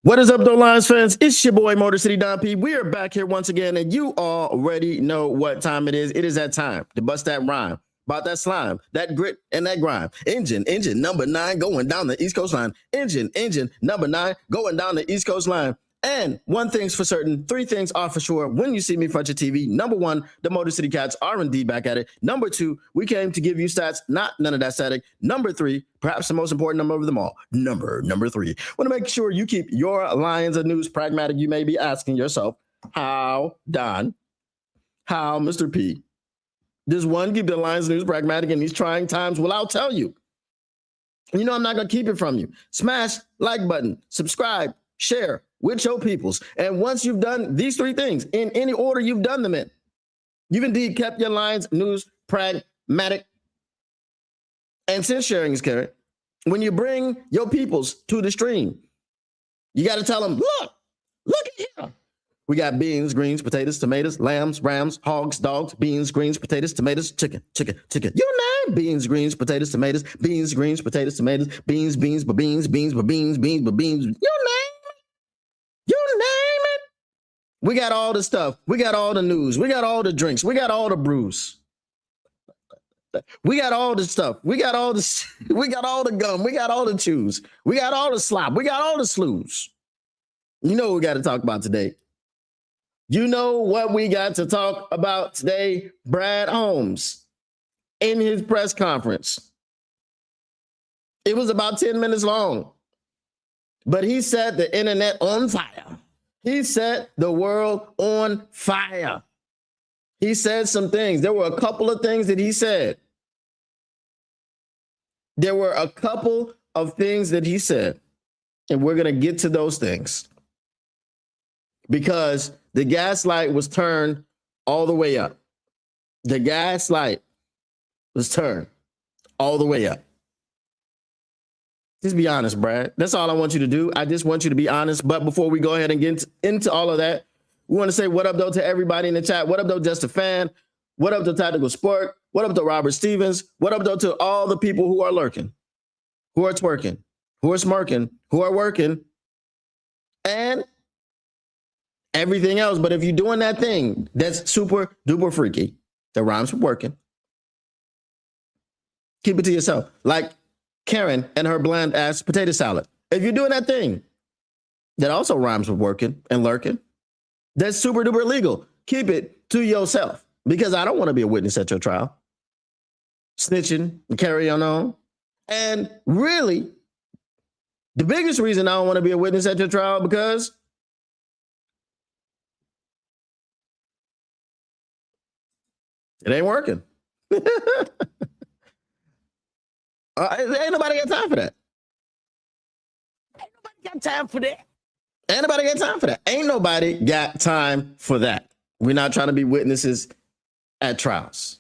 What is up, though, Lions fans? It's your boy, Motor City Don P. We are back here once again, and you already know what time it is. It is that time to bust that rhyme about that slime, that grit, and that grime. Engine, number 9 going down the East Coast line. Engine, number 9 going down the East Coast line. And one thing's for certain, 3 things are for sure when you see me in front of your TV. Number 1, the Motor City Cats are indeed back at it. Number 2, we came to give you stats, not none of that static. Number 3, perhaps the most important number of them all, number 3. Want to make sure you keep your Lions of News pragmatic. You may be asking yourself, how, Don, how, Mr. P, does one keep the Lions of News pragmatic in these trying times? Well, I'll tell you. You know I'm not going to keep it from you. Smash like button, subscribe, share with your peoples. And once you've done these 3 things in any order you've done them in, you've indeed kept your Lions News pragmatic. And since sharing is caring, when you bring your peoples to the stream, you got to tell them, look at here. We got beans, greens, potatoes, tomatoes, lambs, rams, hogs, dogs, beans, greens, potatoes, tomatoes, chicken. You name beans, greens, potatoes, tomatoes, beans, greens, potatoes, tomatoes, beans, beans. You name it. We got all the stuff. We got all the news. We got all the drinks. We got all the brews. We got all the stuff. We got all the gum. We got all the chews. We got all the slop. We got all the slews. You know what we got to talk about today. You know what we got to talk about today? Brad Holmes in his press conference. It was about 10 minutes long, but he set the internet on fire. He set the world on fire. He said some things. There were a couple of things that he said. And we're going to get to those things because the gaslight was turned all the way up. The gaslight was turned all the way up. Just be honest, Brad. That's all I want you to do. I just want you to be honest. But before we go ahead and get into all of that, we want to say what up, though, to everybody in the chat. What up, though, Just a Fan? What up, to Tactical Sport? What up, to Robert Stevens? What up, though, to all the people who are lurking, who are twerking, who are smirking, who are working, and everything else. But if you're doing that thing that's super duper freaky, that rhymes with working, keep it to yourself. Like Karen and her bland ass potato salad. If you're doing that thing that also rhymes with working and lurking, that's super duper illegal. Keep it to yourself because I don't want to be a witness at your trial. Snitching and carrying on. And really, the biggest reason I don't want to be a witness at your trial because it ain't working. Ain't nobody got time for that. Ain't nobody got time for that. Ain't nobody got time for that. We're not trying to be witnesses at trials.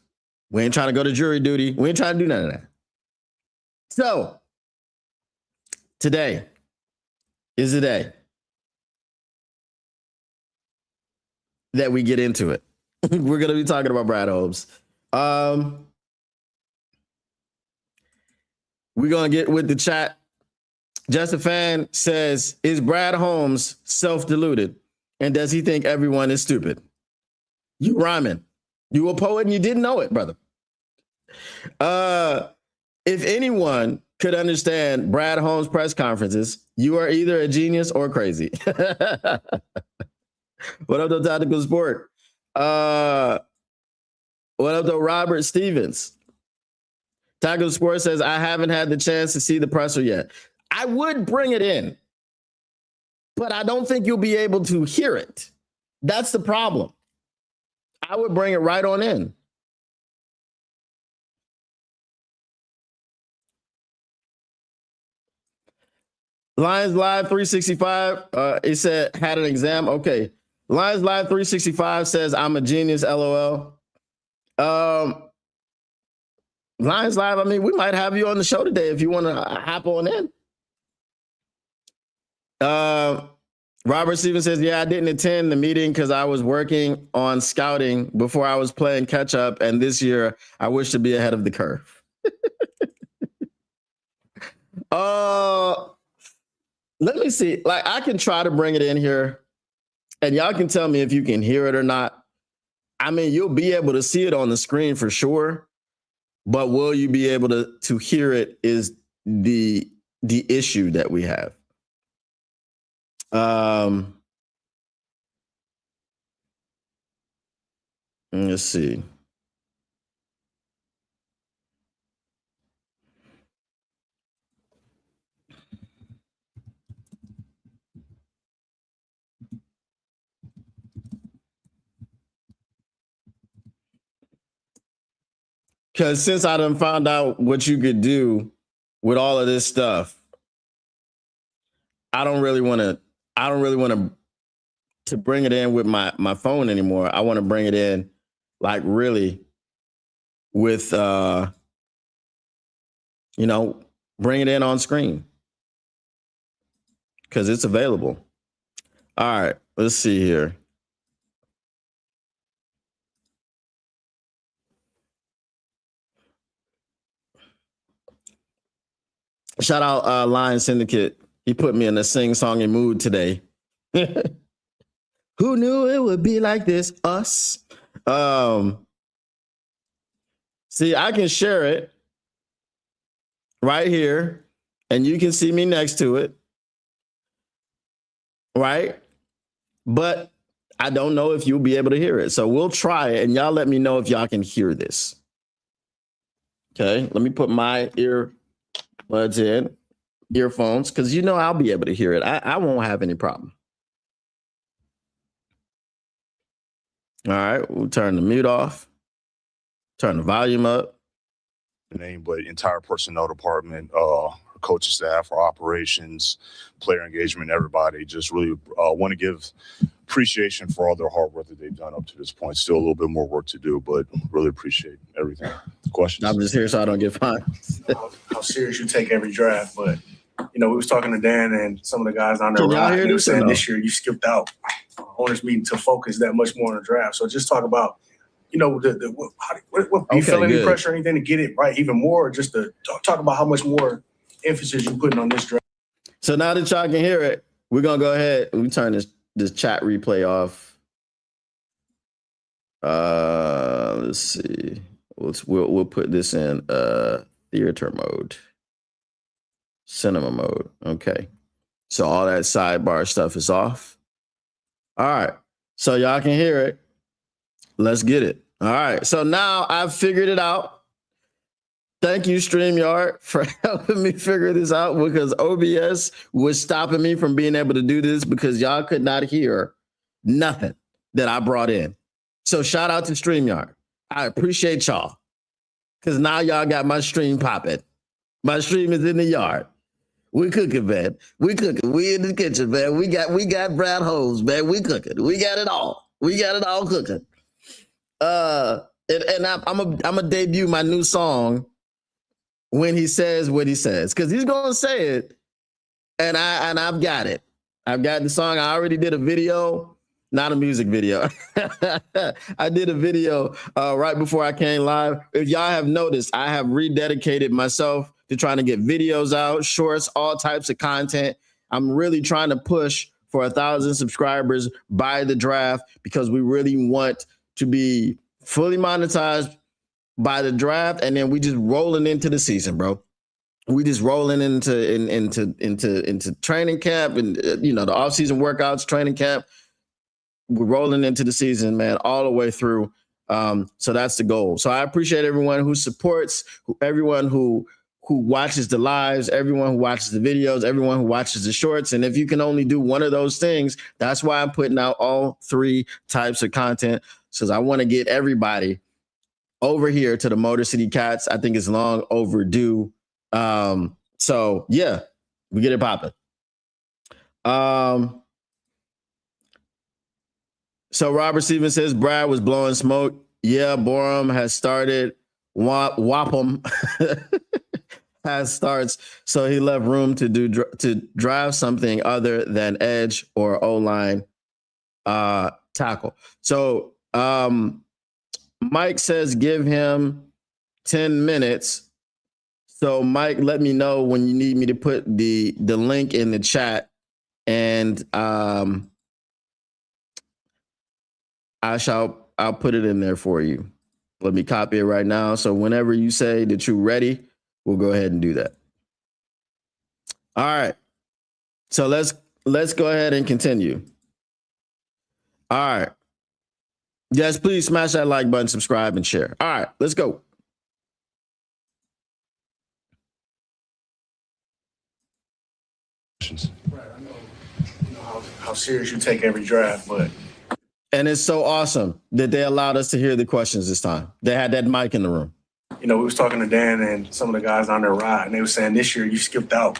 We ain't trying to go to jury duty. We ain't trying to do none of that. So, today is the day that we get into it. We're going to be talking about Brad Holmes. We're going to get with the chat. Just a Fan says, is Brad Holmes self-deluded? And does he think everyone is stupid? You rhyming. You a poet and you didn't know it, brother. If anyone could understand Brad Holmes' press conferences, you are either a genius or crazy. What up, though, Tactical Sport? What up, though, Robert Stevens? Tactical Sport says, I haven't had the chance to see the presser yet. I would bring it in, but I don't think you'll be able to hear it. That's the problem. I would bring it right on in. Lions Live 365, it said, had an exam. Okay. Lions Live 365 says, I'm a genius, LOL. Lions Live, I mean, we might have you on the show today if you want to hop on in. Robert Stevens says, yeah, I didn't attend the meeting because I was working on scouting before I was playing catch up. And this year I wish to be ahead of the curve. Let me see. Like I can try to bring it in here, and y'all can tell me if you can hear it or not. I mean, you'll be able to see it on the screen for sure, but will you be able to hear it is the issue that we have. Let's see. Because since I done found out what you could do with all of this stuff, I don't really want to bring it in with my phone anymore. I want to bring it in like really with bring it in on screen because it's available. All right, let's see here. Shout out Lion Syndicate. He put me in a sing-songy mood today. Who knew it would be like this? Us. See, I can share it right here, and you can see me next to it. Right? But I don't know if you'll be able to hear it. So we'll try it, and y'all let me know if y'all can hear this. Okay, let me put my earbuds in, earphones, because I'll be able to hear it. I won't have any problem. All right, we'll turn the mute off, turn the volume up. Name, but entire personnel department, coaching staff, our operations, player engagement, everybody just really want to give appreciation for all their hard work that they've done up to this point. Still a little bit more work to do, but really appreciate everything. Questions? I'm just here so I don't get fined. How serious you take every draft, but we was talking to Dan and some of the guys on there. Y'all hear they were this saying or no? this year you skipped out owners meeting to focus that much more on the draft. So just talk about what you feel any pressure or anything to get it right even more, or just to talk about how much more emphasis you're putting on this draft. So now that y'all can hear it, we're gonna go ahead and we turn this chat replay off. Let's see. We'll put this in theater mode, cinema mode. Okay. So all that sidebar stuff is off. All right. So y'all can hear it. Let's get it. All right. So now I've figured it out. Thank you, StreamYard, for helping me figure this out because OBS was stopping me from being able to do this because y'all could not hear nothing that I brought in. So shout out to StreamYard. I appreciate y'all because now y'all got my stream popping. My stream is in the yard. We cooking, man. We cooking. We in the kitchen, man. We got Brad Holmes, man. We cooking. We got it all. We got it all cooking. And I'm a debut my new song when he says what he says because he's gonna say it, and I've got it. I've got the song. I already did a video, not a music video. I did a video right before I came live. If y'all have noticed, I have rededicated myself to trying to get videos out, shorts, all types of content. I'm really trying to push for 1,000 subscribers by the draft because we really want to be fully monetized by the draft, and then we just rolling into the season, bro. We just rolling into training camp and the off-season workouts, training camp. We're rolling into the season, man, all the way through. So that's the goal. So I appreciate everyone who supports, everyone who watches the lives, everyone who watches the videos, everyone who watches the shorts. And if you can only do one of those things, that's why I'm putting out all 3 types of content, because I want to get everybody over here to the Motor City Cats. I think it's long overdue. So yeah, we get it popping. So Robert Stevens says Brad was blowing smoke. Yeah, Borum has started. Wapham has starts. So he left room to drive something other than edge or O-line tackle. So Mike says give him 10 minutes. So, Mike, let me know when you need me to put the link in the chat, and I'll put it in there for you. Let me copy it right now. So whenever you say that you're ready, we'll go ahead and do that. All right. So let's go ahead and continue. All right. Yes, please smash that like button, subscribe, and share. All right, let's go. Right, I know how serious you take every draft, but and it's so awesome that they allowed us to hear the questions this time. They had that mic in the room. We was talking to Dan and some of the guys on their ride, and they were saying this year you skipped out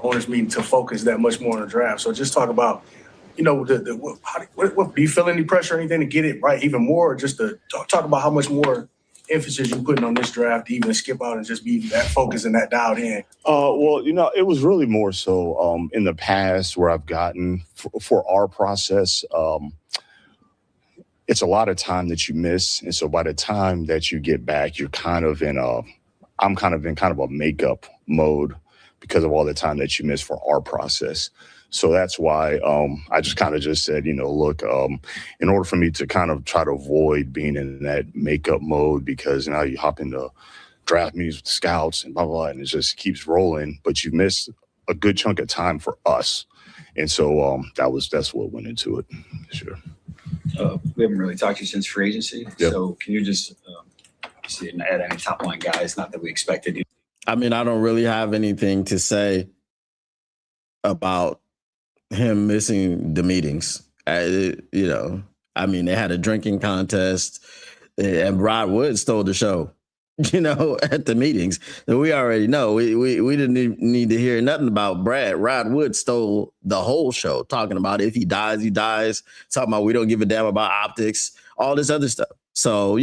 owners meeting to focus that much more on the draft. So just talk about, what do you feel any pressure or anything to get it right even more, or just to talk about how much more emphasis you're putting on this draft to even skip out and just be that focused and that dialed in? Well, it was really more so in the past where I've gotten for our process. It's a lot of time that you miss, and so by the time that you get back, you're kind of I'm kind of in a makeup mode because of all the time that you miss for our process. So that's why I just said, look, in order for me to kind of try to avoid being in that makeup mode, because now you hop into draft meetings with the scouts and blah, blah, blah, and it just keeps rolling, but you miss a good chunk of time for us. And so that's what went into it. Sure. We haven't really talked to you since free agency. Yep. So can you just add any top line guys? Not that we expected you. I mean, I don't really have anything to say about him missing the meetings. They had a drinking contest, and Rod Wood stole the show, at the meetings. And we already know. We didn't need to hear nothing about Brad. Rod Wood stole the whole show, talking about if he dies, he dies. Talking about we don't give a damn about optics, all this other stuff. So,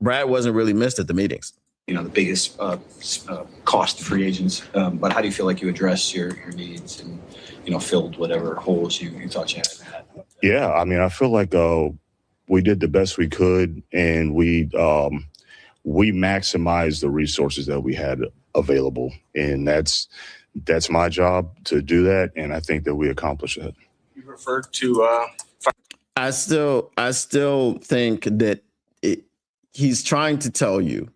Brad wasn't really missed at the meetings. The biggest cost free agents. But how do you feel like you address your needs and, filled whatever holes you thought you had? Yeah, I mean, I feel like we did the best we could, and we maximized the resources that we had available. And that's my job to do that, and I think that we accomplished that. You referred to I still think that he's trying to tell you.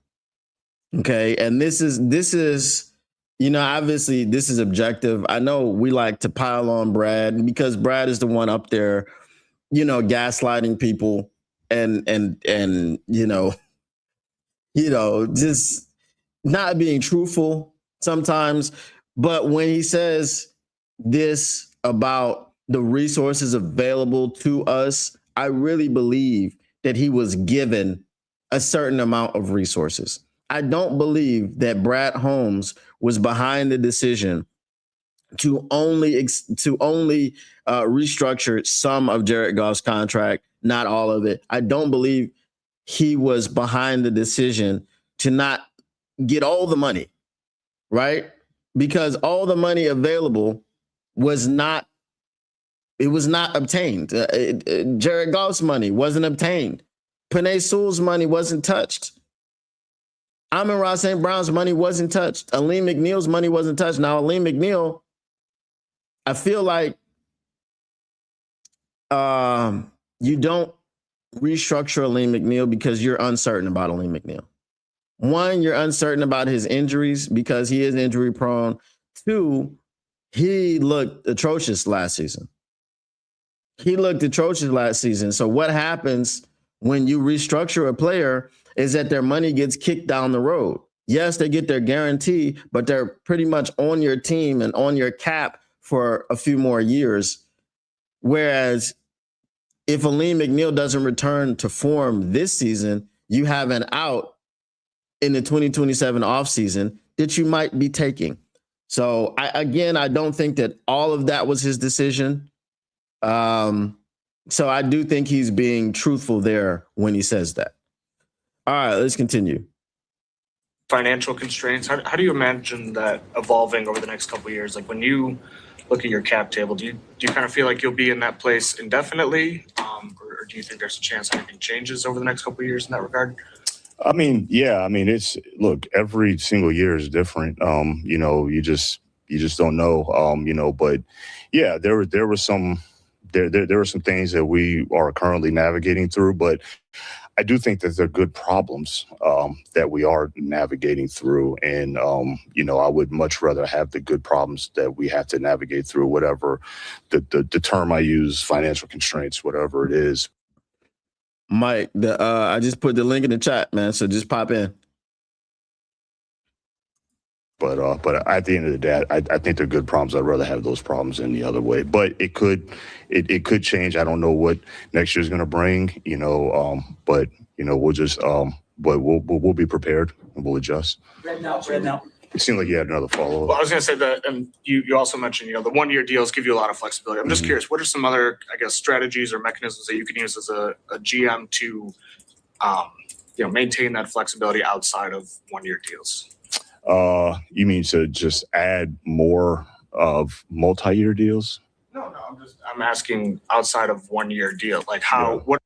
Okay. And this is, obviously this is objective. I know we like to pile on Brad because Brad is the one up there, gaslighting people and just not being truthful sometimes. But when he says this about the resources available to us, I really believe that he was given a certain amount of resources. I don't believe that Brad Holmes was behind the decision to only restructure some of Jared Goff's contract, not all of it. I don't believe he was behind the decision to not get all the money, right? Because all the money available was not obtained. Jared Goff's money wasn't obtained. Penei Sewell's money wasn't touched. Amon-Ra St. Brown's money wasn't touched. Aleem McNeil's money wasn't touched. Now, Aleem McNeil, I feel like you don't restructure Aleem McNeil because you're uncertain about Aleem McNeil. One, you're uncertain about his injuries because he is injury prone. Two, he looked atrocious last season. So what happens when you restructure a player is that their money gets kicked down the road. Yes, they get their guarantee, but they're pretty much on your team and on your cap for a few more years. Whereas if Aleem McNeil doesn't return to form this season, you have an out in the 2027 offseason that you might be taking. So I don't think that all of that was his decision. So I do think he's being truthful there when he says that. All right, let's continue. Financial constraints. How do you imagine that evolving over the next couple of years? Like when you look at your cap table, do you kind of feel like you'll be in that place indefinitely, or do you think there's a chance anything changes over the next couple of years in that regard? I mean, yeah. I mean, look. Every single year is different. You just don't know. But yeah, there were some there were some things that we are currently navigating through, but I do think that they're good problems that we are navigating through. And, I would much rather have the good problems that we have to navigate through, whatever the term I use, financial constraints, whatever it is. Mike, I just put the link in the chat, man. So just pop in. But at the end of the day, I think they're good problems. I'd rather have those problems in the other way. But it could change. I don't know what next year's going to bring. But we'll just but we'll be prepared and we'll adjust. Red now. It seemed like you had another follow-up. Well, I was going to say that, and you also mentioned, the 1-year deals give you a lot of flexibility. I'm just curious, what are some other, I guess, strategies or mechanisms that you can use as a GM to, maintain that flexibility outside of 1-year deals? You mean to just add more of multi-year deals? No, I'm asking outside of 1-year deal, like how, what?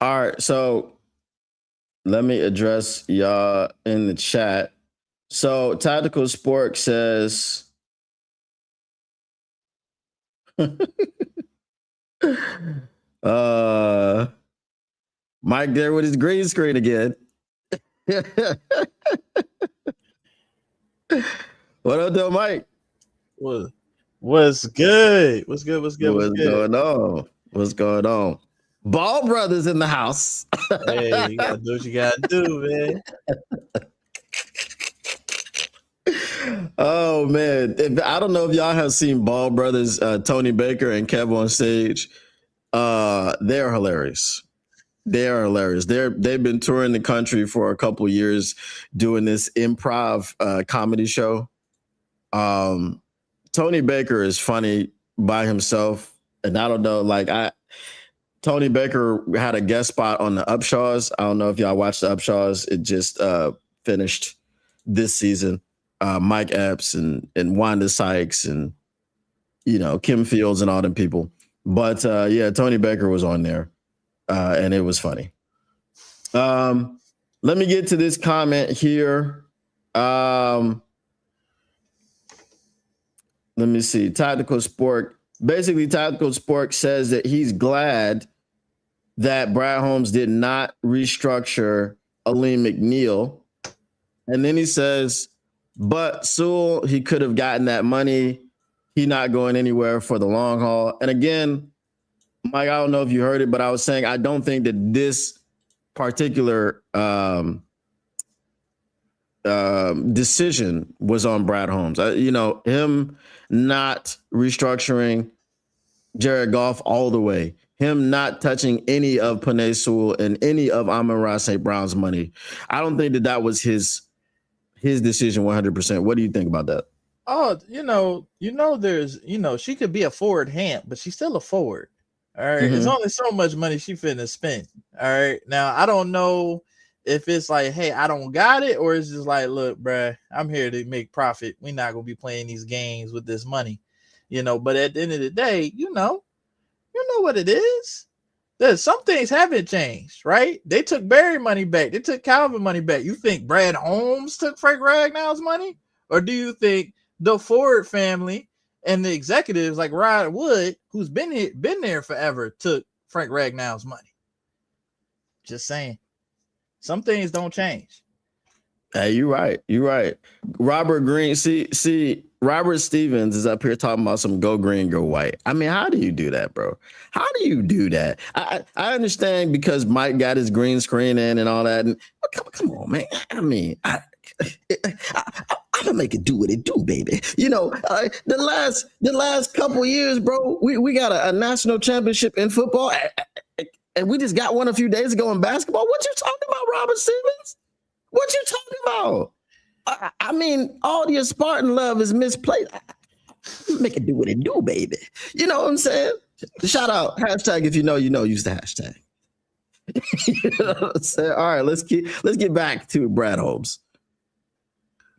All right, so let me address y'all in the chat. So Tactical Sport says, Mike there with his green screen again. What up, though, Mike? What's good? What's going on? What's going on? Ball Brothers in the house. Hey, you gotta do what you gotta do, man. Oh man, I don't know if y'all have seen Ball Brothers, Tony Baker and Kev on stage. They're hilarious. They've been touring the country for a couple of years doing this improv comedy show. Tony Baker is funny by himself, and I don't know, Tony Baker had a guest spot on the Upshaws. I don't know if y'all watched the Upshaws. It just finished this season. Mike Epps and Wanda Sykes and Kim Fields and all them people. But Tony Baker was on there, and it was funny. Let me get to this comment here. Let me see. Tactical Sport says that he's glad that Brad Holmes did not restructure Aleem McNeil. And then he says, but Sewell, he could have gotten that money. He not going anywhere for the long haul. And again, Mike, I don't know if you heard it, but I was saying I don't think that this particular decision was on Brad Holmes. Him not restructuring Jared Goff all the way, him not touching any of Penei Sewell and any of Amon-Ra St. Brown's money. I don't think that was his decision 100%. What do you think about that? Oh, there's, she could be a forward hand, but she's still a forward. All right. Mm-hmm. It's only so much money she finna spend. All right. Now, I don't know if it's like, hey, I don't got it, or it's just like, look, bruh, I'm here to make profit. We're not going to be playing these games with this money, but at the end of the day, you know what it is. There's some things haven't changed, right? They took Barry money back. They took Calvin money back. You think Brad Holmes took Frank Ragnall's money? Or do you think the Ford family and the executives like Rod Wood, who's been there forever, took Frank Ragnall's money? Just saying. Some things don't change. Hey, you're right. Robert Green, see, Robert Stevens is up here talking about some go green, go white. I mean, how do you do that, bro? How do you do that? I understand because Mike got his green screen in and all that. And come on, man. I mean, I'm gonna make it do what it do, baby. The last couple years, bro, we got a national championship in football, and we just got one a few days ago in basketball. What you talking about, Robert Stevens? What you talking about? I mean, all your Spartan love is misplaced. Make it do what it do, baby. You know what I'm saying? Shout out, hashtag if you know, use the hashtag. You know what I'm saying? All right, let's get back to Brad Holmes.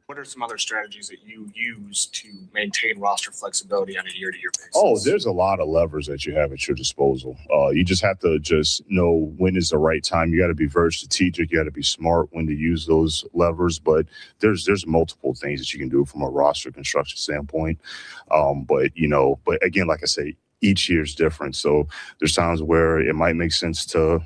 What are some other strategies that you use to maintain roster flexibility on a year-to-year basis? Oh, there's a lot of levers that you have at your disposal. You just have to just know when is the right time. You got to be very strategic. You got to be smart when to use those levers. But there's multiple things that you can do from a roster construction standpoint. But again, like I say, each year is different. So there's times where it might make sense to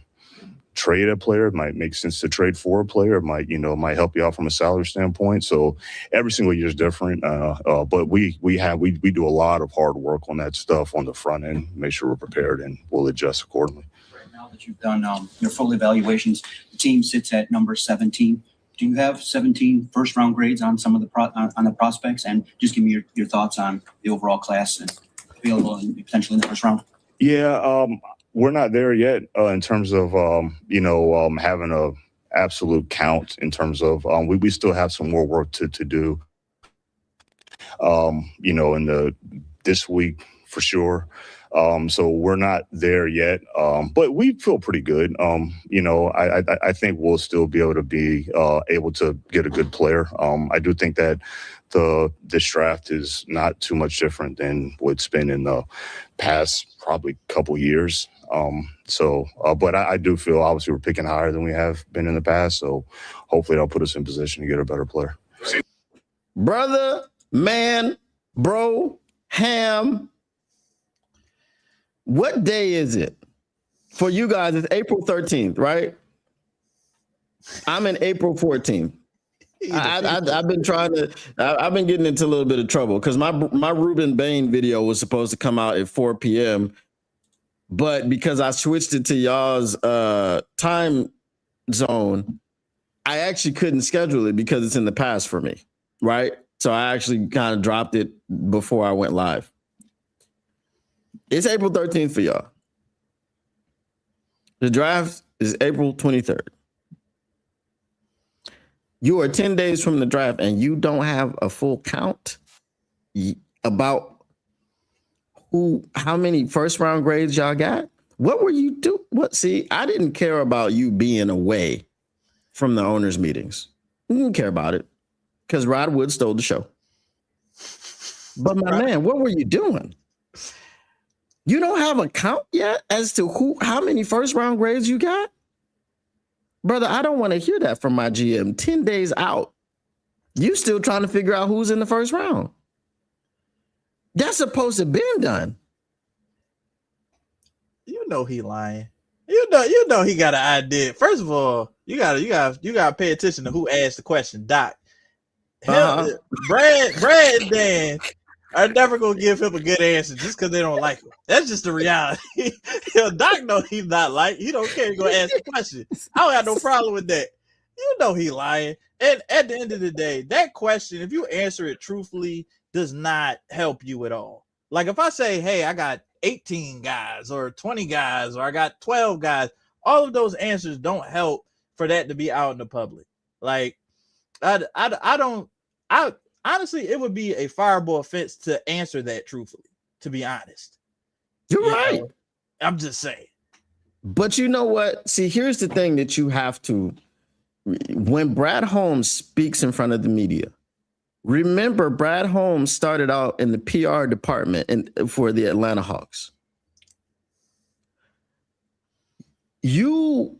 trade a player. It might make sense to trade for a player. It might help you out from a salary standpoint. So every single year is different. But we do a lot of hard work on that stuff on the front end, make sure we're prepared, and we'll adjust accordingly. Right now that you've done your full evaluations, the team sits at number 17. Do you have 17 first round grades on some of the prospects? And just give me your thoughts on the overall class and available and potentially in the first round. Yeah, we're not there yet in terms of having a absolute count. In terms of we still have some more work to do. In this week for sure. So we're not there yet, but we feel pretty good. I think we'll still be able to get a good player. I do think that this draft is not too much different than what's been in the past probably couple years. But I do feel obviously we're picking higher than we have been in the past. So hopefully that'll put us in position to get a better player. Brother, man, bro, Ham. What day is it for you guys? It's April 13th, right? I'm in April 14th. I've been I've been getting into a little bit of trouble because my Ruben Bain video was supposed to come out at 4 p.m. But because I switched it to y'all's time zone, I actually couldn't schedule it because it's in the past for me, right? So I actually kind of dropped it before I went live. It's April 13th for y'all. The draft is April 23rd. You are 10 days from the draft and you don't have a full count about how many first round grades y'all got? What were you doing? See, I didn't care about you being away from the owners' meetings. I didn't care about it because Rod Wood stole the show. But my man, what were you doing? You don't have a count yet as to how many first round grades you got? Brother, I don't want to hear that from my GM 10 days out. You still trying to figure out who's in the first round. That's supposed to have been done. You know he lying. You know he got an idea. First of all, you gotta pay attention to who asked the question. Doc. Brad and Dan are never gonna give him a good answer just because they don't like him. That's just the reality. Doc know he's not like. He don't care. He's gonna ask the question. I don't have no problem with that. You know he lying. And at the end of the day, that question, if you answer it truthfully, does not help you at all. Like if I say, hey, I got 18 guys or 20 guys or I got 12 guys, all of those answers don't help for that to be out in the public. Like I honestly, it would be a fireable offense to answer that truthfully, to be honest. You're right. I'm just saying. But you know what? See, here's the thing that you have to, when Brad Holmes speaks in front of the media, remember Brad Holmes started out in the PR department for the Atlanta Hawks. You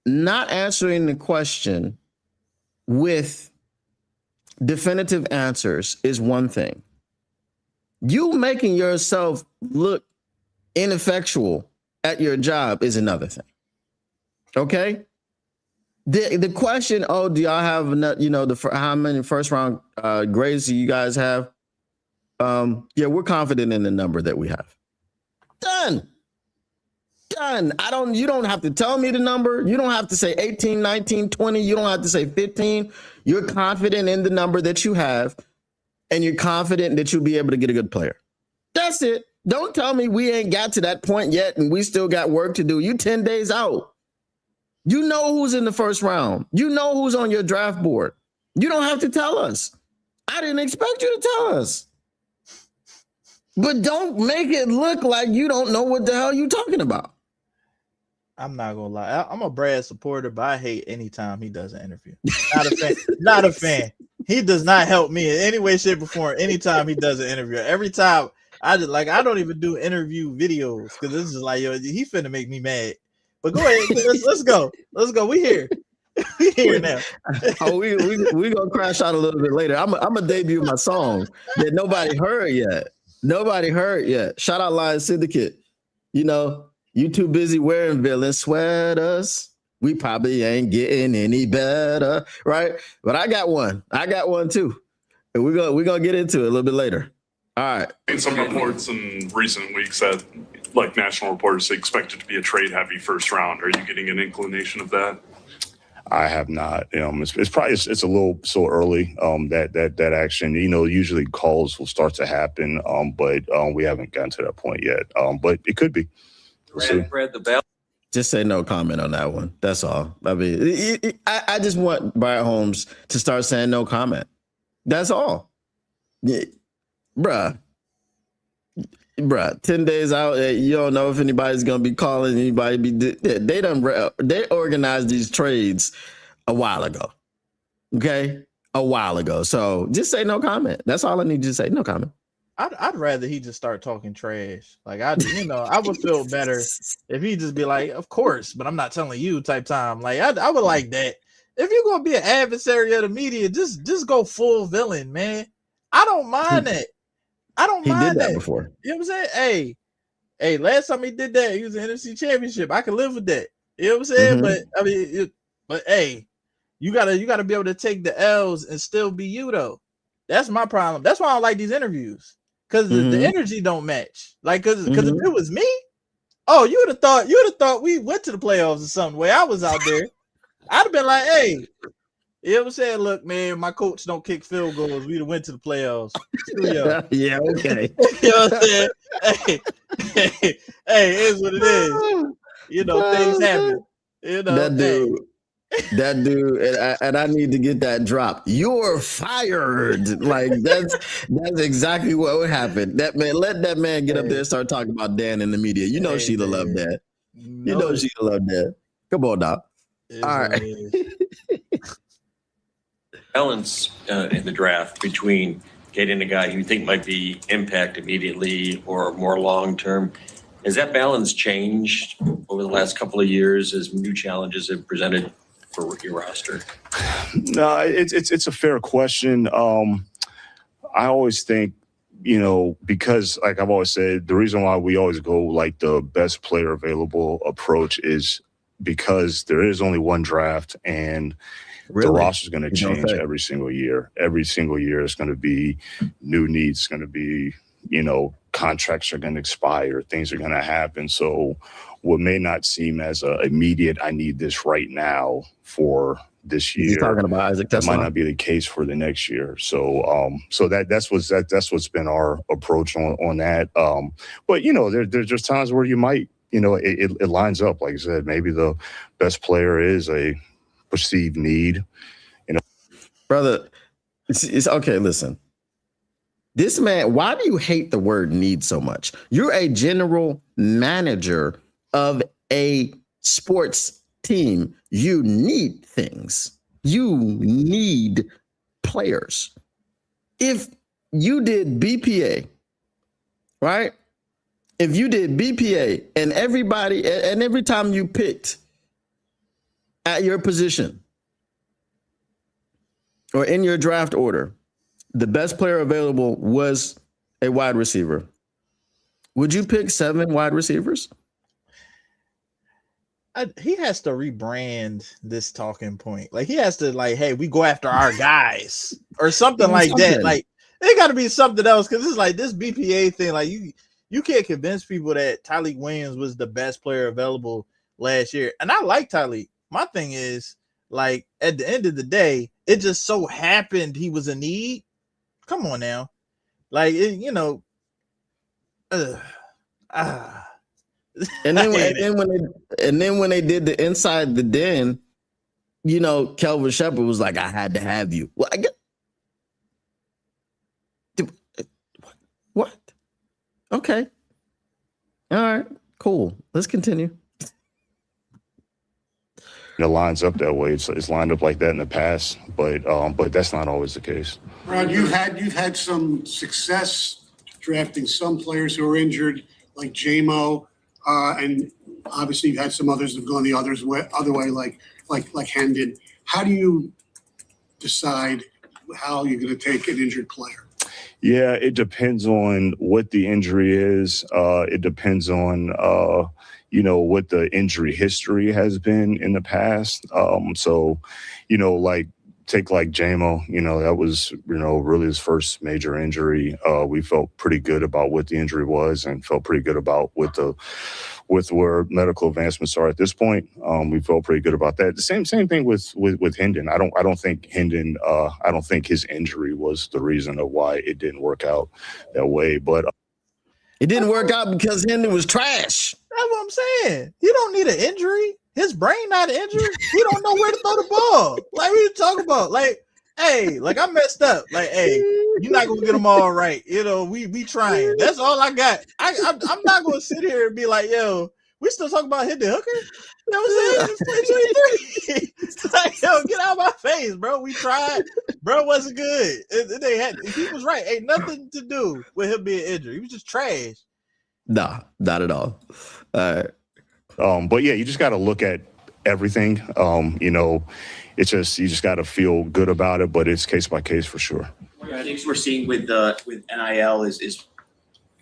not answering the question with definitive answers is one thing. You making yourself look ineffectual at your job is another thing. Okay? The question, do y'all have enough, how many first round grades do you guys have? Yeah, we're confident in the number that we have. Done. You don't have to tell me the number. You don't have to say 18, 19, 20. You don't have to say 15. You're confident in the number that you have, and you're confident that you'll be able to get a good player. That's it. Don't tell me we ain't got to that point yet and we still got work to do. You 10 days out. You know who's in the first round. You know who's on your draft board. You don't have to tell us. I didn't expect you to tell us. But don't make it look like you don't know what the hell you're talking about. I'm not gonna lie. I'm a Brad supporter, but I hate any time he does an interview. Not a fan. he does not help me in any way, shape, or form. Anytime he does an interview, every time I don't even do interview videos because this is like, yo, he finna make me mad. But go ahead, let's go. We here. We here now. we gonna crash out a little bit later. I'm gonna debut my song that nobody heard yet. Shout out Lion Syndicate. You know, you too busy wearing villain sweaters. We probably ain't getting any better, right? But I got one too, and we're gonna get into it a little bit later. All right. And some reports in recent weeks that, like national reporters, expect it to be a trade-heavy first round. Are you getting an inclination of that? I have not. It's probably it's a little so early. That action. Usually calls will start to happen. But we haven't gotten to that point yet. But it could be. We'll see. Just say no comment on that one. That's all. I mean, I just want Brian Holmes to start saying no comment. That's all. Yeah. Bruh, 10 days out, you don't know if anybody's gonna be calling anybody. They organized these trades a while ago. Okay, a while ago. So just say no comment. That's all I need you to say. No comment. I'd rather he just start talking trash. Like I would feel better if he just be like, of course, but I'm not telling you type time. Like I would like that. If you're gonna be an adversary of the media, just go full villain, man. I don't mind that. He did that before. You know what I'm saying? Hey, last time he did that, he was in NFC Championship. I can live with that. You know what I'm saying? But I mean, hey, you gotta be able to take the L's and still be you though. That's my problem. That's why I don't like these interviews because the energy don't match. Like, because if it was me, oh, you would have thought we went to the playoffs or something. Where I was out there, I'd have been like, hey. You know what I'm saying? Look, man, my coach don't kick field goals. We'd have went to the playoffs. Yeah, okay. You know what I'm saying? Hey, it is what it is. You know, things happen. You know, that dude, and I need to get that drop. You're fired. Like that's exactly what would happen. That man, let that man get up there and start talking about Dan in the media. You know Sheila loved that. You know Sheila loved that. Come on, Doc. All right. Balance in the draft between getting a guy you think might be impact immediately or more long term. Has that balance changed over the last couple of years as new challenges have presented for your roster? No, it's a fair question. I always think, because like I've always said, the reason why we always go like the best player available approach is because there is only one draft and the roster is going to change every single year. Every single year is going to be new needs, going to be, contracts are going to expire, things are going to happen. So what may not seem as a immediate, I need this right now for this year. He's talking about Isaac Tesla. That might not be the case for the next year. So that's what's been our approach on that. But there's just times where you might, it lines up. Like I said, maybe the best player is a perceived need, brother. It's okay. Listen, this man, why do you hate the word need so much? You're a general manager of a sports team. You need things. You need players. If you did BPA, right? If you did BPA and every time you picked at your position or in your draft order, the best player available was a wide receiver, would you pick 7 wide receivers? He has to rebrand this talking point. Like he has to hey, we go after our guys or something like that. Like it got to be something else because it's like this BPA thing. Like you can't convince people that Tyleik Williams was the best player available last year. And I like Tyleik. My thing is, like, at the end of the day, it just so happened he was a need. Come on now. Like, and then when they did the inside the den, Kelvin Shepherd was like, I had to have you. Well, what? Okay. All right. Cool. Let's continue. it lines up that way. It's lined up like that in the past, but that's not always the case. Rod, you've had some success drafting some players who are injured, like JMO, and obviously you've had some others that have gone the other way, like Hendon. How do you decide how you're going to take an injured player? Yeah, it depends on what the injury is. It depends on what the injury history has been in the past. So, take like JMO, that was, really his first major injury. We felt pretty good about what the injury was and felt pretty good about with where medical advancements are at this point. We felt pretty good about that. The same thing with Hendon. I don't think Hendon, I don't think his injury was the reason of why it didn't work out that way. But it didn't work out because Hendon was trash. That's what I'm saying. He don't need an injury. His brain not injured. He don't know where to throw the ball. Like, what you talking about? Like, hey, like I messed up. Like, hey, you're not gonna get them all right. We trying. That's all I got. I'm not gonna sit here and be like, yo, we still talking about hit the hooker. You know what I'm saying? It's 2023. Like, yo, get out of my face, bro. We tried. Bro wasn't good. He was right. Ain't nothing to do with him being injured. He was just trash. Nah, not at all. All right. But yeah, you just got to look at everything. It's just, you just got to feel good about it, but it's case by case for sure. One of the things we're seeing with NIL is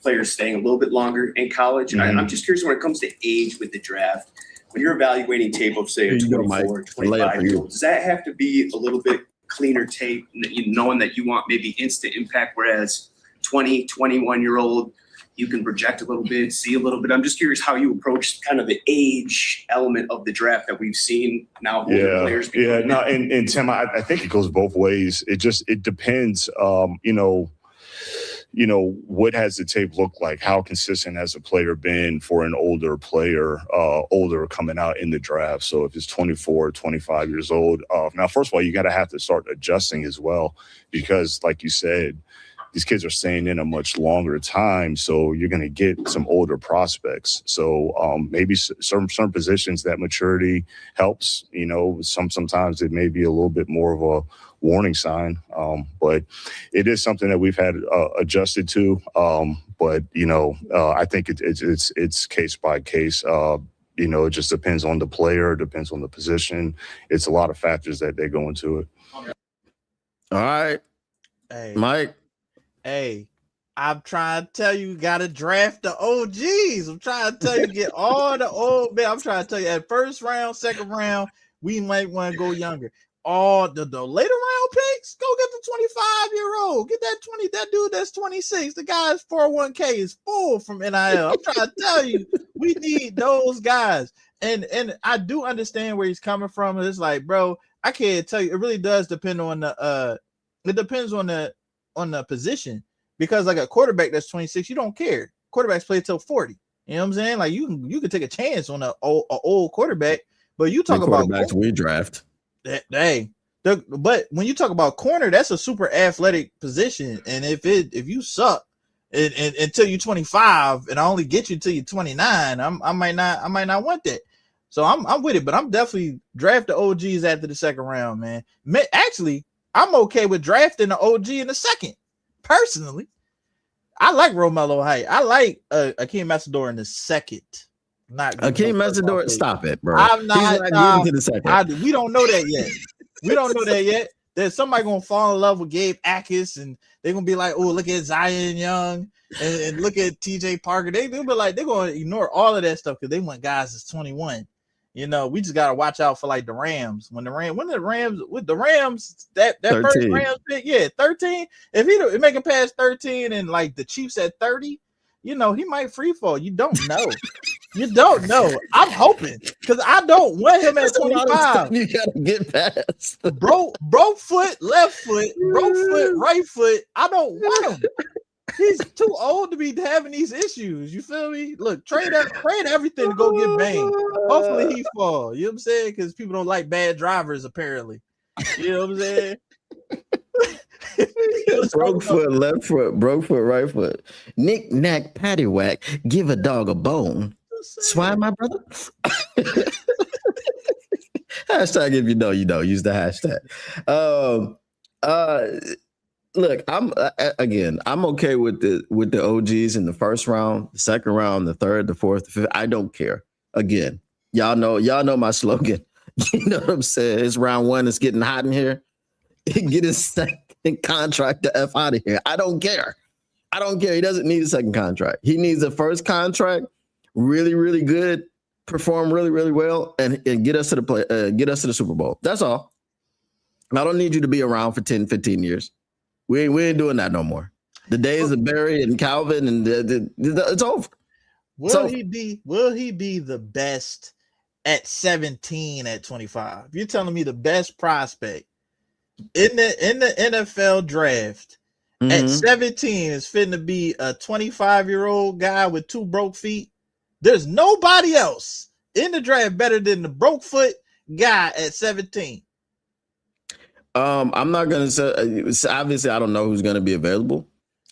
players staying a little bit longer in college. And I'm just curious, when it comes to age with the draft, when you're evaluating tape of, say, a 24, 25-year-old, does that have to be a little bit cleaner tape, knowing that you want maybe instant impact, whereas 20, 21-year-old, you can project a little bit, see a little bit? I'm just curious how you approach kind of the age element of the draft that we've seen now. Players and Tim, I think it goes both ways. It depends. What has the tape look like? How consistent has a player been for an older player, older coming out in the draft? So if it's 24, 25 years old, now, first of all, you got to have to start adjusting as well, because like you said, these kids are staying in a much longer time, so you're going to get some older prospects. So maybe certain positions that maturity helps. Sometimes it may be a little bit more of a warning sign, but it is something that we've had adjusted to. But I think it's case by case. It just depends on the player, depends on the position. It's a lot of factors that they go into it. All right, Hey, Mike. Hey, I'm trying to tell you, got to draft the OGs. I'm trying to tell you, get all the old men. I'm trying to tell you, at first round, second round, we might want to go younger. All the later round picks, go get the 25-year-old. Get that dude that's 26. The guy's 401k is full from NIL. I'm trying to tell you, we need those guys. And I do understand where he's coming from. It's like, bro, I can't tell you. It really does depend on the position, because like a quarterback that's 26, you don't care. Quarterbacks play till 40. You know what I'm saying? Like you can take a chance on a old quarterback, but you talk about quarterbacks we draft. But when you talk about corner, that's a super athletic position, and if you suck until you're 25, and I only get you till you're 29, I might not want that. So I'm with it, but I'm definitely draft the OGs after the second round, man. Actually, I'm okay with drafting the OG in the second. Personally, I like Romello Height. I like Akeem Matador in the second. Not Akeem Matador. Stop it, bro. I'm not getting to the second. We don't know that yet. We don't know that yet. There's somebody gonna fall in love with Gabe Akis, and they're gonna be like, "Oh, look at Zion Young and look at TJ Parker." They'll be like, they're gonna ignore all of that stuff because they want guys that's 21. We just gotta watch out for like the Rams. When the Rams, that 13. First Rams pick, 13. If he make it past 13 and like the Chiefs at 30, he might free fall. You don't know. You don't know. I'm hoping, because I don't want him at 25. You gotta get past. Bro foot, left foot, bro foot, right foot. I don't want him. He's too old to be having these issues. You feel me? Look, trade everything to go get Bane. Hopefully he fall. You know what I'm saying? Because people don't like bad drivers, apparently. You know what I'm saying? Broke foot, left foot, broke foot, right foot. Knick knack, paddywhack, give a dog a bone. Swine, my brother. Hashtag if you know, you know. Use the hashtag. Look, I'm okay with the OGs in the first round, the second round, the third, the fourth, the fifth. I don't care. Again, y'all know my slogan. You know what I'm saying? It's round one. It's getting hot in here. Get his second contract the F out of here. I don't care. He doesn't need a second contract. He needs a first contract, really, really good, perform really, really well, and get us to the Super Bowl. That's all. I don't need you to be around for 10, 15 years. We ain't doing that no more. The days of Barry and Calvin and it's over. Will he be the best at 17 at 25? You're telling me the best prospect in the NFL draft at 17 is fitting to be a 25-year-old guy with two broke feet? There's nobody else in the draft better than the broke foot guy at 17. I'm not gonna say. Obviously, I don't know who's gonna be available,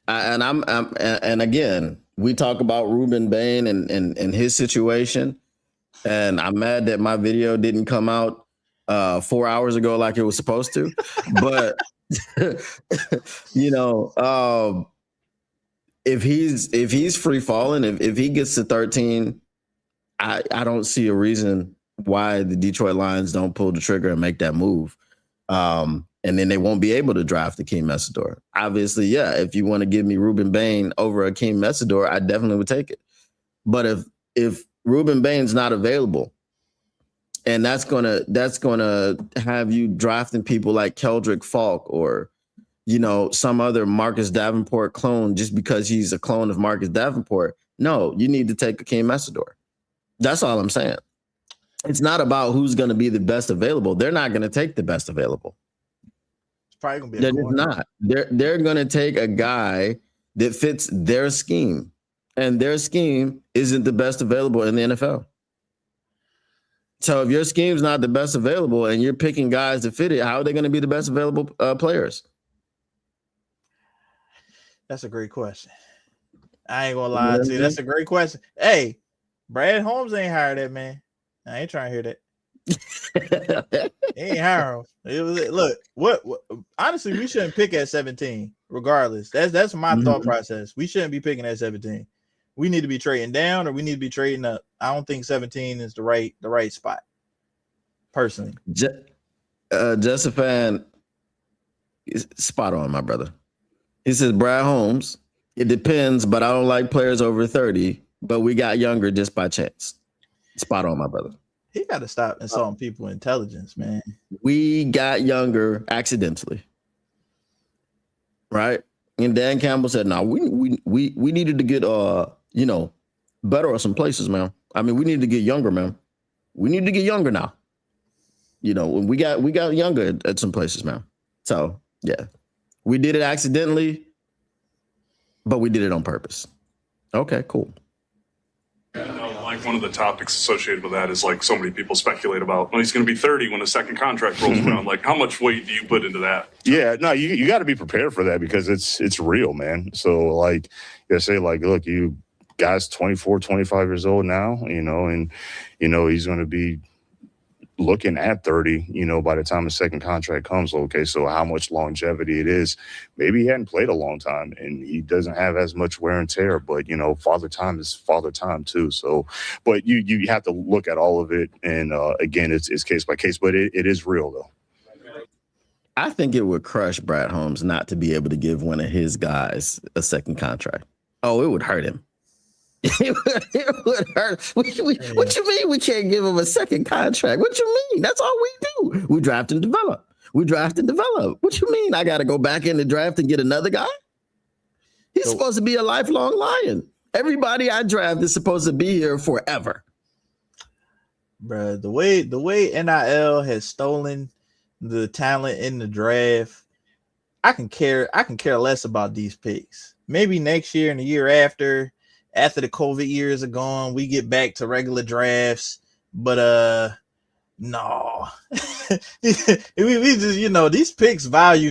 and again, we talk about Ruben Bain and his situation, and I'm mad that my video didn't come out 4 hours ago like it was supposed to, but you know, if he's free falling, if he gets to 13, I don't see a reason why the Detroit Lions don't pull the trigger and make that move. And then they won't be able to draft Akeem Messidor. Obviously, yeah, if you want to give me Ruben Bain over Akeem Messidor, I definitely would take it. But if Ruben Bain's not available, and that's gonna have you drafting people like Keldrick Falk or, you know, some other Marcus Davenport clone just because he's a clone of Marcus Davenport, no, you need to take Akeem Messidor. That's all I'm saying. It's not about who's going to be the best available. They're not going to take the best available. It's probably going to be They're not. They're going to take a guy that fits their scheme, and their scheme isn't the best available in the NFL. So if your scheme's not the best available and you're picking guys to fit it, how are they going to be the best available players? That's a great question. I ain't going to lie to you. That's a great question. Hey, Brad Holmes ain't hired that man. I ain't trying to hear that. He ain't hire him. Look, what honestly, we shouldn't pick at 17, regardless. That's my thought process. We shouldn't be picking at 17. We need to be trading down or we need to be trading up. I don't think 17 is the right spot, personally. Jessifan is spot on, my brother. He says, Brad Holmes, it depends, but I don't like players over 30, but we got younger just by chance. Spot on, my brother. He got to stop insulting people's intelligence, man. We got younger accidentally, right? And Dan Campbell said, "No, we needed to get better at some places, man. I mean, we need to get younger, man. We need to get younger now. You know, we got younger at some places, man. So yeah, we did it accidentally, but we did it on purpose. Okay, cool." Like one of the topics associated with that is like so many people speculate about, well, he's going to be 30 when the second contract rolls around. Like, how much weight do you put into that? Yeah, no, you got to be prepared for that because it's real, man. So like, you say like, look, you guys 24, 25 years old now, you know, and you know he's going to be looking at 30, you know, by the time the second contract comes. Okay, so how much longevity it is. Maybe he hadn't played a long time and he doesn't have as much wear and tear, but you know, father time is father time too. So, but you have to look at all of it. And again, it's case by case, but it is real though. I think it would crush Brad Holmes not to be able to give one of his guys a second contract. Oh, it would hurt him. It would hurt. What you mean we can't give him a second contract? What you mean? That's all we do. We draft and develop. What you mean I got to go back in the draft and get another guy? He's supposed to be a lifelong Lion. Everybody I draft is supposed to be here forever. Bruh, the way NIL has stolen the talent in the draft, I can care less about these picks. Maybe next year and the year after the COVID years are gone, we get back to regular drafts. But no, we just, you know, these picks value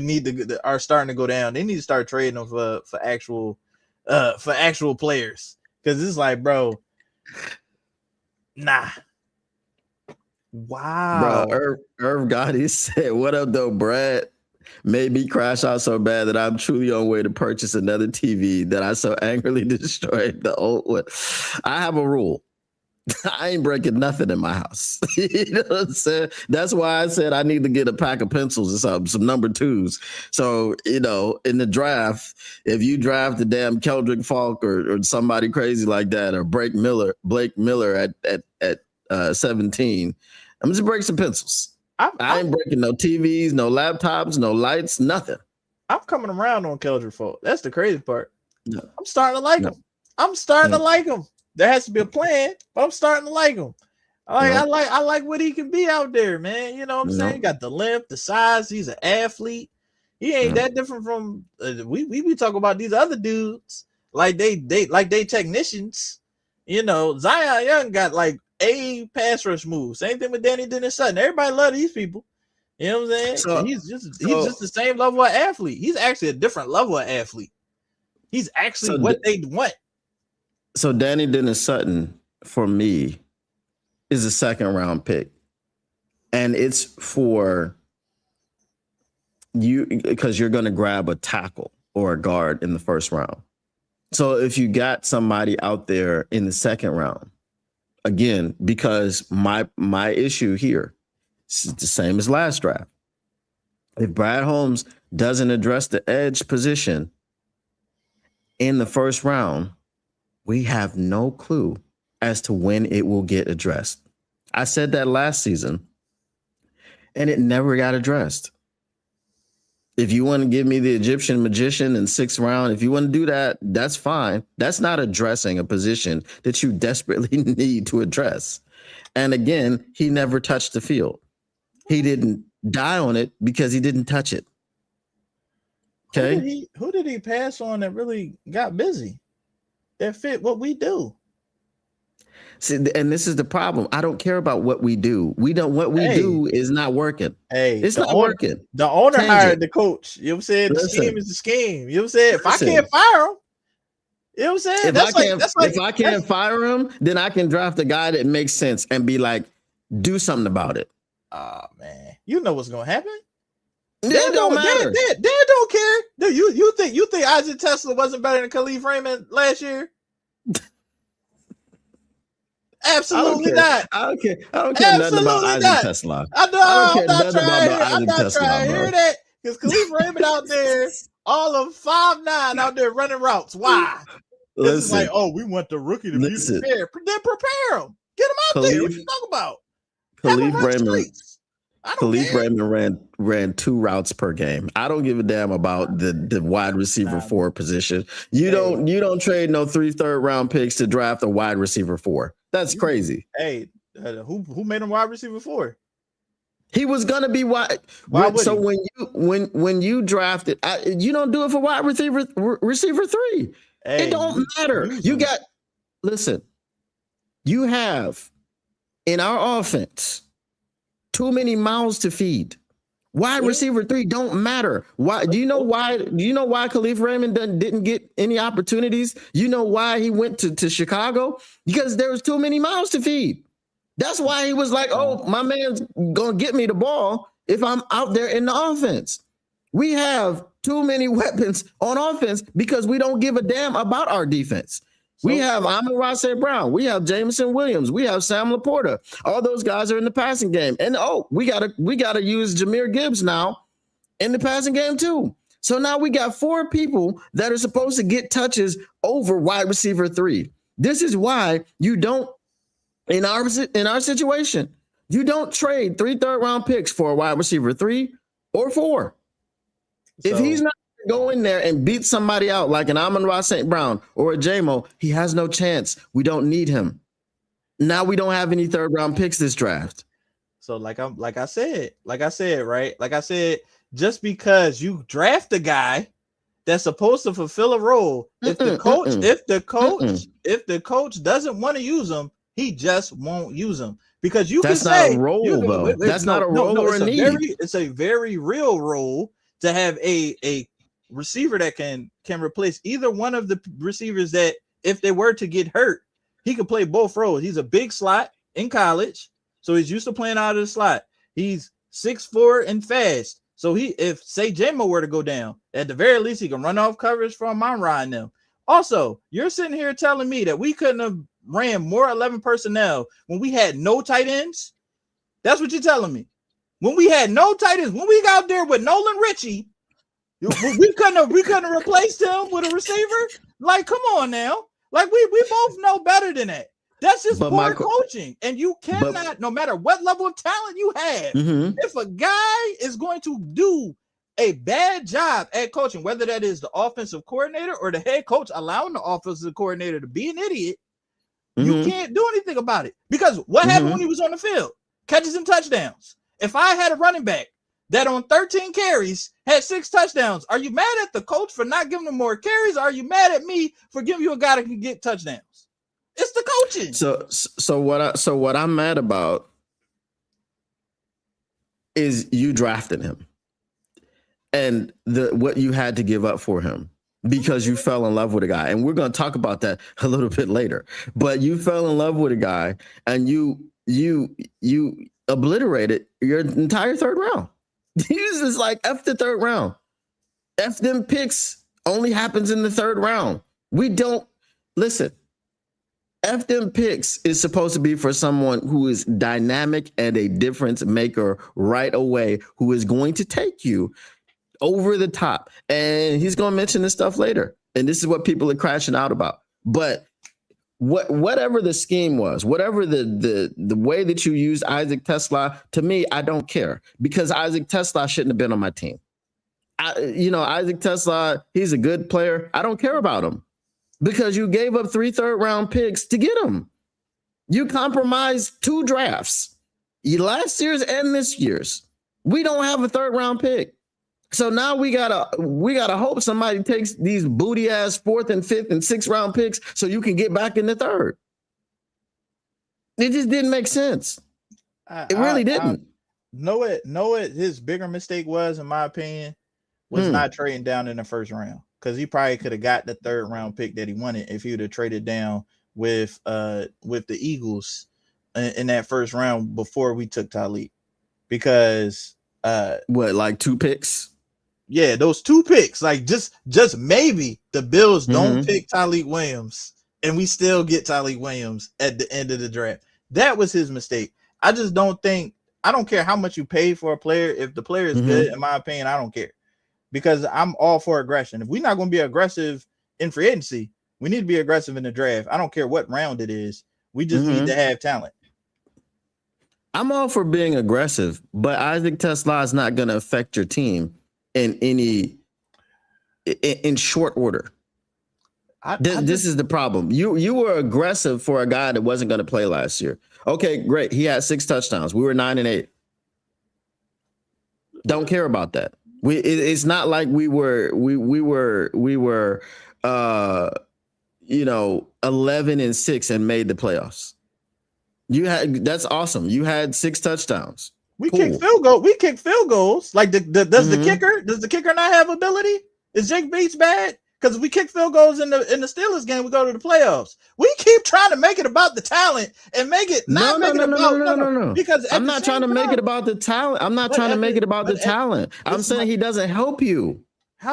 are starting to go down. They need to start trading them for actual players, because it's like, bro, nah. Wow. Bro, Irv Gotti said, "What up, though, Brad? Made me crash out so bad that I'm truly on way to purchase another TV that I so angrily destroyed the old one." I have a rule. I ain't breaking nothing in my house. You know what I'm saying? That's why I said I need to get a pack of pencils or something, some number 2s. So, you know, in the draft, if you draft the damn Keldrick Falk or somebody crazy like that, or Blake Miller at 17, I'm just break some pencils. I ain't breaking no TVs, no laptops, no lights, nothing. I'm coming around on Keldrick Falk. That's the crazy part. No. I'm starting to like him. I'm starting to like him. There has to be a plan, but I'm starting to like him. I like what he can be out there, man. You know what I'm saying? He got the length, the size. He's an athlete. He ain't that different from we talk about these other dudes like they technicians. You know, Zion Young got like a pass rush move. Same thing with Danny Dennis Sutton. Everybody love these people. You know what I'm saying? So he's just the same level of athlete. He's actually a different level of athlete. He's actually what they want. So Danny Dennis Sutton, for me, is a 2nd round pick. And it's for you because you're going to grab a tackle or a guard in the 1st round. So if you got somebody out there in the 2nd round, again, because my issue here is the same as last draft. If Brad Holmes doesn't address the edge position in the 1st round, we have no clue as to when it will get addressed. I said that last season, and it never got addressed. If you want to give me the Egyptian magician in 6th round, if you want to do that, that's fine. That's not addressing a position that you desperately need to address. And again, he never touched the field. He didn't die on it because he didn't touch it. Okay. Who did he pass on that really got busy? That fit what we do. See, and this is the problem. I don't care about what we do. What we do is not working. It's not working. The owner hired the coach. You know what I'm saying? The scheme is the scheme. You know what I'm saying? If I can't fire him, you know what I'm saying? If I can't fire him, then I can draft a guy that makes sense and be like, do something about it. Oh man. You know what's gonna happen? That don't matter. They don't care. Do you think Isaac Tesla wasn't better than Khalif Raymond last year? Absolutely not. I don't care nothing about Isaac Tesla. I know. I'm not trying to hear that because Khalif Raymond out there, all of 5'9" out there running routes. Why? This is like, we want the rookie to be prepared. Then prepare him. Get him out there. What you talking about? Khalif Raymond ran 2 routes per game. I don't give a damn about the wide receiver 4 position. You don't trade no 3 third-round picks to draft a wide receiver 4. That's crazy. Hey, who made him wide receiver 4? He was gonna be wide. So when you drafted, you don't do it for wide receiver 3. It don't matter. You have in our offense too many mouths to feed. Wide receiver 3 don't matter. Why? Do you know why? Do you know why Khalif Raymond didn't get any opportunities? You know why he went to Chicago? Because there was too many mouths to feed. That's why he was like, "Oh, my man's gonna get me the ball if I'm out there in the offense." We have too many weapons on offense because we don't give a damn about our defense. We have Amon-Ra St. Brown. We have Jameson Williams. We have Sam Laporta. All those guys are in the passing game. And we gotta use Jahmyr Gibbs now in the passing game too. So now we got 4 people that are supposed to get touches over wide receiver 3. This is why you don't in our situation, you don't trade 3 third-round picks for a wide receiver 3 or 4. If he's not go in there and beat somebody out like an Amon-Ra St. Brown or a JMO, he has no chance. We don't need him. Now we don't have any 3rd-round picks this draft. So like I said, just because you draft a guy that's supposed to fulfill a role, if the coach doesn't want to use him, he just won't use him. Because that's not a role, though. That's not a role or a need. It's a very real role to have a receiver that can replace either one of the receivers that if they were to get hurt, he could play both roles. He's a big slot in college. so he's used to playing out of the slot. He's 6'4" and fast. So if say J-Mo were to go down, at the very least he can run off coverage from Monroe and them. Also, you're sitting here telling me that we couldn't have ran more 11 personnel when we had no tight ends. That's what you're telling me. When we had no tight ends, when we got out there with Nolan Ritchie, we couldn't have replaced him with a receiver. Like, come on now. Like we both know better than that. That's just poor coaching. And you cannot, no matter what level of talent you have, if a guy is going to do a bad job at coaching, whether that is the offensive coordinator or the head coach allowing the offensive coordinator to be an idiot, you can't do anything about it. Because what happened when he was on the field? Catches and touchdowns. If I had a running back that on 13 carries had 6 touchdowns, are you mad at the coach for not giving him more carries? Or are you mad at me for giving you a guy that can get touchdowns? It's the coaching. So what I'm mad about is you drafting him and what you had to give up for him because you fell in love with a guy. And we're going to talk about that a little bit later. But you fell in love with a guy and you obliterated your entire third round. He's just like F the third round. F them picks only happens in the third round. We don't listen. F them picks is supposed to be for someone who is dynamic and a difference maker right away, who is going to take you over the top. And he's going to mention this stuff later. And this is what people are crashing out about. But whatever the scheme was, whatever the way that you used Isaac Tesla, to me, I don't care because Isaac Tesla shouldn't have been on my team. Isaac Tesla, he's a good player. I don't care about him. Because you gave up 3 third-round picks to get him. You compromised 2 drafts, last year's and this year's. We don't have a third-round pick. So now we gotta hope somebody takes these booty-ass 4th and 5th and 6th round picks so you can get back in the third. It just didn't make sense. It really didn't. Know what his bigger mistake was, in my opinion, was not trading down in the first round. Because he probably could have got the 3rd round pick that he wanted if he would have traded down with the Eagles in that first round before we took Talib. Because like 2 picks? Yeah, those 2 picks. Like just maybe the Bills don't pick Talib Williams and we still get Talib Williams at the end of the draft. That was his mistake. I don't care how much you pay for a player. If the player is good, in my opinion, I don't care. Because I'm all for aggression. If we're not going to be aggressive in free agency, we need to be aggressive in the draft. I don't care what round it is. We just need to have talent. I'm all for being aggressive, but Isaac Tesla is not going to affect your team in short order. This is the problem. You were aggressive for a guy that wasn't going to play last year. Okay, great. He had 6 touchdowns. We were 9-8. Don't care about that. It's not like we were 11-6 and made the playoffs. That's awesome. You had 6 touchdowns. We kick field goals. We kick field goals. Like does the kicker not have ability? Is Jake Bates bad? Because we kick field goals in the Steelers game, we go to the playoffs. We keep trying to make it about the talent and make it not no. Because I'm not trying to make it about the talent. I'm not trying to make it about the talent. I'm saying he doesn't help you.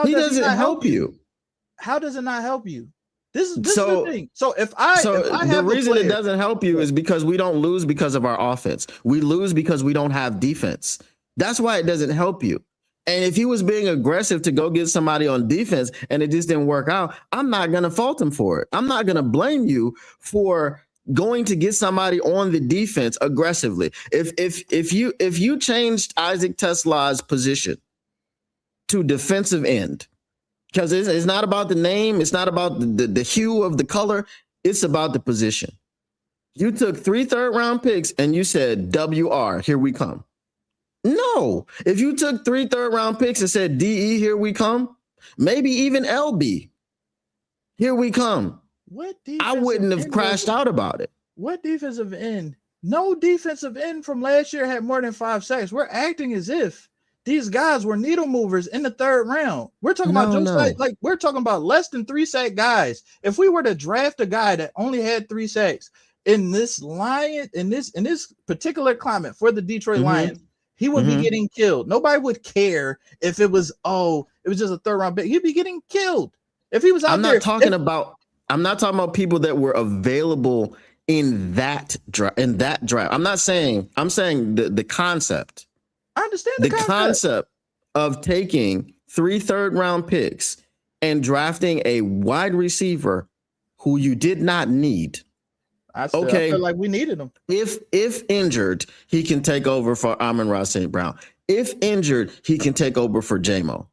He doesn't help you. How does it not help you? This is the thing. So if I have the reason it doesn't help you is because we don't lose because of our offense. We lose because we don't have defense. That's why it doesn't help you. And if he was being aggressive to go get somebody on defense and it just didn't work out, I'm not going to fault him for it. I'm not going to blame you for going to get somebody on the defense aggressively. If you changed Isaac Tesla's position to defensive end, because it's not about the name, it's not about the hue of the color, it's about the position. You took 3 third-round picks and you said, WR, here we come. No, if you took 3 third-round picks and said DE, here we come, maybe even LB, here we come. I wouldn't have crashed out about it. What defensive end? No defensive end from last year had more than 5 sacks. We're acting as if these guys were needle movers in the 3rd round. We're talking about like we're talking about less than 3 sack guys. If we were to draft a guy that only had 3 sacks, in this particular climate for the Detroit Lions, he would be getting killed. Nobody would care if it was just a third round pick. He'd be getting killed if he was out there. I'm not talking about people that were available in that draft. I'm saying the concept. I understand the concept of taking 3 third-round picks and drafting a wide receiver who you did not need. I feel like we needed him. If injured, he can take over for Amon-Ra St. Brown. If injured, he can take over for J-Mo.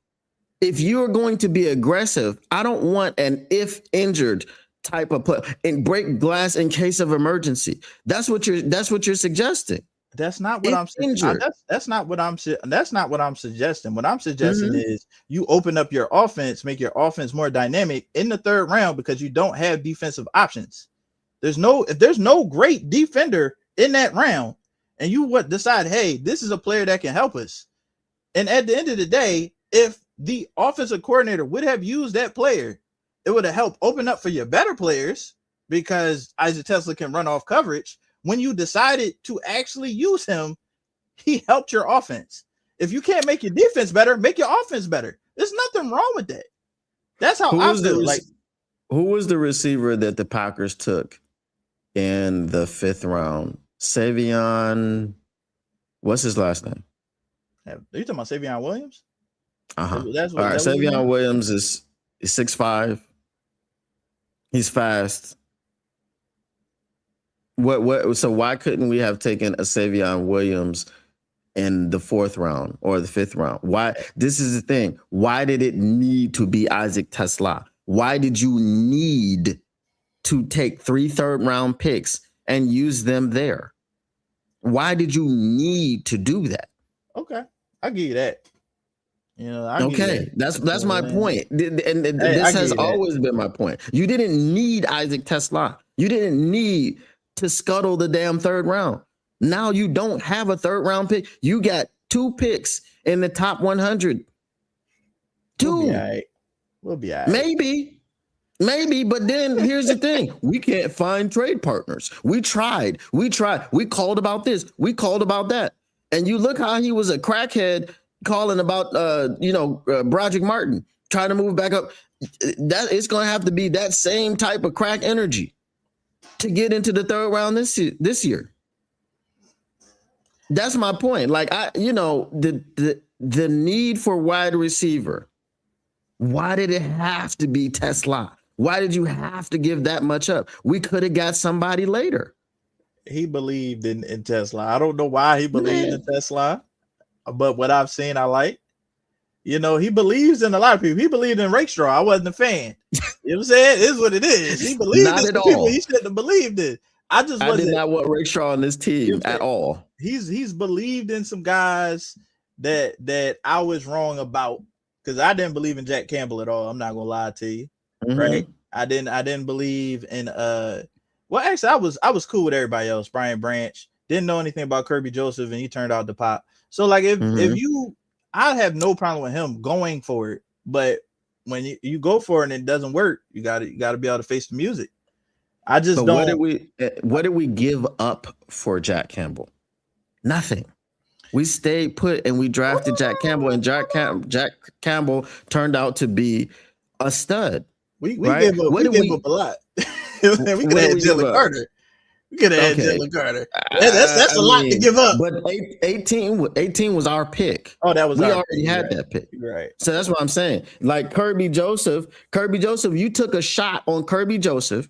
If you're going to be aggressive, I don't want an if injured type of play and break glass in case of emergency. That's what you're suggesting. That's not what I'm saying. That's not what I'm suggesting. What I'm suggesting is you open up your offense, make your offense more dynamic in the third round because you don't have defensive options. If there's no great defender in that round, and you decide, hey, this is a player that can help us. And at the end of the day, if the offensive coordinator would have used that player, it would have helped open up for your better players because Isaac Tesla can run off coverage. When you decided to actually use him, he helped your offense. If you can't make your defense better, make your offense better. There's nothing wrong with that. That's how I feel. Who was the receiver that the Packers took in the 5th round? Savion, what's his last name? Are you talking about Savion Williams? All right, Savion Williams is 6'5". He's fast. So why couldn't we have taken a Savion Williams in the 4th round or the 5th round? Why? This is the thing. Why did it need to be Isaac Tesla? Why did you need to take 3 third-round picks and use them there? Why did you need to do that? Okay, I'll give you that. That's my point. And this has always been my point. You didn't need Isaac Tesla. You didn't need to scuttle the damn 3rd round. Now you don't have a 3rd round pick. You got 2 picks in the top 100. 2. We'll be all right. Maybe, but then here's the thing. We can't find trade partners. We tried. We called about this. We called about that. And you look how he was a crackhead calling about Broderick Martin trying to move back up. That it's going to have to be that same type of crack energy to get into the 3rd round this year. That's my point. Like the need for wide receiver. Why did it have to be Tesla? Why did you have to give that much up? We could have got somebody later. He believed in Tesla. I don't know why he believed in Tesla, but what I've seen, I like. He believes in a lot of people. He believed in Rakestraw. I wasn't a fan. You know what I'm saying? It is what it is. He believed not in at all. People. He shouldn't have believed it. I did not want Rakestraw on this team at all. He's believed in some guys that I was wrong about because I didn't believe in Jack Campbell at all. I'm not gonna lie to you. Right? I didn't believe in actually I was cool with everybody else. Brian Branch didn't know anything about Kirby Joseph and he turned out to pop. So like if I have no problem with him going for it, but when you go for it and it doesn't work, you got to be able to face the music. I just don't. What did we give up for Jack Campbell? Nothing. We stayed put and we drafted Jack Campbell, and Jack Campbell turned out to be a stud. We gave up a lot. We could have had Jalen Carter. We could have had Jalen Carter. That's a lot to give up. But 18 was our pick. Oh, that was we already had that pick. Right. So that's what I'm saying. Like Kirby Joseph, you took a shot on Kirby Joseph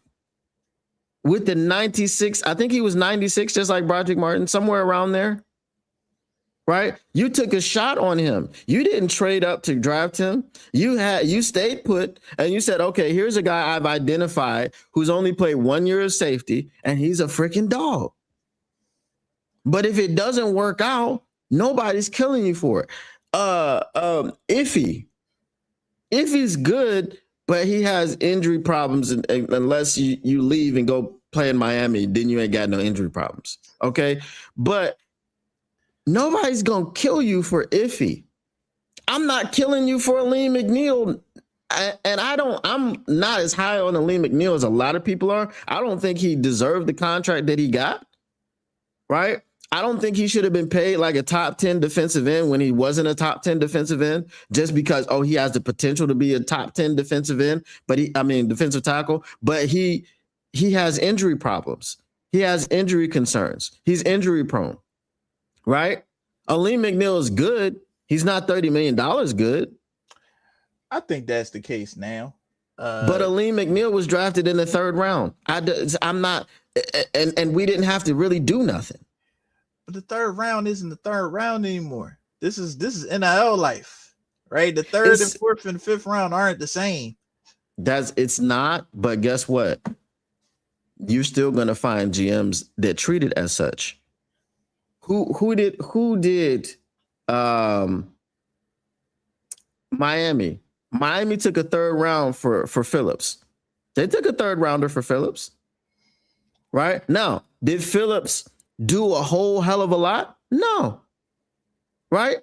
with the 96. I think he was 96, just like Broderick Martin, somewhere around there. Right? You took a shot on him. You didn't trade up to draft him. You stayed put and you said, okay, here's a guy I've identified who's only played 1 year of safety, and he's a freaking dog. But if it doesn't work out, nobody's killing you for it. Iffy's good, but he has injury problems, and unless you leave and go play in Miami, then you ain't got no injury problems. Okay? But nobody's going to kill you for Iffy. I'm not killing you for Aleem McNeil I'm not as high on Lee McNeil as a lot of people are. I don't think he deserved the contract that he got, right? I don't think he should have been paid like a top 10 defensive end when he wasn't a top 10 defensive end, just because, he has the potential to be a top 10 defensive end, defensive tackle, but he has injury problems. He has injury concerns. He's injury prone, right? Lee McNeil is good. He's not $30 million good. I think that's the case now. But Aleem McNeil was drafted in the 3rd round. I'm not, and we didn't have to really do nothing. But the 3rd round isn't the 3rd round anymore. This is NIL life, right? The 3rd and 4th and 5th round aren't the same. It's not. But guess what? You're still gonna find GMs that treat it as such. Who did Miami? Miami took a 3rd round for Phillips. They took a 3rd rounder for Phillips. Right? Now, did Phillips do a whole hell of a lot? No. Right?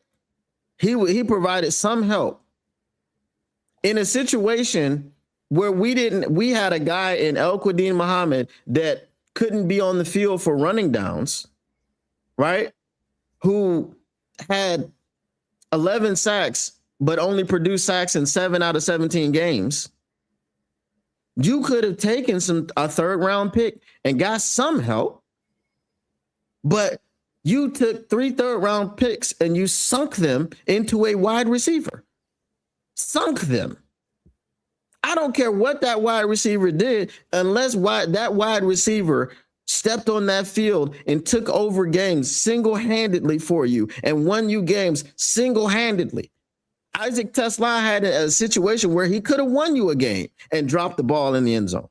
He provided some help in a situation where we had a guy in El Quadin Muhammad that couldn't be on the field for running downs, right? Who had 11 sacks but only produced sacks in 7 out of 17 games. You could have taken a 3rd round pick and got some help, but you took 3 3rd round picks and you sunk them into a wide receiver. Sunk them. I don't care what that wide receiver did, unless that wide receiver stepped on that field and took over games single-handedly for you and won you games single-handedly. Isaac Tesla had a situation where he could have won you a game and dropped the ball in the end zone.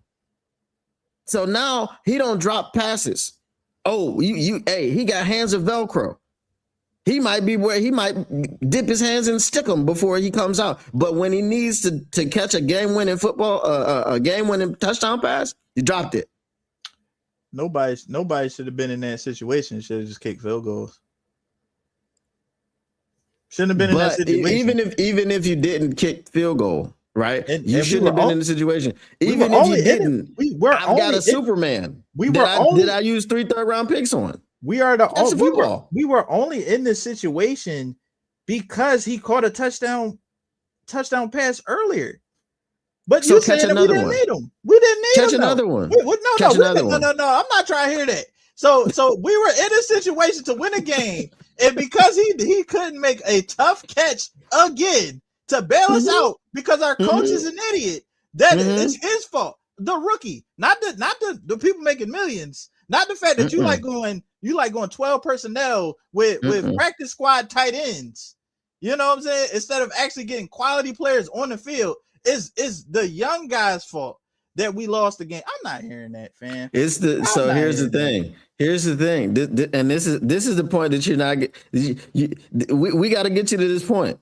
So now he don't drop passes. He got hands of Velcro. He might be where he might dip his hands and stick them before he comes out. But when he needs to catch a game-winning a game-winning touchdown pass, he dropped it. Nobody should have been in that situation. Should have just kicked field goals. Shouldn't have been in that situation. Even if you didn't kick field goal, right? You shouldn't have been in the situation. Even if you didn't, I've got a Superman. Did I use 3 3rd round picks on? We were only in this situation because he caught a touchdown pass earlier. But you said that we didn't need him. We didn't need him. Catch another one. No. I'm not trying to hear that. So we were in a situation to win a game, and because he couldn't make a tough catch again to bail us out because our coach is an idiot, that is his fault. The rookie, not the people making millions, not the fact that you like going 12 personnel with practice squad tight ends. You know what I'm saying? Instead of actually getting quality players on the field, is the young guy's fault that we lost the game. I'm not hearing that, fam. Here's the thing. Here's the thing. This is the point that you're not we got to get you to this point.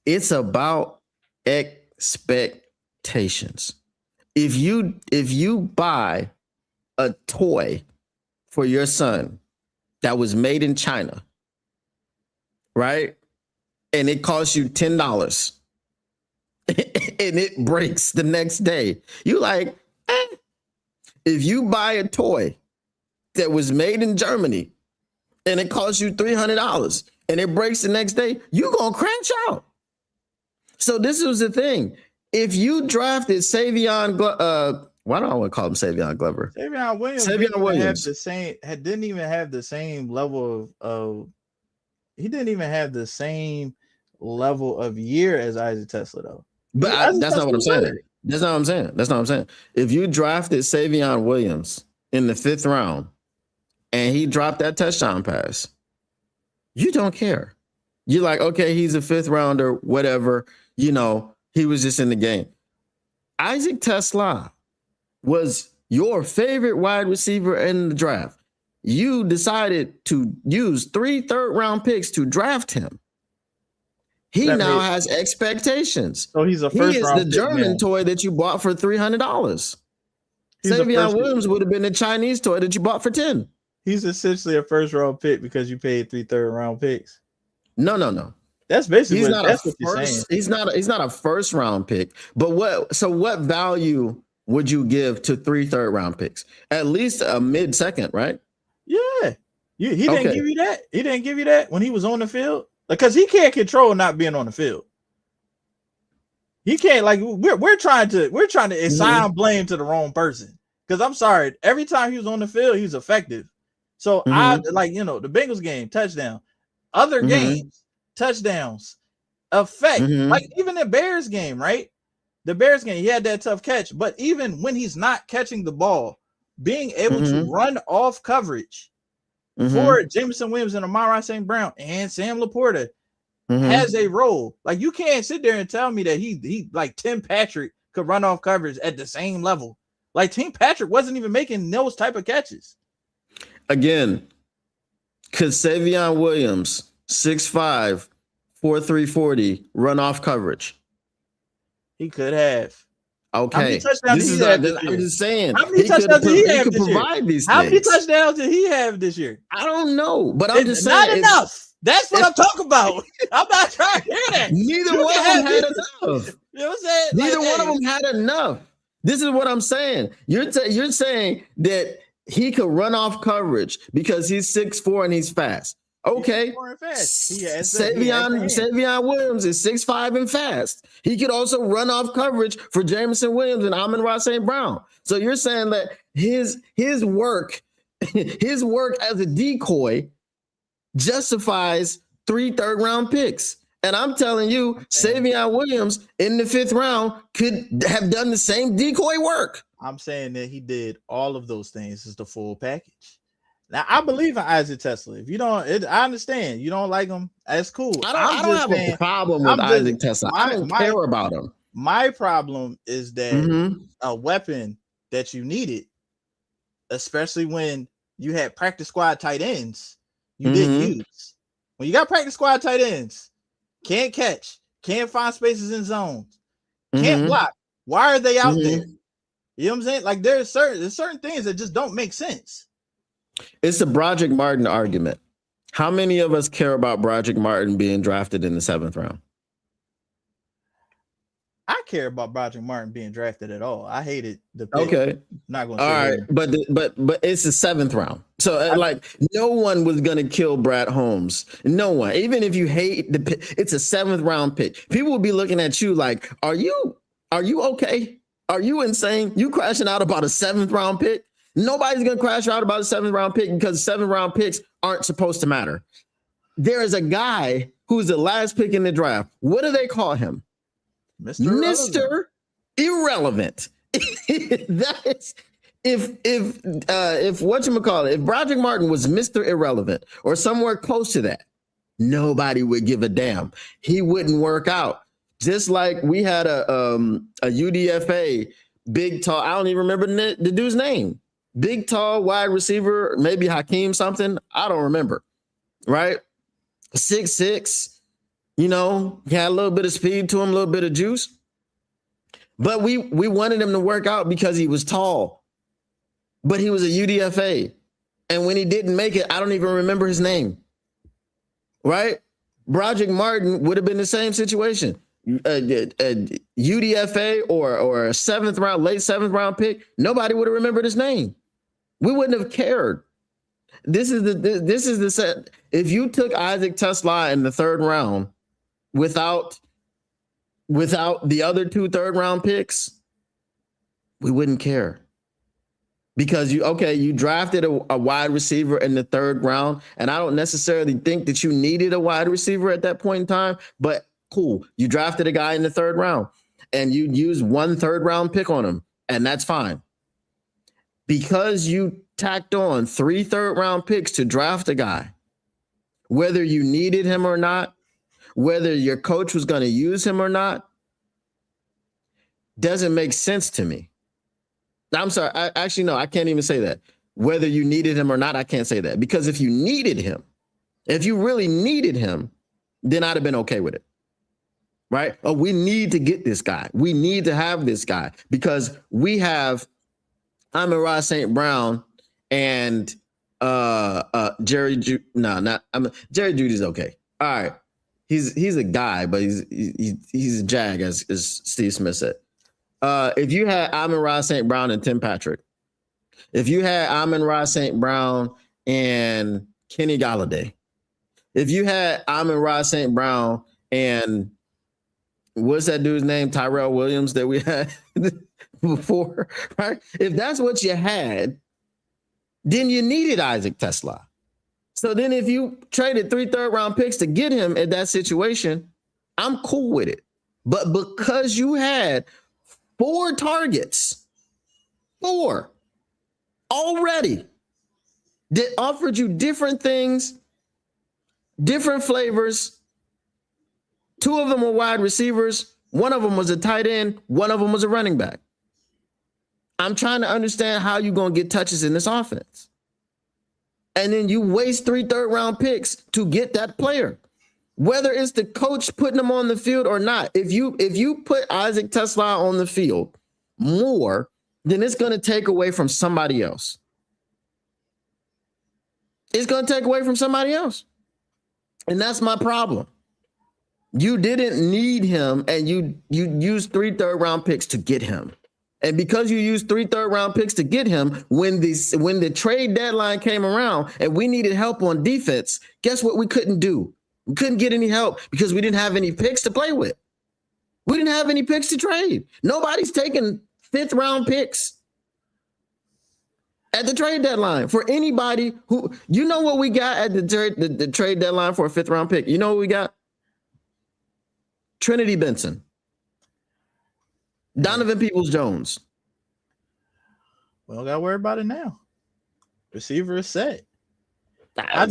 It's about expectations. If you buy a toy for your son that was made in China, right? And it costs you $10 and it breaks the next day. You like, if you buy a toy that was made in Germany and it costs you $300 and it breaks the next day, you gonna crash out. So this was the thing. If you drafted Savion, why don't I want to call him Savion Glover? Savion Williams didn't even have the same level of he didn't even have the same level of year as Isaac Tesla though. But that's not what I'm saying. That's not what I'm saying. If you drafted Savion Williams in the 5th round and he dropped that touchdown pass, you don't care. You're like, okay, he's a 5th rounder, whatever. You know, he was just in the game. Isaac Tesla was your favorite wide receiver in the draft. You decided to use 3 3rd-round picks to draft him. He now has expectations. So he's a first round. He is the German toy that you bought for $300. Savion Williams would have been the Chinese toy that you bought for $10. He's essentially a first round pick because you paid 3 3rd-round picks. No. That's basically He's what not that's a what you're saying. first. He's not a first round pick. But what value would you give to 3 third-round picks? At least a mid-second, right? Yeah. He didn't Okay. give you that. He didn't give you that when he was on the field. Because he can't control not being on the field. He can't, like, we're trying to assign blame to the wrong person. Because I'm sorry, every time he was on the field, he was effective. So I like, the Bengals game, touchdown. Other games, touchdowns, effect. Like even the Bears game, right? The Bears game, he had that tough catch. But even when he's not catching the ball, being able to run off coverage for Jameson Williams and Amon-Ra St. Brown and Sam Laporta has a role. Like, you can't sit there and tell me that he like Tim Patrick could run off coverage at the same level. Like, Tim Patrick wasn't even making those type of catches. Again, could Savion Williams, 6'5", 4.340, run off coverage? He could have. Okay. How many touchdowns did he have this year? I'm just saying. How many touchdowns did he have this year? How many things. touchdowns did he have this year? I don't know, but I'm just not saying. enough. That's what I'm talking about. I'm not trying to hear that. Neither one of them had enough. You know what I'm saying? Neither one of them had enough. This is what I'm saying. You're saying that he could run off coverage because he's 6'4" and he's fast. Okay. Savion Williams is 6'5" and fast. He could also run off coverage for Jameson Williams and Amon-Ra St. Brown. So you're saying that his work as a decoy justifies 3 third-round picks. And I'm telling you, Savion Williams in the 5th round could have done the same decoy work. I'm saying that he did all of those things as the full package. Now, I believe in Isaac Tesla. If you don't, I understand. You don't like him. That's cool. I don't have a problem with Isaac Tesla. I don't care about him. My problem is that a weapon that you needed, especially when you had practice squad tight ends, you didn't use. When you got practice squad tight ends, can't catch, can't find spaces in zones, can't block. Why are they out there? You know what I'm saying? Like, there's certain things that just don't make sense. It's the Broderick Martin argument. How many of us care about Broderick Martin being drafted in the 7th round? I care about Broderick Martin being drafted at all. I hated the pick. Okay. Not going to all say right, but it's the 7th round. So no one was going to kill Brad Holmes. No one. Even if you hate the pick, it's a 7th round pick. People will be looking at you like, are you okay? Are you insane? You crashing out about a 7th round pick? Nobody's going to crash out about a 7th round pick because 7th round picks aren't supposed to matter. There is a guy who's the last pick in the draft. What do they call him? Mr. Irrelevant. That is, if whatchamacallit, if Broderick Martin was Mr. Irrelevant or somewhere close to that, nobody would give a damn. He wouldn't work out. Just like we had a UDFA, big, tall, I don't even remember the dude's name. Big, tall, wide receiver, maybe Hakeem something. I don't remember. Right? 6'6". You know, he had a little bit of speed to him, a little bit of juice. But we wanted him to work out because he was tall. But he was a UDFA. And when he didn't make it, I don't even remember his name. Right? Broderick Martin would have been the same situation. UDFA or a 7th round, late 7th round pick, nobody would have remembered his name. We wouldn't have cared. This is the set. If you took Isaac Tesla in the 3rd round without the other 2 third-round picks, we wouldn't care. Because you drafted a wide receiver in the 3rd round, and I don't necessarily think that you needed a wide receiver at that point in time, but cool. You drafted a guy in the 3rd round, and you used 1 third-round pick on him, and that's fine. Because you tacked on 3 third-round picks to draft a guy, whether you needed him or not, whether your coach was going to use him or not, doesn't make sense to me. I'm sorry. I can't even say that. Whether you needed him or not, I can't say that. Because if you needed him, if you really needed him, then I'd have been okay with it. Right? Oh, we need to get this guy. We need to have this guy because we have Amon-Ra St. Brown and Jerry Judy's okay. All right. he's a guy, but he's a jag, as Steve Smith said. If you had Amon-Ra St. Brown and Tim Patrick, if you had Amon-Ra St. Brown and Kenny Galladay, if you had Amon-Ra St. Brown and what's that dude's name, Tyrell Williams, that we had before, right? If that's what you had, then you needed Isaac Tesla. So then if you traded 3 third-round picks to get him in that situation, I'm cool with it. But because you had 4 targets, 4 already, that offered you different things, different flavors. 2 of them were wide receivers. 1 of them was a tight end. 1 of them was a running back. I'm trying to understand how you're going to get touches in this offense. And then you waste 3 third-round picks to get that player. Whether it's the coach putting them on the field or not, if you put Isaac Tesla on the field more, then it's going to take away from somebody else. It's going to take away from somebody else. And that's my problem. You didn't need him, and you used 3 third-round picks to get him. And because you used 3 third-round picks to get him, when the trade deadline came around and we needed help on defense, guess what we couldn't do? We couldn't get any help because we didn't have any picks to play with. We didn't have any picks to trade. Nobody's taking 5th-round picks at the trade deadline for anybody who, you know what we got at the trade deadline for a 5th-round pick? You know what we got? Trinity Benson. Donovan Peoples-Jones. We don't got to worry about it now. Receiver is set. I'm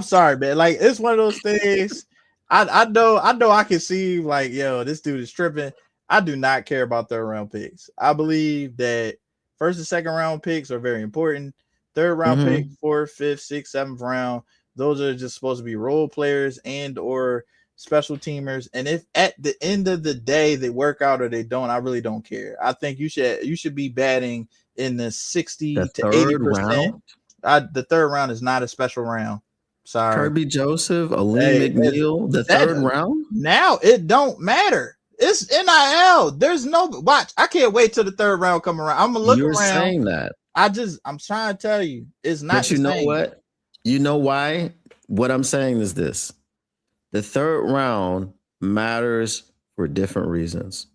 sorry, man. Like, it's one of those things. I know I can see like, yo, this dude is tripping. I do not care about 3rd-round picks. I believe that 1st and 2nd round picks are very important. 3rd-round pick, 4th, 5th, 6th, 7th round, those are just supposed to be role players and or special teamers. And if at the end of the day they work out or they don't, I really don't care. I think you should be batting in the 60 to 80%. The 3rd round is not a special round. Sorry. Kirby Joseph, Aleem McNeil, the 3rd round? Now it don't matter. It's NIL. There's no watch. I can't wait till the 3rd round come around. I'm gonna look You're around. Saying that. I'm trying to tell you, it's not. But you know what? You know why? What I'm saying is this. The 3rd round matters for different reasons.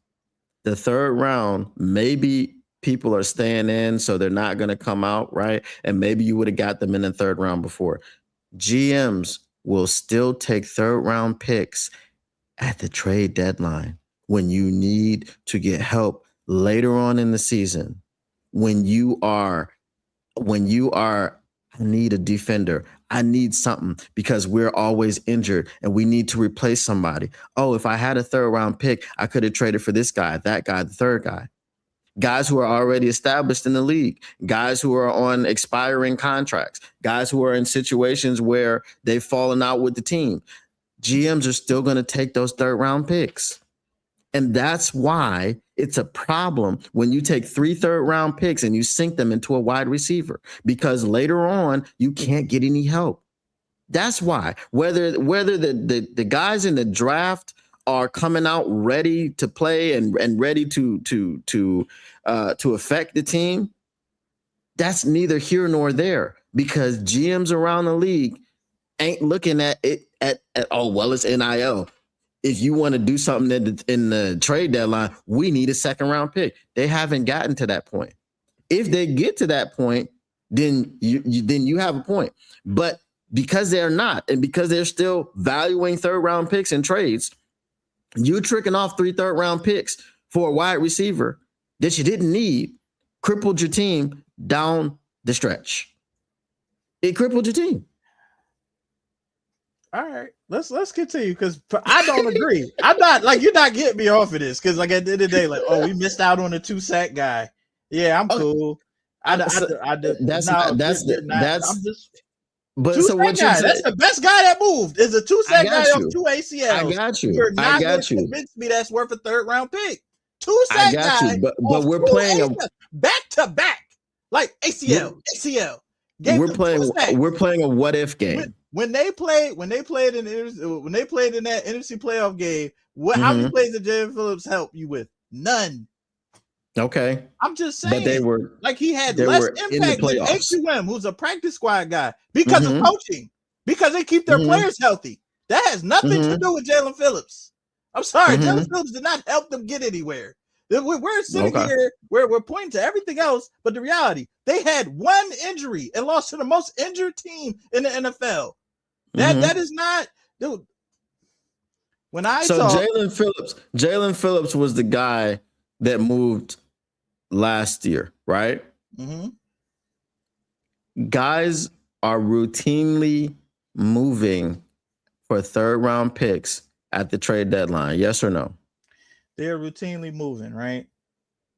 The 3rd round, maybe people are staying in, so they're not going to come out, right? And maybe you would have got them in the 3rd round before. GMs will still take 3rd-round picks at the trade deadline when you need to get help later on in the season. When you are, I need a defender. I need something because we're always injured and we need to replace somebody. Oh, if I had a 3rd-round pick, I could have traded for this guy, that guy, the 3rd guy. Guys who are already established in the league, guys who are on expiring contracts, guys who are in situations where they've fallen out with the team. GMs are still going to take those 3rd-round picks. And that's why it's a problem when you take 3 third-round picks and you sink them into a wide receiver, because later on you can't get any help. That's why whether the guys in the draft are coming out ready to play and ready to affect the team, that's neither here nor there, because GMs around the league ain't looking at it at oh, well, it's NIL. If you want to do something in the trade deadline, we need a 2nd-round pick. They haven't gotten to that point. If they get to that point, then you have a point. But because they're not, and because they're still valuing 3rd-round picks in trades, you tricking off 3 third-round picks for a wide receiver that you didn't need crippled your team down the stretch. It crippled your team. All right, let's continue, because I don't agree. I'm not like, you're not getting me off of this, because like at the end of the day, like, oh, we missed out on a 2-sack guy. Yeah, I'm cool. That's. But so what you that's the best guy that moved is a 2-sack guy off 2 ACLs. I got you. You're not going to convince me that's worth a 3rd-round pick. 2-sack guy. But we're playing back to back, like ACL. We're playing a what if game. when they played in that NFC playoff game, how many plays did Jalen Phillips help you with? None. Okay. I'm just saying. But they were like he had less impact than HUM, who's a practice squad guy, because of coaching, because they keep their players healthy. That has nothing to do with Jalen Phillips. I'm sorry, Jalen Phillips did not help them get anywhere. We're sitting here, we're pointing to everything else, but the reality, they had one injury and lost to the most injured team in the NFL. That is not, dude. When I saw Jalen Phillips was the guy that moved last year, right? Guys are routinely moving for third round picks at the trade deadline. Yes or no? They're routinely moving, right?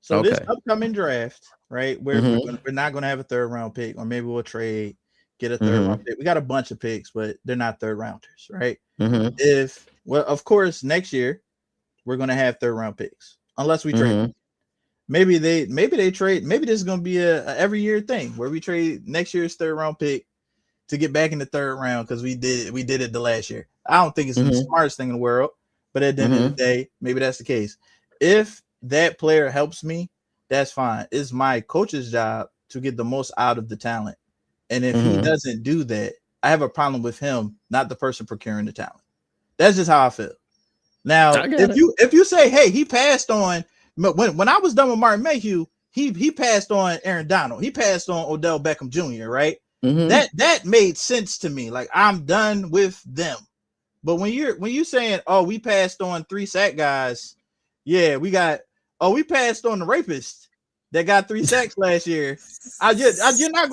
So this upcoming draft, right? We're not going to have a third round pick, or maybe we'll trade, get a third round pick. We got a bunch of picks, but they're not third rounders, right? Of course, next year we're going to have third round picks unless we trade. Maybe they trade. Maybe this is going to be a every year thing where we trade next year's third round pick to get back in the third round because we did it the last year. I don't think it's the smartest thing in the world, but at the end of the day, maybe that's the case. If that player helps me, that's fine. It's my coach's job to get the most out of the talent, and if he doesn't do that, I have a problem with him, not the person procuring the talent. That's just how I feel. Now, if you say, hey, he passed on. When I was done with Martin Mayhew, he passed on Aaron Donald. He passed on Odell Beckham Jr., right? That made sense to me. Like, I'm done with them. But when you saying, oh, we passed on 3 sack guys, yeah, we passed on the rapist that got 3 sacks last year. You're not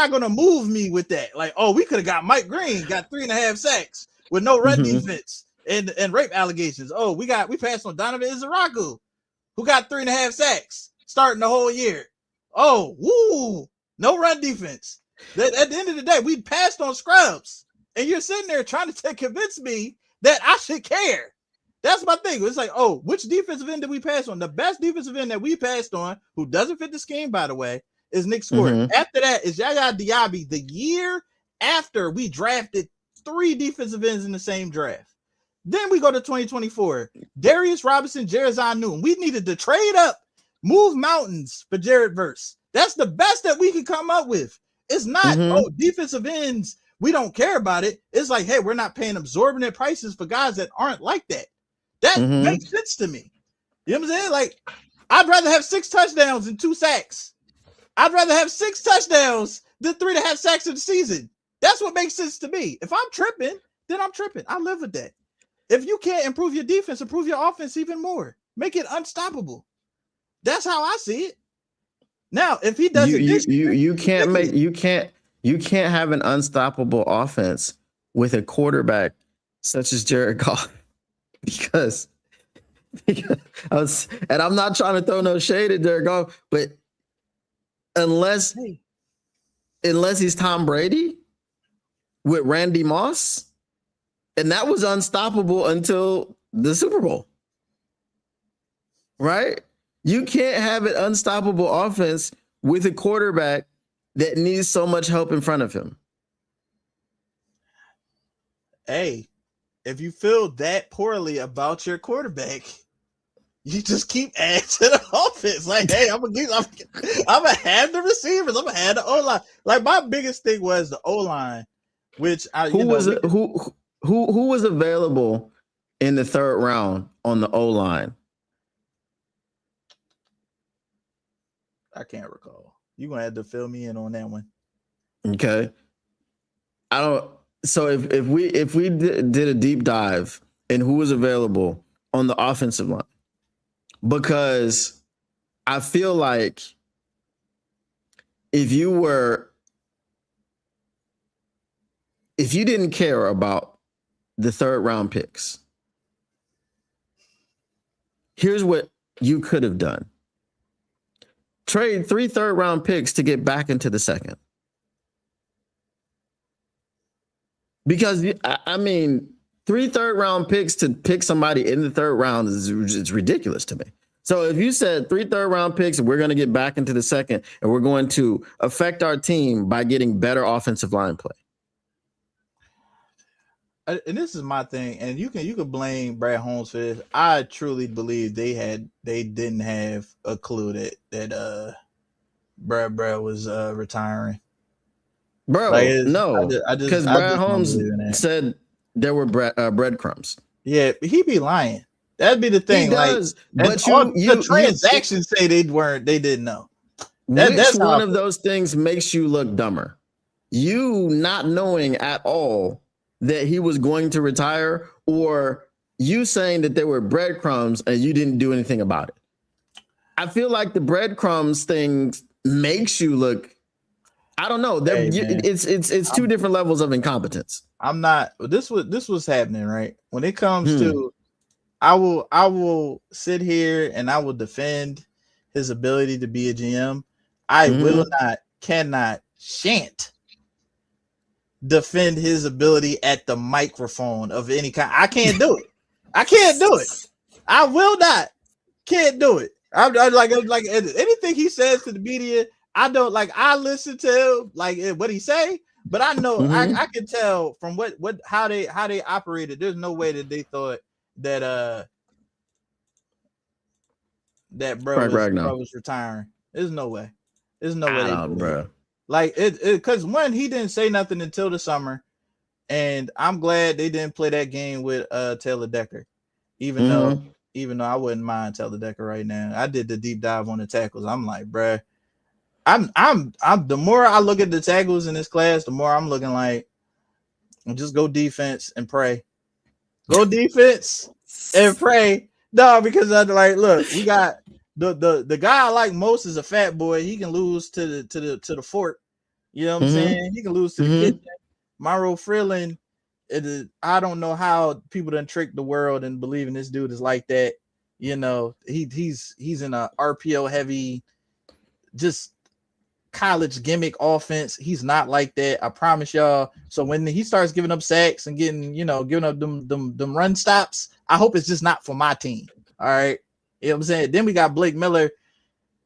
gonna move me with that. Like, oh, we could have got Mike Green, got 3.5 sacks with no run defense and rape allegations. Oh, we passed on Donovan Izaraku, who got 3.5 sacks starting the whole year. Oh, woo, no run defense. At the end of the day, we passed on scrubs. And you're sitting there trying to convince me that I should care. That's my thing. It's like, oh, which defensive end did we pass on? The best defensive end that we passed on, who doesn't fit the scheme, by the way, is Nick Scored. After that is Yaya Diaby, the year after we drafted 3 defensive ends in the same draft. Then we go to 2024. Darius Robinson, Jared Newton. We needed to trade up, move mountains for Jared Verse. That's the best that we could come up with. It's not, defensive ends, we don't care about it. It's like, hey, we're not paying exorbitant prices for guys that aren't like that. That makes sense to me. You know what I'm saying? Like, I'd rather have 6 touchdowns than 2 sacks. I'd rather have 6 touchdowns than 3.5 sacks in the season. That's what makes sense to me. If I'm tripping, then I'm tripping. I live with that. If you can't improve your defense, improve your offense even more. Make it unstoppable. That's how I see it. Now, if he doesn't, you can't have an unstoppable offense with a quarterback such as Jared Goff because and I'm not trying to throw no shade at Jared Goff, but unless he's Tom Brady with Randy Moss, and that was unstoppable until the Super Bowl, right? You can't have an unstoppable offense with a quarterback that needs so much help in front of him. Hey, if you feel that poorly about your quarterback, you just keep adding to the offense. Like, hey, I'm gonna have the receivers. I'm gonna have the O-line. Like, my biggest thing was the O-line, which who was available in the 3rd round on the O-line? I can't recall. You're gonna have to fill me in on that one. Okay. So if we did a deep dive in who was available on the offensive line, because I feel like if you didn't care about the 3rd round picks, here's what you could have done. Trade 3 3rd round picks to get back into the 2nd. Because, I mean, 3 3rd round picks to pick somebody in the 3rd round is ridiculous to me. So if you said 3 3rd round picks and we're going to get back into the 2nd and we're going to affect our team by getting better offensive line play. and this is my thing, and you can blame Brad Holmes for this. I truly believe they didn't have a clue that Brad was retiring. Bro, Like, no, because Brad Holmes said there were breadcrumbs. Yeah, he be lying. That'd be the thing. He does, like, but the transactions say they didn't know. Which one of those things makes you look dumber? You not knowing at all that he was going to retire, or you saying that there were breadcrumbs and you didn't do anything about it? I feel like the breadcrumbs thing makes you look, I don't know. It's two different levels of incompetence. I'm not. This was happening, right? When it comes to, I will sit here and I will defend his ability to be a GM. I will not, cannot, shan't defend his ability at the microphone of any kind. I can't do it. I can't do it. I will not. Can't do it. I'm like anything he says to the media. I don't like. I listen to him, like what he say, but I know I can tell from how they operated. There's no way that they thought that bro was retiring. There's no way. There's no way, bro. Like it because one, he didn't say nothing until the summer, and I'm glad they didn't play that game with Taylor Decker, even though I wouldn't mind Taylor Decker right now. I did the deep dive on the tackles. I'm like, bruh, I'm the more I look at the tackles in this class, the more I'm looking like, just go defense and pray. Go defense and pray. No, because I'm like, look, we got the guy I like most is a fat boy. He can lose to the fort. You know what I'm saying? He can lose to the kitchen. Myro Freeland, I don't know how people done trick the world and believing this dude is like that. You know, he's in a RPO heavy, just college gimmick offense. He's not like that. I promise y'all. So when he starts giving up sacks and giving up them run stops, I hope it's just not for my team. All right. You know what I'm saying? Then we got Blake Miller.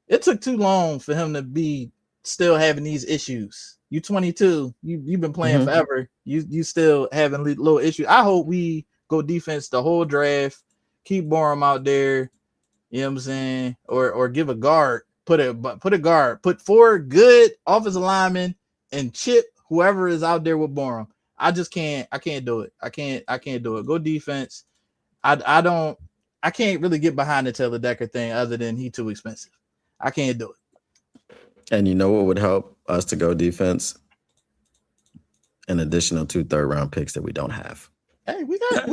It took too long for him to be still having these issues. You 22. You've been playing forever. You still having little issues. I hope we go defense the whole draft. Keep Borum out there. You know what I'm saying? Or give a guard. Put a guard. Put 4 good offensive linemen and chip whoever is out there with Borum. I just can't. I can't do it. I can't do it. Go defense. I can't really get behind the Taylor Decker thing other than he too expensive. I can't do it. And you know what would help us to go defense? An additional 2 third-round picks that we don't have. Hey, we got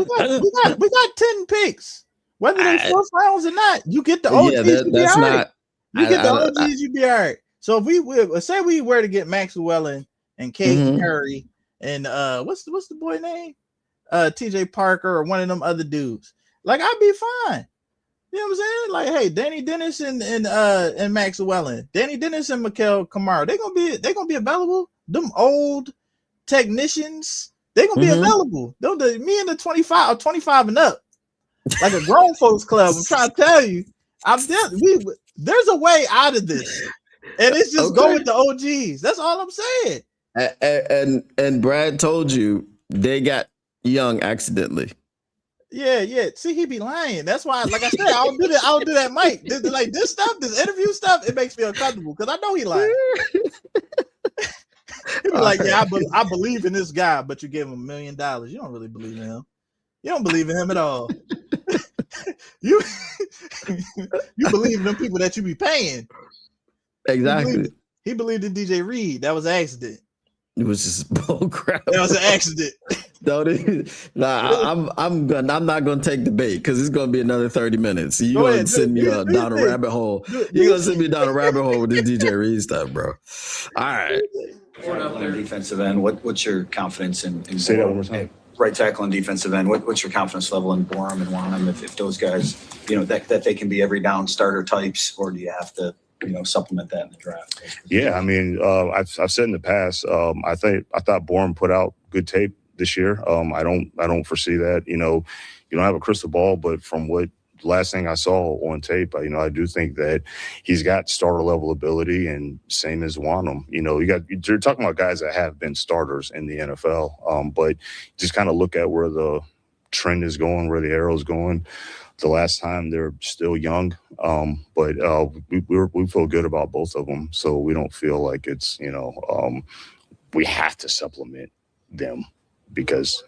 10 picks. Whether they're fourth rounds or not, you get the OGs. That's not. You get the OGs, you be all right. So if we were to get Max Llewellyn and Kate Curry and what's the boy name? TJ Parker or one of them other dudes. Like, I'd be fine. You know what I'm saying? Like, hey, Danny Dennis and Max Llewellyn, Danny Dennis and Mikael Kamara, they're gonna be available. Them old technicians, they're gonna be available. Me and the 25 or 25 and up, like a grown folks club. I'm trying to tell you, there's a way out of this, and it's just go with the OGs. That's all I'm saying. And Brad told you they got young accidentally. Yeah. See, he be lying. That's why, like I said, I don't do that, Mike. This stuff, this interview stuff, it makes me uncomfortable because I know he lying. He be like, yeah, I believe in this guy, but you gave him $1 million. You don't really believe in him. You don't believe in him at all. you believe in them people that you be paying. Exactly. He believed in DJ Reed. That was an accident. It was just bull crap. That was an accident. I'm not gonna take the bait because it's gonna be another 30 minutes. You're gonna send me down a rabbit hole. You're gonna send me down a rabbit hole with this DJ Reed stuff, bro. All right. On defensive end, what's your confidence in Say that one more time. Right tackle and defensive end? What's your confidence level in Borum and Wanham if those guys, that they can be every down starter types, or do you have to supplement that in the draft? Yeah, I mean, I've said in the past, I thought Borum put out good tape this year. I don't foresee that. You don't have a crystal ball, but from what last thing I saw on tape, I do think that he's got starter level ability, and same as Wanham. You're talking about guys that have been starters in the NFL, but just kind of look at where the trend is going, where the arrow's going. The last time they're still young, but we feel good about both of them, so we don't feel like it's we have to supplement them because.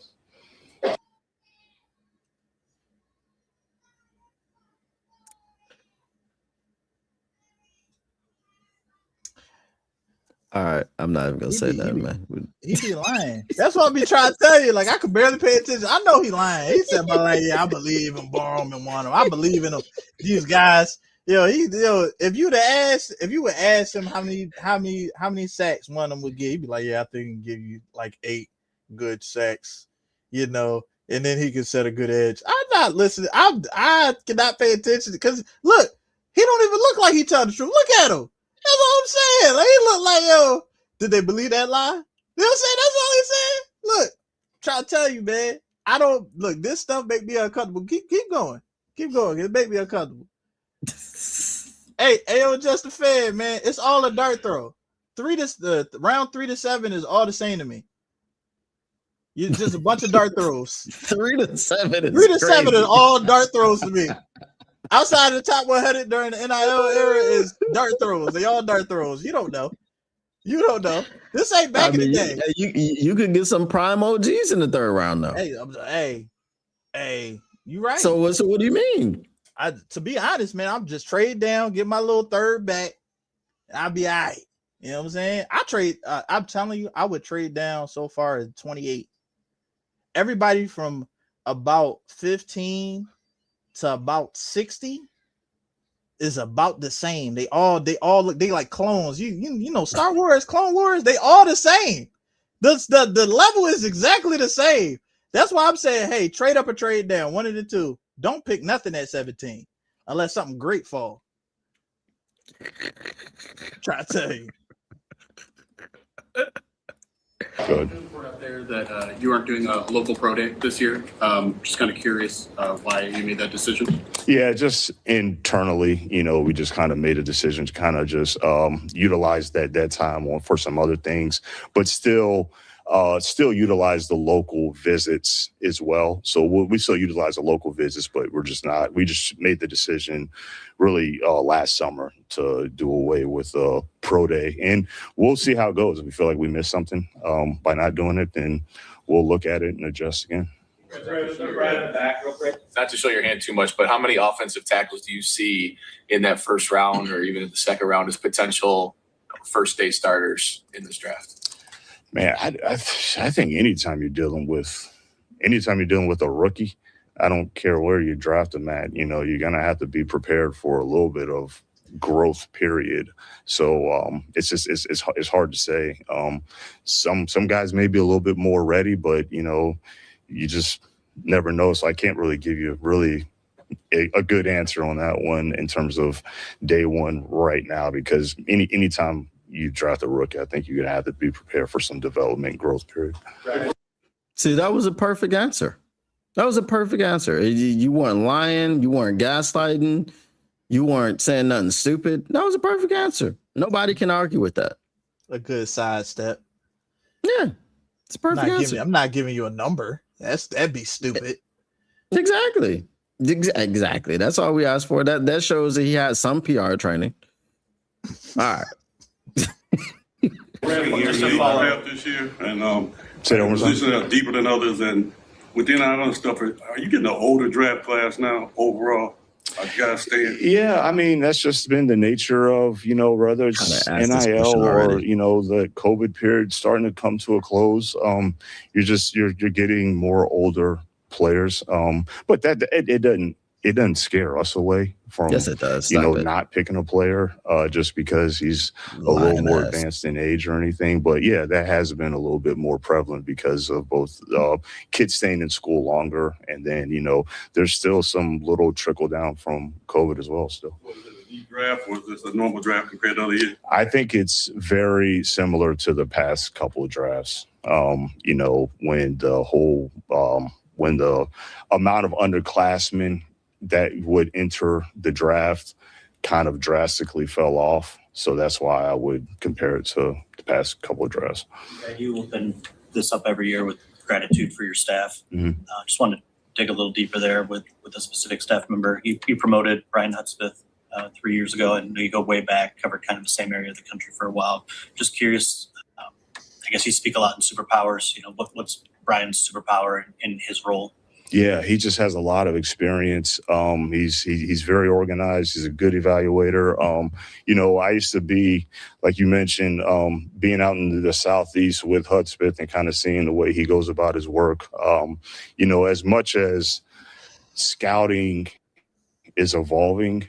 All right, I'm not even gonna say that, man. He be lying. That's what I be trying to tell you. Like, I could barely pay attention. I know he lying. He said, "But like, yeah, I believe in Borum and Wanham. I believe in them. These guys, if you would ask him how many sacks one of them would get, he'd be like, yeah, I think he can give you like 8 good sacks, and then he can set a good edge. I'm not listening. I cannot pay attention because look, he don't even look like he telling the truth. Look at him. That's all I'm saying. Like, he look like, did they believe that lie? You know what I'm saying? That's all he's saying. Look, I'm trying to tell you, man. I don't look. This stuff make me uncomfortable. Keep going. Keep going. It make me uncomfortable. Hey, just a fan, man. It's all a dart throw. Round 3 to 7 is all the same to me. You just a bunch of dart throws. 3 to 7 is 3 to 7 crazy. is all dart throws to me. Outside of the top 100 during the NIL era is dart throws. They all dart throws. You don't know. This ain't back in the day. You could get some prime OGs in the 3rd round, though. Hey, you right. So what do you mean? To be honest, man, I'm just trade down, get my little 3rd back, and I'll be all right. You know what I'm saying? I'm telling you, I would trade down so far as 28. Everybody from about 15 to about 60 is about the same. They all look like clones. You know Star Wars, Clone Wars, they all the same. The level is exactly the same. That's why I'm saying, hey, trade up or trade down, one of the two. Don't pick nothing at 17 unless something great fall. Try to tell you. Good. Out there that you aren't doing a local pro day this year. Just kind of curious why you made that decision. Yeah, just internally, we just kind of made a decision to kind of just utilize that time for some other things, but still utilize the local visits as well. So we still utilize the local visits, but we just made the decision really last summer to do away with pro day, and we'll see how it goes. If we feel like we missed something by not doing it, then we'll look at it and adjust again. Not to show your hand too much, but how many offensive tackles do you see in that 1st round or even in the 2nd round as potential first day starters in this draft? Man, I think anytime you're dealing with a rookie, I don't care where you draft them at, you're gonna have to be prepared for a little bit of growth period. So it's hard to say. Some guys may be a little bit more ready, but you just never know. So I can't really give you a good answer on that one in terms of day one right now, because anytime you draft a rookie, I think you're gonna have to be prepared for some development growth period. See, that was a perfect answer. You weren't lying. You weren't gaslighting. You weren't saying nothing stupid. That was a perfect answer. Nobody can argue with that. A good sidestep. Yeah, it's a perfect answer. I'm not giving you a number. That'd be stupid. Exactly. That's all we asked for. That shows that he had some PR training. All right. This year, and positions are deeper than others, and within our other stuff, are you getting an older draft class now overall? Yeah, I mean, that's just been the nature of, whether it's NIL or, the COVID period starting to come to a close. You're getting more older players. But that it doesn't scare us away from, yes, it does. Not picking a player just because he's a little more advanced in age or anything. But yeah, that has been a little bit more prevalent because of both kids staying in school longer. And then, there's still some little trickle down from COVID as well still. Was it a deep draft or was this a normal draft compared to other years? I think it's very similar to the past couple of drafts. When the amount of underclassmen that would enter the draft kind of drastically fell off. So that's why I would compare it to the past couple of drafts. You open this up every year with gratitude for your staff. Mhm. Just wanted to dig a little deeper there with a specific staff member. You promoted Brian Hudspeth 3 years ago, and you go way back, covered kind of the same area of the country for a while. Just curious, I guess you speak a lot in superpowers. You know, what's Brian's superpower in his role? Yeah, he just has a lot of experience. He's very organized. He's a good evaluator. You know, I used to be, like you mentioned, being out in the Southeast with Hudspeth and kind of seeing the way he goes about his work. You know, as much as scouting is evolving,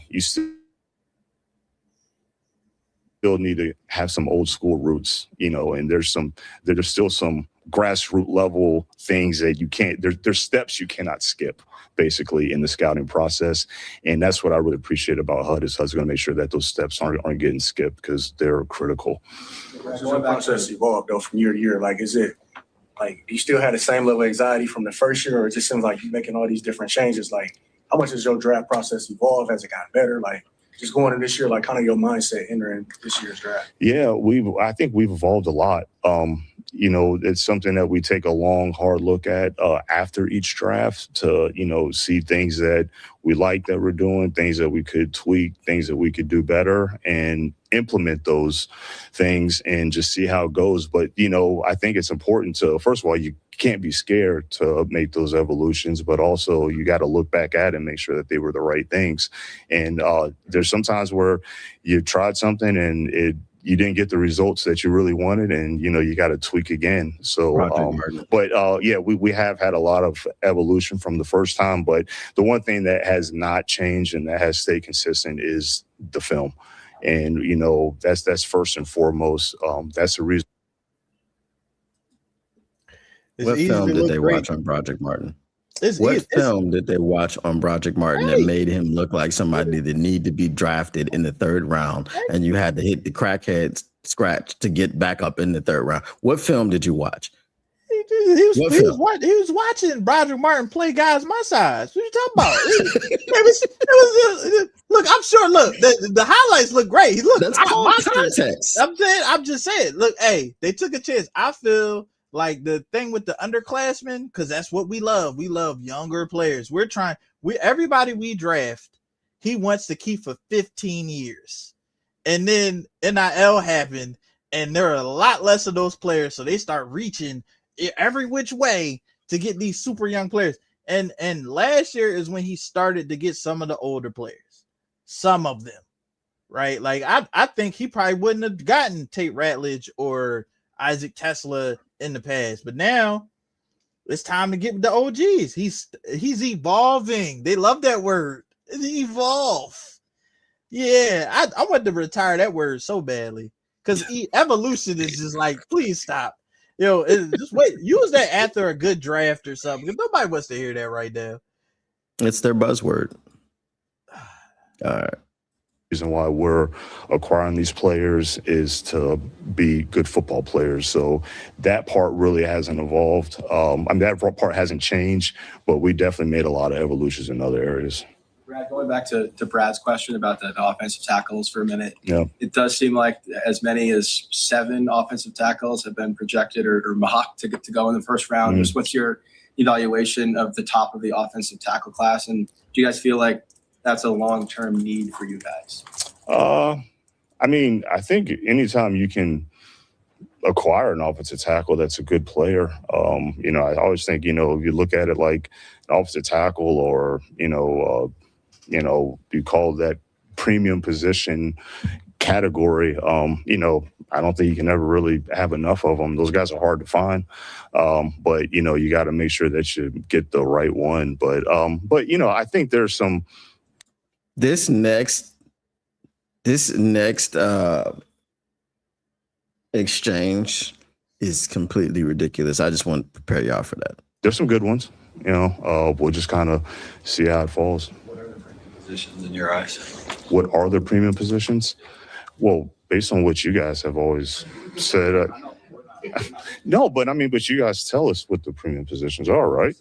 you still need to have some old school roots, you know, and there's still some grassroots level things that you can't, there's steps you cannot skip basically in the scouting process. And that's what I really appreciate about HUD is HUD's going to make sure that those steps aren't getting skipped because they're critical. As the process evolved though from year to year, like, is it like, do you still have the same level of anxiety from the first year, or it just seems like you're making all these different changes? Like, how much has your draft process evolved? Has it gotten better? Like, just going into this year, like kind of your mindset entering this year's draft? Yeah, I think we've evolved a lot. You know, it's something that we take a long, hard look at after each draft to, you know, see things that we like that we're doing, things that we could tweak, things that we could do better, and implement those things and just see how it goes. But, you know, I think it's important to, first of all, you can't be scared to make those evolutions, but also you got to look back at it and make sure that they were the right things. And there's sometimes where you tried something and you didn't get the results that you really wanted, and you know you got to tweak again. So, yeah, we have had a lot of evolution from the first time. But the one thing that has not changed and that has stayed consistent is the film, and you know that's first and foremost. That's the reason. What film did they watch on Project Martin? What film did they watch on Project Martin that made him look like somebody that need to be drafted in the third round, and you had to hit the crackhead scratch to get back up in the third round? What film did you watch? He was watching Project Martin play guys my size. What you talking about? Look, I'm sure. Look, the highlights look great. Look, that's called context. I'm just saying. Look, hey, they took a chance. I feel like the thing with the underclassmen, because that's what we love. We love younger players. Everybody we draft, he wants to keep for 15 years. And then NIL happened, and there are a lot less of those players. So they start reaching every which way to get these super young players. And last year is when he started to get some of the older players. Some of them, right? Like I think he probably wouldn't have gotten Tate Ratledge or Isaac Tesla in the past, but now it's time to get with the OGs. He's evolving. They love that word. Evolve. Yeah, I want to retire that word so badly because evolution is just like, please stop. Yo, just wait. Use that after a good draft or something. Because nobody wants to hear that right now. It's their buzzword. All right. Reason why we're acquiring these players is to be good football players. So that part really hasn't evolved. That part hasn't changed, but we definitely made a lot of evolutions in other areas. Brad, going back to Brad's question about the offensive tackles for a minute. Yeah. It does seem like as many as 7 offensive tackles have been projected or mocked to go in the first round. Mm-hmm. Just what's your evaluation of the top of the offensive tackle class? And do you guys feel like that's a long-term need for you guys? I mean, I think anytime you can acquire an offensive tackle that's a good player, you know, I always think, you know, if you look at it like an offensive tackle or, you know, you call that premium position category, you know, I don't think you can ever really have enough of them. Those guys are hard to find. But, you know, you got to make sure that you get the right one. But, you know, I think there's some. This next exchange is completely ridiculous. I just want to prepare y'all for that. There's some good ones, you know. We'll just kind of see how it falls. What are the positions in your eyes? What are the premium positions? Well, based on what you guys have always said, no, but I mean, but you guys tell us what the premium positions are, right?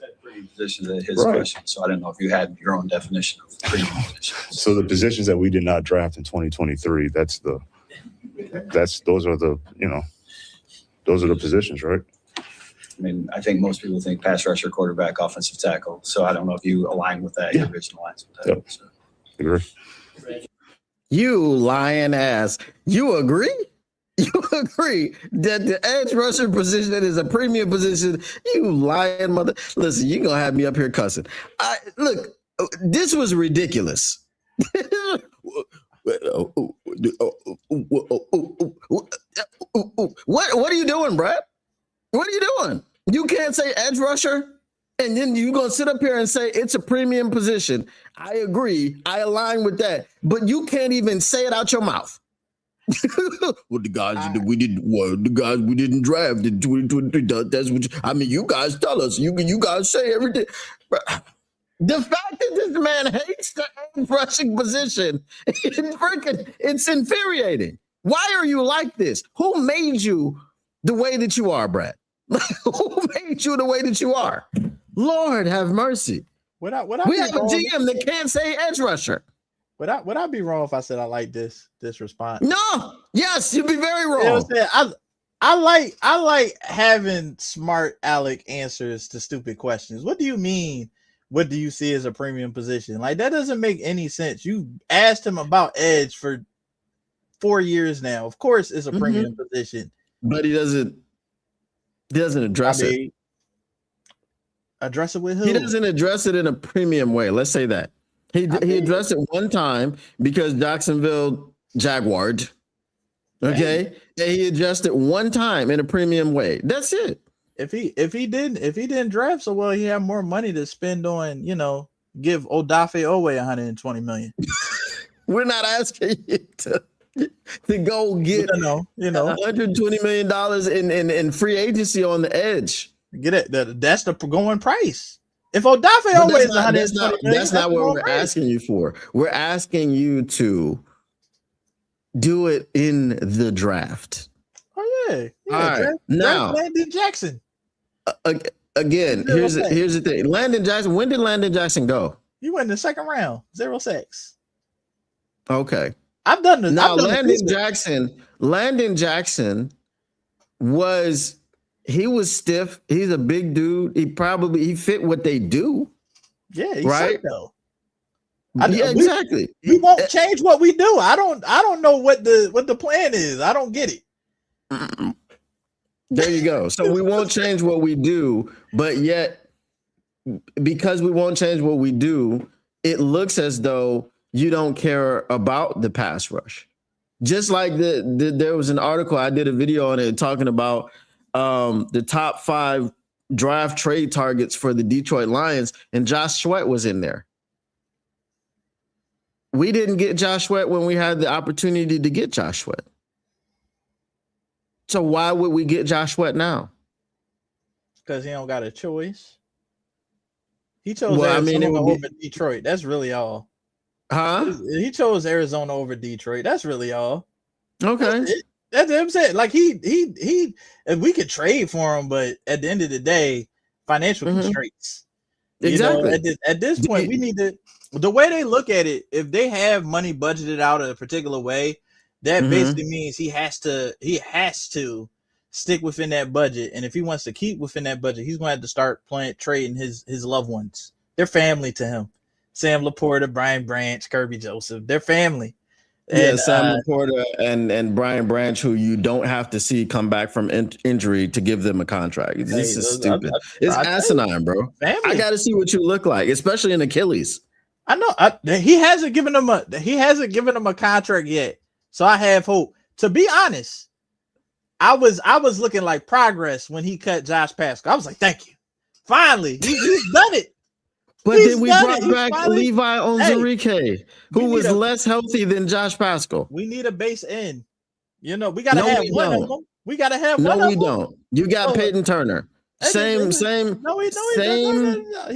position to his question. So I didn't know if you had your own definition of premium positions. So the positions that we did not draft in 2023, those are the positions, right? I mean, I think most people think pass rusher, quarterback, offensive tackle. So I don't know if you align with that. Your vision aligns with that. Yep. So. Agree. You lying ass. You agree? You agree that the edge rusher position is a premium position? You lying mother. Listen, you're going to have me up here cussing. Look, this was ridiculous. What are you doing, Brad? What are you doing? You can't say edge rusher, and then you're going to sit up here and say it's a premium position. I agree. I align with that. But you can't even say it out your mouth. Well, the guys we didn't draft in 2023. That's what you guys tell us. You guys say everything. The fact that this man hates the edge rushing position, it's infuriating. Why are you like this? Who made you the way that you are, Brad? Who made you the way that you are? Lord have mercy. We have a GM that can't say edge rusher. Would I be wrong if I said I like this response? No. Yes, you'd be very wrong. You know what I'm saying? I like having smart aleck answers to stupid questions. What do you mean? What do you see as a premium position? Like, that doesn't make any sense. You asked him about edge for 4 years now. Of course, it's a premium position, but he doesn't address it. Address it with who? He doesn't address it in a premium way. Let's say that. He addressed it one time because Jacksonville Jaguared. Okay. And he addressed it one time in a premium way. That's it. If he didn't draft so well, he had more money to spend on, give Odafe Owe $120 million. We're not asking you to go get $120 million in free agency on the edge. Get it? That's the going price. If Odafe Owe is $120 million, that's not what we're asking you for. We're asking you to do it in the draft. Oh yeah. All right. Now, Landon Jackson. Again, here's the thing. Landon Jackson. When did Landon Jackson go? He went in the second round. 0-6. Okay. I've done this. Now, Landon Jackson was stiff. He's a big dude. He fit what they do. Yeah, he's right. Though. Exactly. We won't change what we do. I don't know what the plan is. I don't get it. There you go. So we won't change what we do, but yet because we won't change what we do, it looks as though you don't care about the pass rush. Just like there was an article, I did a video on it talking about the top 5 draft trade targets for the Detroit Lions, and Josh Sweat was in there. We didn't get Josh Sweat when we had the opportunity to get Josh Sweat. So why would we get Josh Sweat now? Because he don't got a choice. He chose Arizona over Detroit. That's really all. Huh? He chose Arizona over Detroit. That's really all. Okay. That's what I'm saying. Like he if we could trade for him, but at the end of the day, financial constraints. Exactly. At this point, we need to. The way they look at it, if they have money budgeted out in a particular way, that basically means he has to stick within that budget. And if he wants to keep within that budget, he's going to have to start trading his loved ones. They're family to him. Sam Laporta, Brian Branch, Kirby Joseph, they're family. Yeah, Sam Laporta and Brian Branch, who you don't have to see come back from injury to give them a contract. This is stupid. It's asinine, bro. Family. I got to see what you look like, especially in Achilles. I know he hasn't given him a contract yet, so I have hope. To be honest, I was looking like progress when he cut Josh Pascal. I was like, thank you, finally he's done it. But then we brought back Levi Onwuzurike, who was less healthy than Josh Pascal. We need a base end. We got to have one of them. We got to have one of them. No, we don't. You got Peyton Turner. Same. No, he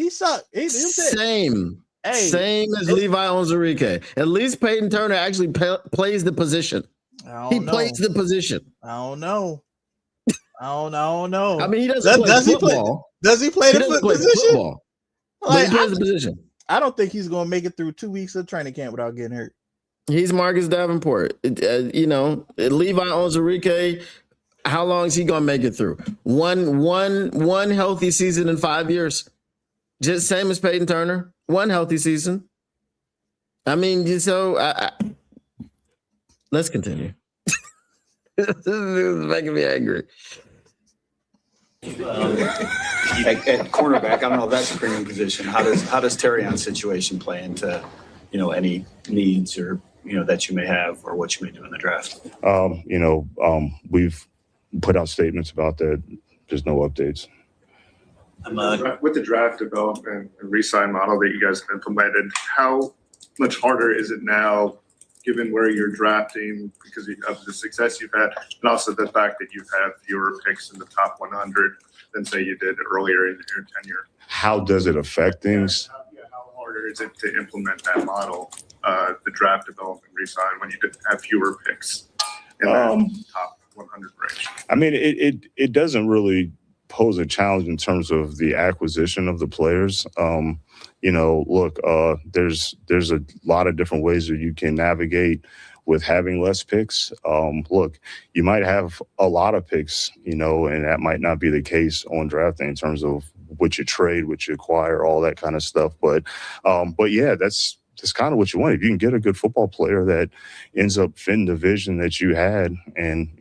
sucked. Same as Levi Onwuzurike. At least Peyton Turner actually plays the position. Plays the position. I don't know. I mean, he doesn't play football. Does he play the position? Football. But he plays the position. I don't think he's going to make it through 2 weeks of training camp without getting hurt. He's Marcus Davenport. Levi Onwuzurike, how long is he going to make it through? One healthy season in 5 years. Just same as Peyton Turner. One healthy season. I mean, so let's continue. This is making me angry. At cornerback, I don't know if that's a premium position. How does Terrion's situation play into, any needs or, that you may have or what you may do in the draft? We've put out statements about that. There's no updates. With the draft development and re-sign model that you guys have implemented, how much harder is it now, given where you're drafting because of the success you've had, and also the fact that you've had fewer picks in the top 100 than say you did earlier in your tenure? How does it affect things? How harder is it to implement that model, the draft development re-sign, when you have fewer picks in the top 100 range? I mean, it doesn't really pose a challenge in terms of the acquisition of the players. There's a lot of different ways that you can navigate with having less picks. You might have a lot of picks, and that might not be the case on drafting in terms of what you trade, what you acquire, all that kind of stuff. But yeah, that's kind of what you want. If you can get a good football player that ends up fitting the vision that you had, and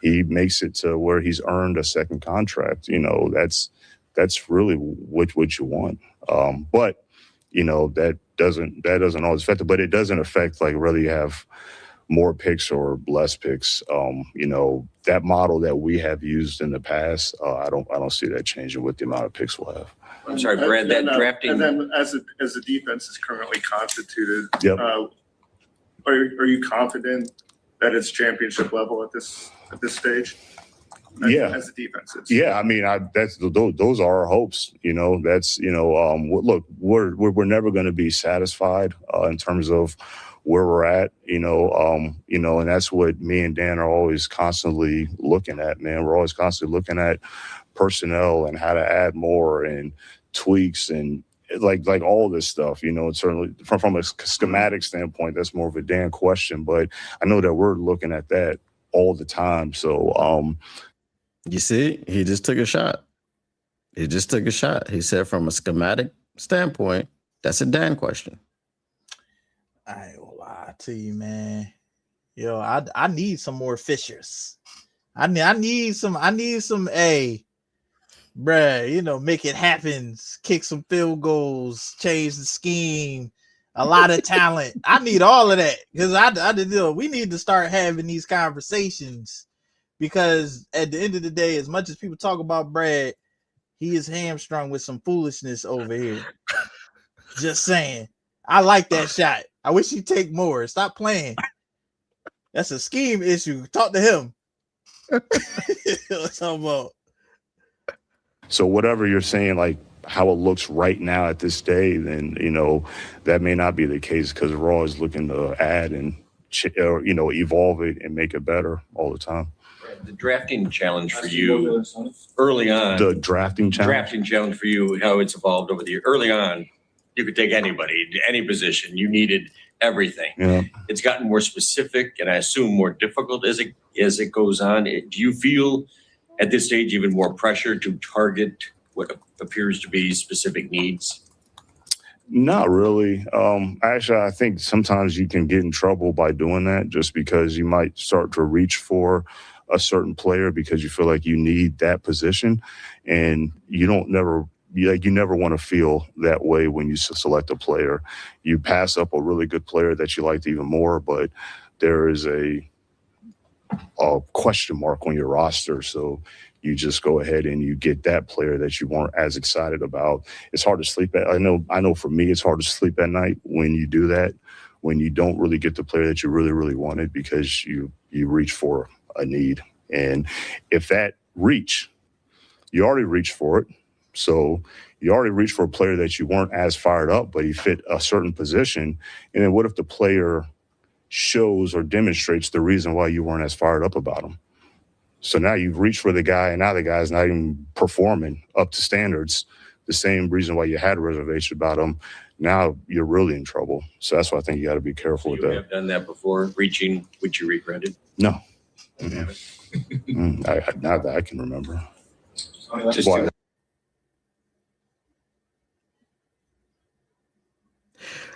he makes it to where he's earned a second contract, that's really what you want. But that doesn't always affect it, but it doesn't affect like whether you have more picks or less picks. That model that we have used in the past, I don't see that changing with the amount of picks we'll have. I'm sorry, Brad, that drafting. And then as the defense is currently constituted, Yep. Are you confident that it's championship level at this stage? As the defense is. Yeah, I mean, those are our hopes. Look, we're never going to be satisfied in terms of where we're at. And that's what me and Dan are always constantly looking at. Man, we're always constantly looking at personnel and how to add more and tweaks and like all this stuff. Certainly from a schematic standpoint, that's more of a Dan question. But I know that we're looking at that all the time. So. You see, he just took a shot. He said from a schematic standpoint, that's a Dan question. I ain't gonna lie to you, man. Yo, I need some more Fishers. I need some, bruh, make it happen, kick some field goals, change the scheme, a lot of talent. I need all of that because we need to start having these conversations. Because at the end of the day, as much as people talk about Brad, he is hamstrung with some foolishness over here. Just saying. I like that shot. I wish he'd take more. Stop playing. That's a scheme issue. Talk to him. What's up about? So whatever you're saying, like how it looks right now at this day, then, that may not be the case because we're always looking to add and, evolve it and make it better all the time. The drafting challenge for you early on. The drafting challenge? Drafting challenge for you, how it's evolved over the year. Early on, you could take anybody, any position. You needed everything. Yeah. It's gotten more specific and I assume more difficult as it goes on. Do you feel at this stage even more pressure to target what appears to be specific needs? Not really. Actually, I think sometimes you can get in trouble by doing that just because you might start to reach for a certain player because you feel like you need that position, and you never want to feel that way when you select a player. You pass up a really good player that you liked even more, but there is a question mark on your roster, so you just go ahead and you get that player that you weren't as excited about. It's hard to sleep at. I know for me, it's hard to sleep at night when you do that, when you don't really get the player that you really, really wanted because you reach for a need. And if that you already reached for it. So you already reached for a player that you weren't as fired up, but he fit a certain position. And then what if the player shows or demonstrates the reason why you weren't as fired up about him? So now you've reached for the guy and now the guy's not even performing up to standards. the same reason why you had a reservation about him, now you're really in trouble. So that's why I think you got to be careful with You that. have done that before, reaching, which you regretted? No. You haven't? Not that I can remember. Just Why?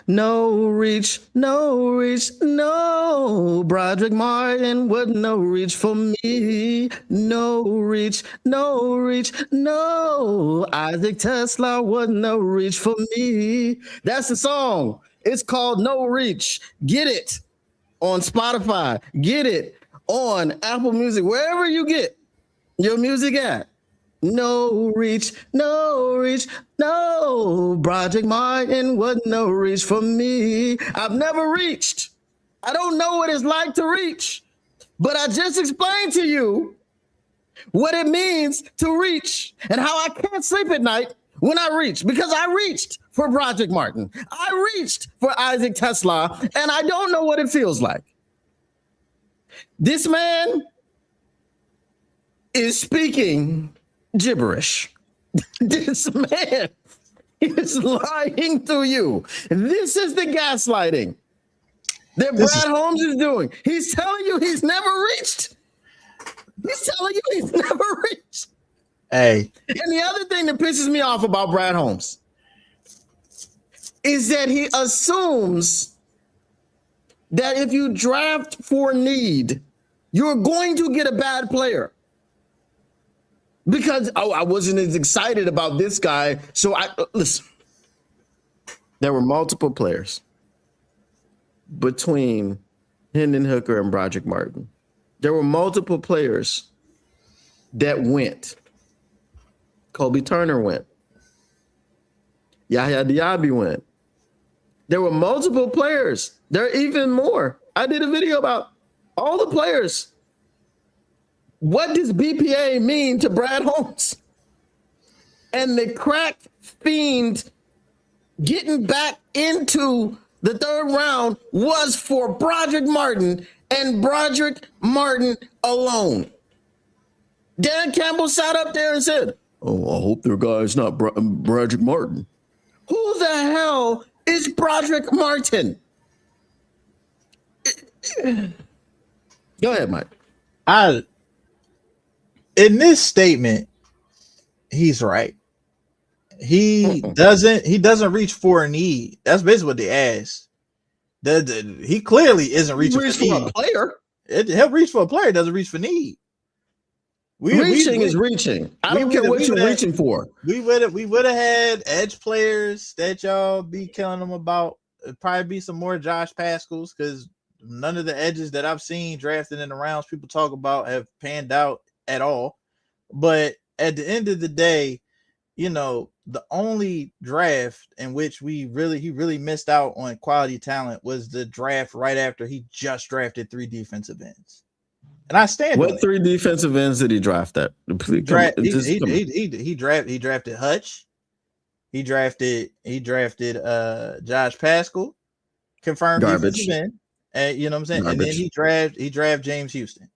No reach, no reach, no. Broderick Martin would no reach for me. No reach, no reach, no. Isaac Tesla would no reach for me. That's the song. It's called No Reach. Get it on Spotify. Get it on Apple Music, wherever you get your music at. No reach, no reach, no. Broderick Martin would no reach for me. I've never reached. I don't know what it's like to reach, but I just explained to you what it means to reach and how I can't sleep at night when I reach, because I reached for Broderick Martin. I reached for Isaac Tesla, and I don't know what it feels like. This man is speaking gibberish. This man is lying to you. This is the gaslighting that Brad Holmes is doing. He's telling you he's never reached. He's telling you he's never reached. Hey. And the other thing that pisses me off about Brad Holmes is that he assumes that if you draft for need, you're going to get a bad player. Because, I wasn't as excited about this guy. So listen, there were multiple players between Hendon Hooker and Broderick Martin. There were multiple players that went. Kobe Turner went. Yahya Diaby went. There were multiple players. There are even more. I did a video about all the players. What does BPA mean to Brad Holmes? And the crack fiend getting back into the third round was for Broderick Martin and Broderick Martin alone. Dan Campbell sat up there and said, "Oh, I hope their guy's not Broderick Martin." Who the hell is Broderick Martin? Go ahead, Mike. In this statement, he's right. He doesn't reach for a need. That's basically what they asked. He clearly isn't reaching for need. A player. He'll reach for a player, doesn't reach for need. Reaching is reaching. I don't care what you're reaching for. We would have had edge players that y'all be killing them about. It'd probably be some more Josh Pascals, because none of the edges that I've seen drafted in the rounds people talk about have panned out at all. But at the end of the day, you know, the only draft in which he really missed out on quality talent was the draft right after he just drafted 3 defensive ends. And I stand. What 3 defensive ends did he draft at? He drafted Hutch. He drafted Josh Pascal, confirmed defensive end. And you know what I'm saying? Garbage. And then he drafted James Houston.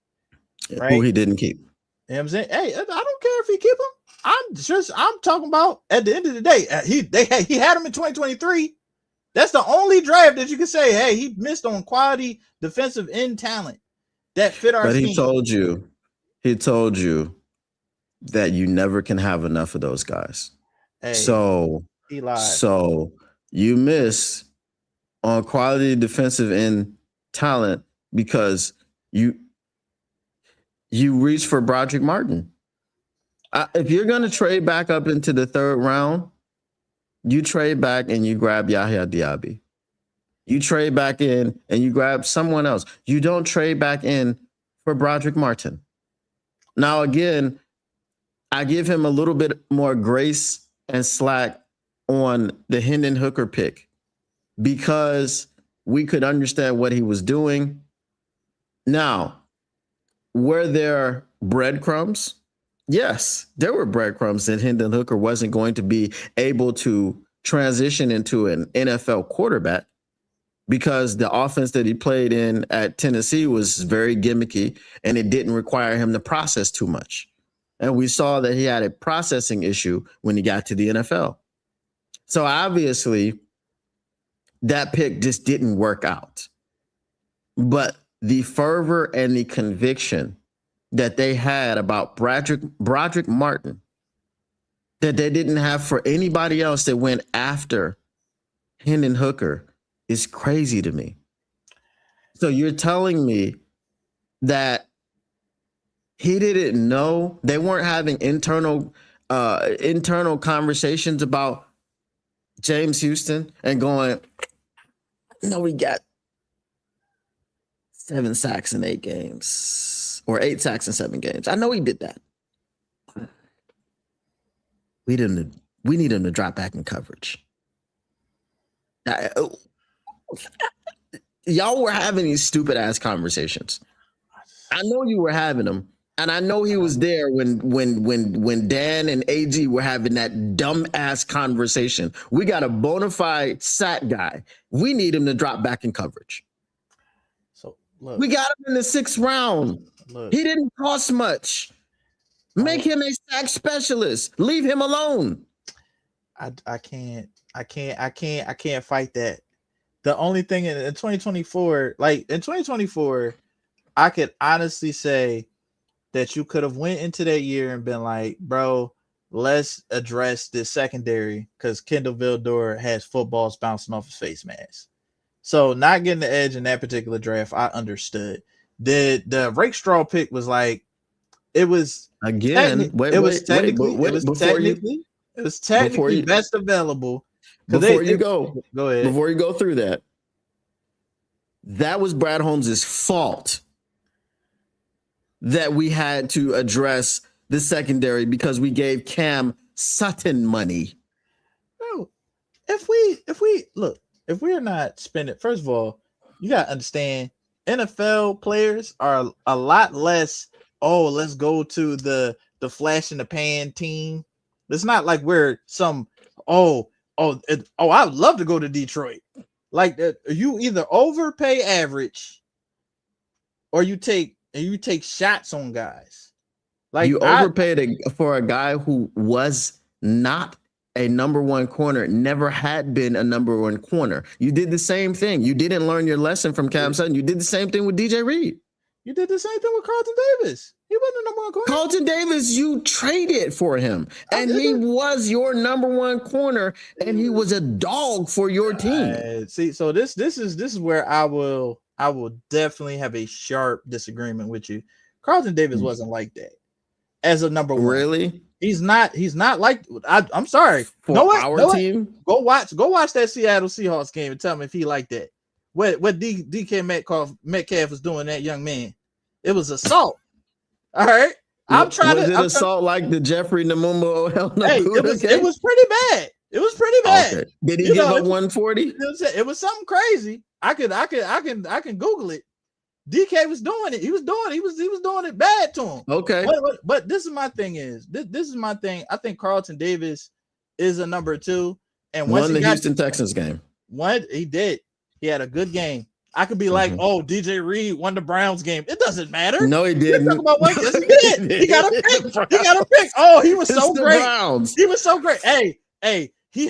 Right? Who he didn't keep. You know what I'm saying? Hey, I don't care if he keep him. I'm talking about at the end of the day, he had him in 2023. That's the only draft that you can say, hey, he missed on quality defensive end talent that fit our team. But he told you that you never can have enough of those guys. Hey, so he lied. So you miss on quality defensive end talent because you reach for Broderick Martin. If you're going to trade back up into the third round, you trade back and you grab Yahya Diaby. You trade back in and you grab someone else. You don't trade back in for Broderick Martin. Now, again, I give him a little bit more grace and slack on the Hendon Hooker pick because we could understand what he was doing. Now, were there breadcrumbs? Yes, there were breadcrumbs that Hendon Hooker wasn't going to be able to transition into an NFL quarterback because the offense that he played in at Tennessee was very gimmicky and it didn't require him to process too much. And we saw that he had a processing issue when he got to the NFL. So obviously, that pick just didn't work out. But the fervor and the conviction that they had about Broderick Martin that they didn't have for anybody else that went after Hendon Hooker is crazy to me. So you're telling me that he didn't know, they weren't having internal conversations about James Houston and going, no, we got 7 sacks in 8 games or 8 sacks in 7 games. I know he did that. We need him to drop back in coverage. Y'all were having these stupid ass conversations. I know you were having them, and I know he was there when Dan and AG were having that dumb ass conversation. We got a bona fide sack guy. We need him to drop back in coverage. So look, we got him in the 6th round. Look. He didn't cost much. Make him a sack specialist. Leave him alone. I can't fight that. The only thing in 2024, like in 2024, I could honestly say that you could have went into that year and been like, bro, let's address this secondary because Kendall Vildor has footballs bouncing off his face mask. So not getting the edge in that particular draft, I understood. The Rakestraw pick was like, it was again. It was technically best available. Before you go ahead. Before you go through that, that was Brad Holmes' fault that we had to address the secondary because we gave Cam Sutton money. Bro, if we are not spending, first of all, you gotta understand NFL players are a lot less. Oh, let's go to the flash in the pan team. It's not like we're some. I would love to go to Detroit. Like you either overpay average, or you take shots on guys. Like you overpaid for a guy who was not a number 1 corner, never had been a number 1 corner. You did the same thing. You didn't learn your lesson from Cam Sutton. You did the same thing with DJ Reed. You did the same thing with Carlton Davis. He wasn't the number 1 corner. Carlton Davis, you traded for him, and he was your number 1 corner, and he was a dog for your team. See, so this is where I will definitely have a sharp disagreement with you. Carlton Davis wasn't like that as a number 1. Really? He's not like. I'm sorry. For our team, go watch that Seattle Seahawks game and tell me if he like that. What DK Metcalf was doing that young man. It was assault. All right. Was it assault like the Jeffrey Namumbo? It was pretty bad. It was pretty bad. Okay. Did he give up 140? It was something crazy. I can Google it. DK was doing it. He was doing it bad to him. Okay. But this is my thing this is my thing. I think Carlton Davis is a number 2. And once won the Houston Texans game. He did. He had a good game. I could be like, oh, DJ Reed won the Browns game. It doesn't matter. No, he didn't. Yes, he did. He got a pick. Oh, he was so great. Browns. He was so great. Hey, he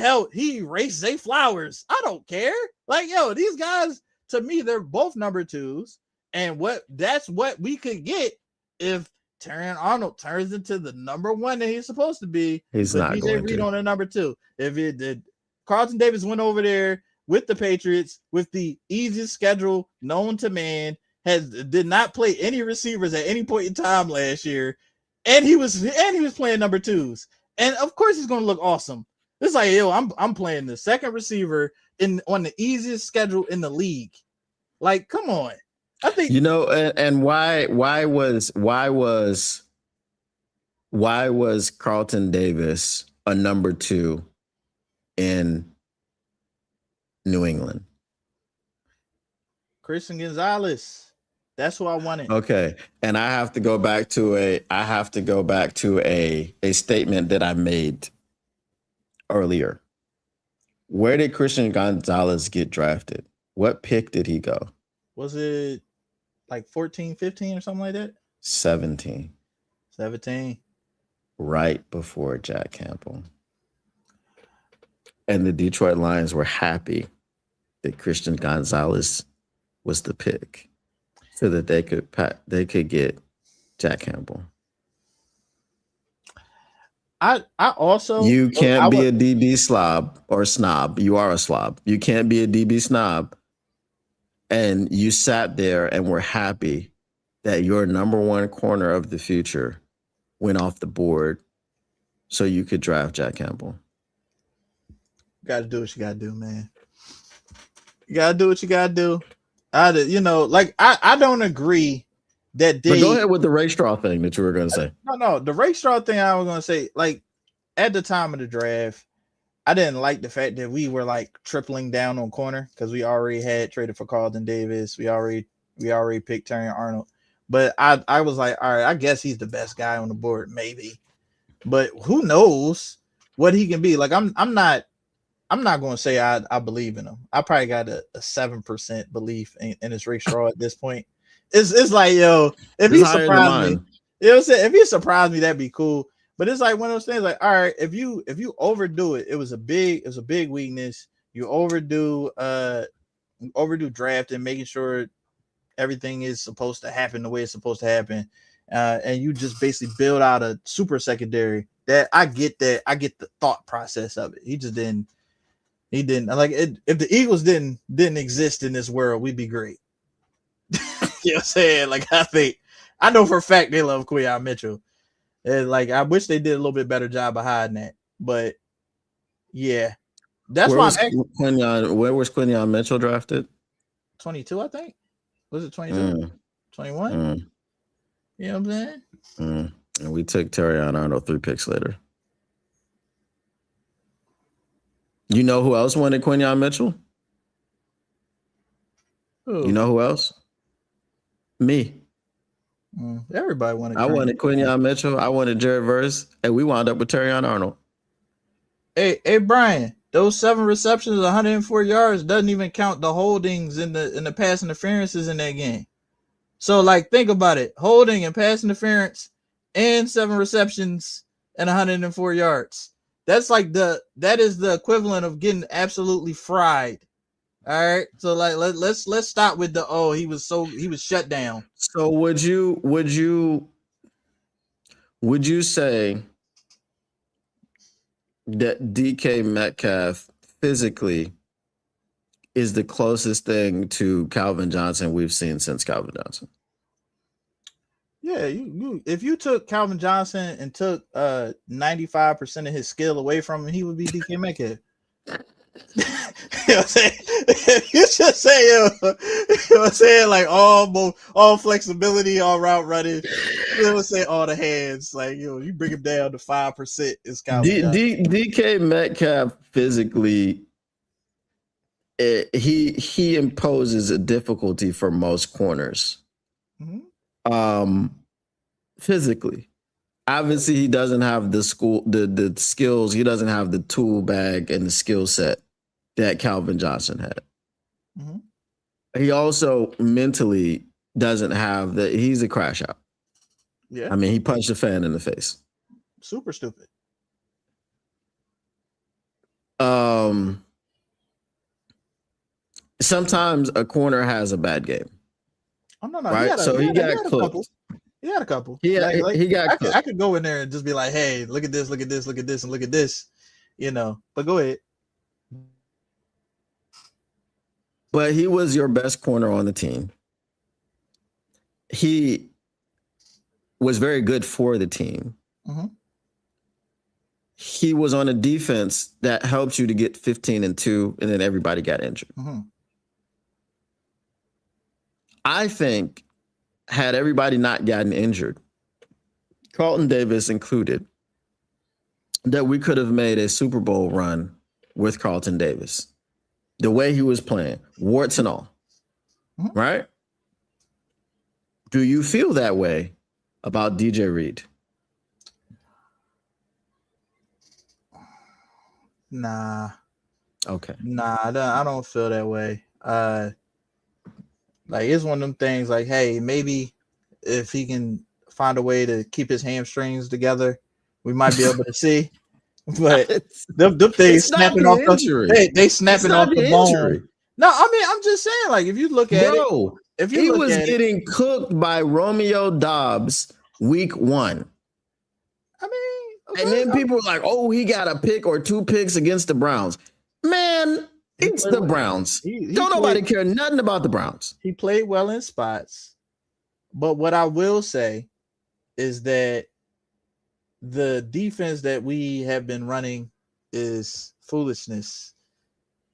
erased Zay Flowers. I don't care. Like, yo, these guys, to me, they're both number 2s. And that's what we could get if Terrion Arnold turns into the number 1 that he's supposed to be. He's not DJ going Reed to. on the number 2. If it did, Carlton Davis went over there with the Patriots with the easiest schedule known to man, did not play any receivers at any point in time last year, and he was playing number 2s, and of course he's gonna look awesome. It's like, yo, I'm playing the second receiver on the easiest schedule in the league. Like, come on. I think and why was Carlton Davis a number 2 in New England? Christian Gonzalez. That's who I wanted. Okay. And I have to go back to a statement that I made earlier. Where did Christian Gonzalez get drafted? What pick did he go? Was it like 14, 15 or something like that? 17. right before Jack Campbell. And the Detroit Lions were happy that Christian Gonzalez was the pick so that they could get Jack Campbell. I also you can't be a DB slob or snob. You are a slob. You can't be a DB snob. And you sat there and were happy that your number one corner of the future went off the board so you could draft Jack Campbell. Got to do what you got to do, man. You got to do what you got to do. I don't agree that they... But go ahead with the Ray Straw thing that you were going to say. No, the Ray Straw thing I was going to say, like, at the time of the draft, I didn't like the fact that we were like tripling down on corner because we already had traded for Carlton Davis. We already picked Terry Arnold. But I was like, all right, I guess he's the best guy on the board, maybe. But who knows what he can be? Like, I'm not going to say I believe in him. I probably got a 7% belief in his Ray Straw at this point. It's like, yo, if he surprised me, you know what I'm saying? If he surprised me, that'd be cool. But it's like one of those things. Like, all right, if you overdo it, it was a big weakness. You overdo drafting, making sure everything is supposed to happen the way it's supposed to happen, and you just basically build out a super secondary. That I get that. I get the thought process of it. He just didn't. He didn't like it. If the Eagles didn't exist in this world, we'd be great. You know what I'm saying? Like, I know for a fact they love Quinyon Mitchell. And like, I wish they did a little bit better job of hiding that. But yeah, that's why where was Quinyon Mitchell drafted? 22, I think. Was it 22? 21? You know what I'm saying? And we took Terry Arnold 3 picks later. You know who else wanted Quinyon Mitchell? Who? You know who else? Me. Everybody wanted. I wanted Quinyon Mitchell. I wanted Jared Verse, and we wound up with Terry Arnold. Hey, Brian, those 7 receptions, 104 yards doesn't even count the holdings in the pass interferences in that game. So, like, think about it: holding and pass interference, and 7 receptions and 104 yards. That's like that is the equivalent of getting absolutely fried. All right, so like let's stop with he was shut down. So would you say that DK Metcalf physically is the closest thing to Calvin Johnson we've seen since Calvin Johnson? Yeah, you if you took Calvin Johnson and took 95% of his skill away from him, he would be DK Metcalf. You know what I'm saying? You just say, you know what I'm saying, like all flexibility, all route running. You know what I'm saying, all the hands, like you bring him down to 5% is Calvin Johnson. DK Metcalf physically, he imposes a difficulty for most corners. Physically. Obviously, he doesn't have the skills. He doesn't have the tool bag and the skill set that Calvin Johnson had. He also mentally doesn't have that. He's a crash out. Yeah. I mean, he punched a fan in the face. Super stupid. Sometimes a corner has a bad game. Oh, no. Right? He got cooked. He had a couple. He got cooked. I could go in there and just be like, hey, look at this, look at this, look at this, and look at this. You know, but go ahead. But he was your best corner on the team. He was very good for the team. He was on a defense that helped you to get 15-2, and then everybody got injured. I think had everybody not gotten injured, Carlton Davis included, that we could have made a Super Bowl run with Carlton Davis. The way he was playing, warts and all. Right? Do you feel that way about DJ Reed? Nah. Okay. Nah, I don't feel that way. Like, it's one of them things like, hey, maybe if he can find a way to keep his hamstrings together we might be able to see. But them things snapping off they snapping off the bone. No, I mean, I'm just saying, like, if you look at it, if you he look was at getting cooked by Romeo Dobbs week 1. I mean, and then people were like, "Oh, he got a pick or 2 picks against the Browns." Man, it's the Browns. Don't nobody care nothing about the Browns. He played well in spots, but what I will say is that the defense that we have been running is foolishness.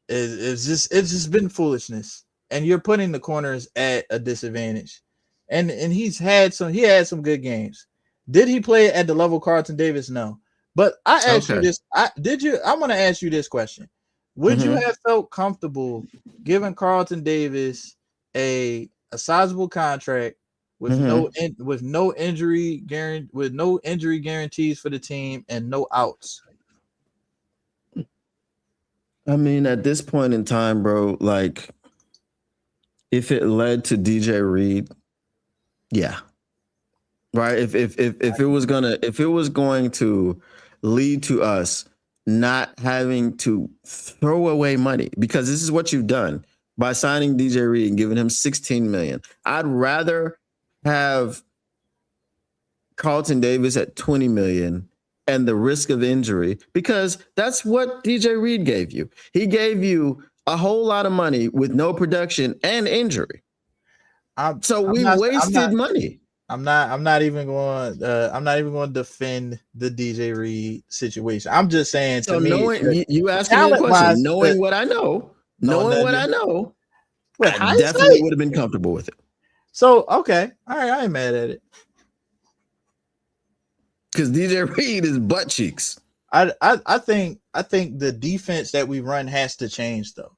It's just been foolishness, and you're putting the corners at a disadvantage. And he had some good games. Did he play at the level Carlton Davis? No. But I asked you this. I want to ask you this question. Would you have felt comfortable giving Carlton Davis a sizable contract with no injury guarantees for the team and no outs? I mean, at this point in time, bro, like, if it led to DJ Reed, yeah, right. If it was going to lead to us not having to throw away money, because this is what you've done by signing DJ Reed and giving him $16 million. I'd rather have Carlton Davis at $20 million and the risk of injury, because that's what DJ Reed gave you. He gave you a whole lot of money with no production and injury. We wasted money. I'm not even going to defend the DJ Reed situation. I'm just saying, so you asked me a question, knowing what I know, I definitely would have been comfortable with it. So, okay. All right. I ain't mad at it. Because DJ Reed is butt cheeks. I think the defense that we run has to change, though.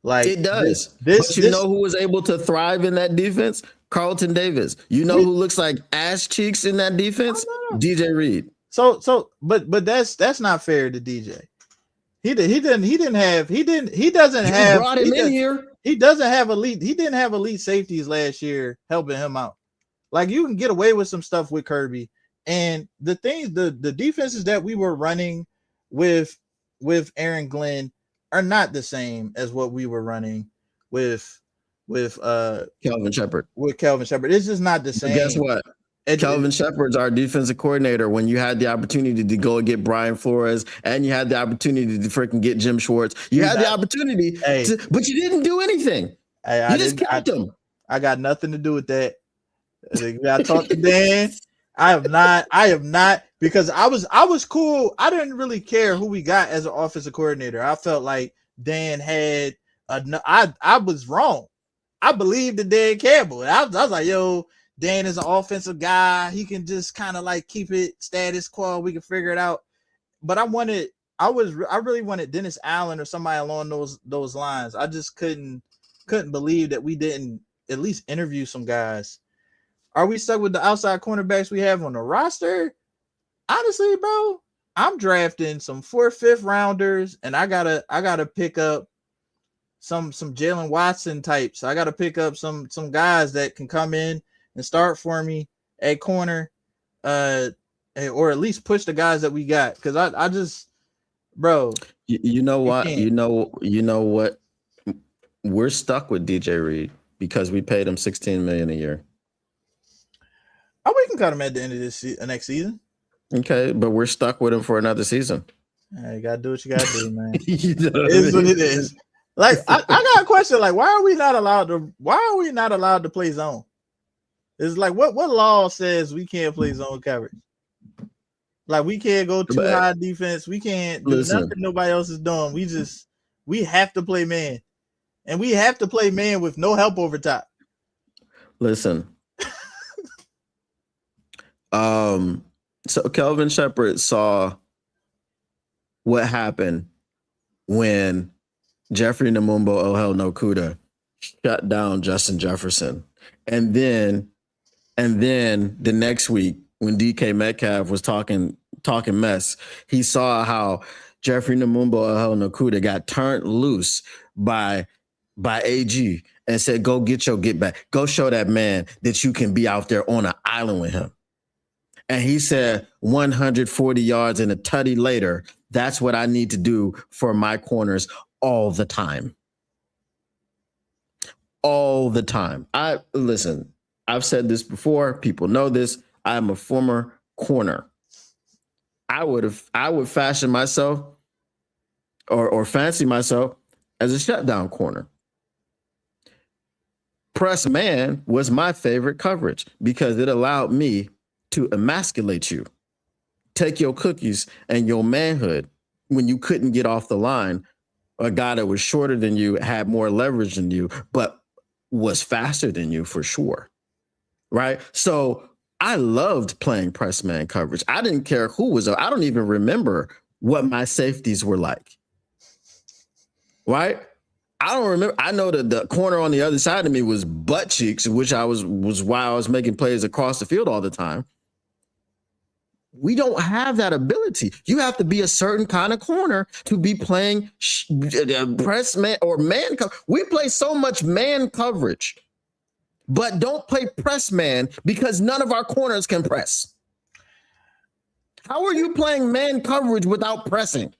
Like, it does. But you know who was able to thrive in that defense? Carlton Davis. You know who looks like ass cheeks in that defense? DJ Reed. But that's not fair to DJ. He didn't have elite safeties last year helping him out. Like, you can get away with some stuff with Kirby. And the defenses that we were running with Aaron Glenn are not the same as what we were running with Kelvin Shepard. With Kelvin Shepard, it's just not the same. But guess what? Kelvin Shepard's our defensive coordinator. When you had the opportunity to go and get Brian Flores, and you had the opportunity to freaking get Jim Schwartz, you had the opportunity, but you didn't do anything. You just kept them. I got nothing to do with that. I talked to Dan. I have not, because I was cool. I didn't really care who we got as an offensive coordinator. I felt like Dan had I was wrong. I believed in Dan Campbell. I was like, yo, Dan is an offensive guy. He can just kind of like keep it status quo. We can figure it out. But I really wanted Dennis Allen or somebody along those lines. I just couldn't believe that we didn't at least interview some guys. Are we stuck with the outside cornerbacks we have on the roster? Honestly, bro, I'm drafting some 4th, 5th rounders, and I gotta pick up some Jalen Watson types. I gotta pick up some guys that can come in and start for me at corner, or at least push the guys that we got. Because I just, bro, you know what, you know what, we're stuck with DJ Reed because we paid him $16 million a year. Oh, we can cut him at the end of this next season. Okay, but we're stuck with him for another season. You gotta do what you gotta do, man. It is what it is. Like, I got a question. Like, why are we not allowed to play zone? It's like, what law says we can't play zone coverage? Like, we can't go too high defense. We can't do nothing nobody else is doing. We have to play man, and we have to play man with no help over top. Listen. So Kelvin Shepard saw what happened when Jeffrey Namumbo Ohel-Nokuda shut down Justin Jefferson. And then the next week when DK Metcalf was talking mess, he saw how Jeffrey Namumbo Ohel-Nokuda got turned loose by AG and said, go get back. Go show that man that you can be out there on an island with him. and he said 140 yards and a tutty later. That's what I need to do for my corners all the time. All the time. Listen, I've said this before. People know this. I'm a former corner. I would fashion myself or fancy myself as a shutdown corner. Press man was my favorite coverage because it allowed me to emasculate you, take your cookies and your manhood when you couldn't get off the line. A guy that was shorter than you, had more leverage than you, but was faster than you for sure. Right? So I loved playing press man coverage. I didn't care who was. I don't even remember what my safeties were like. Right? I don't remember. I know that the corner on the other side of me was butt cheeks, which was why I was making plays across the field all the time. We don't have that ability. You have to be a certain kind of corner to be playing press man or man coverage. We play so much man coverage, but don't play press man because none of our corners can press. How are you playing man coverage without pressing?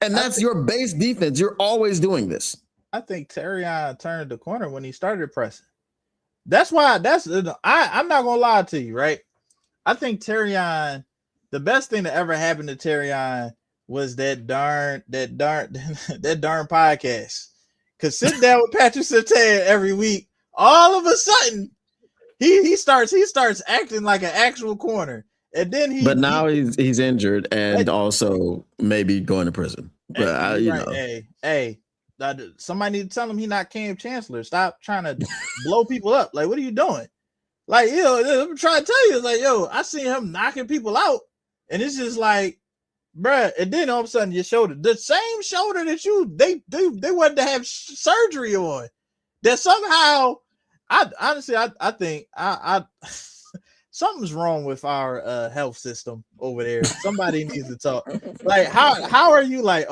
And that's your base defense. You're always doing this. I think Terrion turned the corner when he started pressing. That's why I'm not gonna lie to you, right? I think Terrion, the best thing that ever happened to Terrion was that darn podcast. Cause sitting down with Patrick Surtain every week, all of a sudden he starts acting like an actual corner. And then now he's injured and also maybe going to prison. But hey, somebody need to tell him he's not Cam Chancellor. Stop trying to blow people up. Like, what are you doing? Like, I'm trying to tell you, like, I seen him knocking people out, and it's just like, bruh. And then all of a sudden, your shoulder, the same shoulder that they wanted to have surgery on, that somehow, I think something's wrong with our health system over there. Somebody needs to talk. Like, how are you like,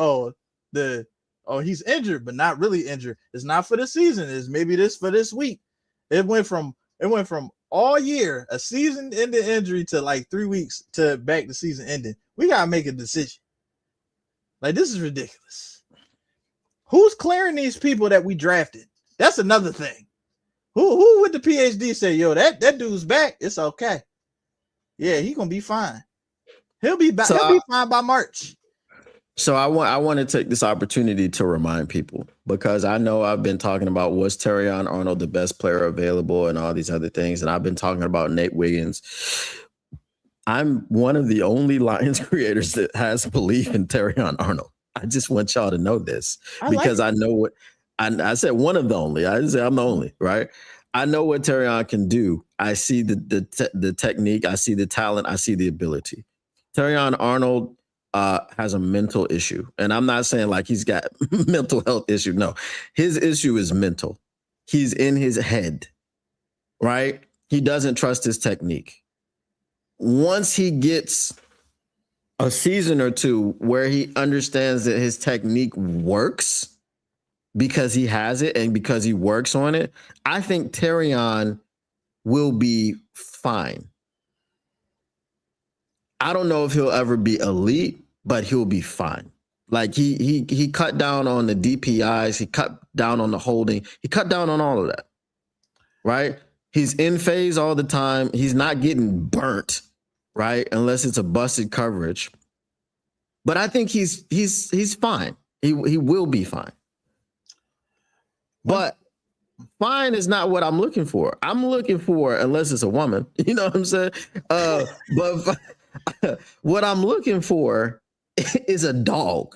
he's injured, but not really injured. It's not for the season. It's maybe this for this week. It went from all year, a season ending injury, to like 3 weeks to back to season ending. We gotta make a decision. Like, this is ridiculous. Who's clearing these people that we drafted? That's another thing. Who would the PhD say, that dude's back? It's okay. Yeah, he gonna be fine. He'll be back. He'll be fine by March. So I want to take this opportunity to remind people, because I know I've been talking about, was Terrion Arnold the best player available and all these other things, and I've been talking about Nate Wiggins. I'm one of the only Lions creators that has belief in Terrion Arnold. I just want y'all to know this, because I know what I said. One of the only. I didn't say I'm the only, right? I know what Terrion can do. I see the technique. I see the talent. I see the ability. Terrion Arnold has a mental issue. And I'm not saying like he's got mental health issue. No, his issue is mental. He's in his head, right? He doesn't trust his technique. Once he gets a season or two where he understands that his technique works because he has it and because he works on it, I think Terrion will be fine. I don't know if he'll ever be elite, but he'll be fine. Like he cut down on the DPIs, he cut down on the holding, he cut down on all of that. Right? He's in phase all the time. He's not getting burnt, right? Unless it's a busted coverage. But I think he's fine. He will be fine. But fine is not what I'm looking for. I'm looking for, unless it's a woman, you know what I'm saying? But what I'm looking for is a dog.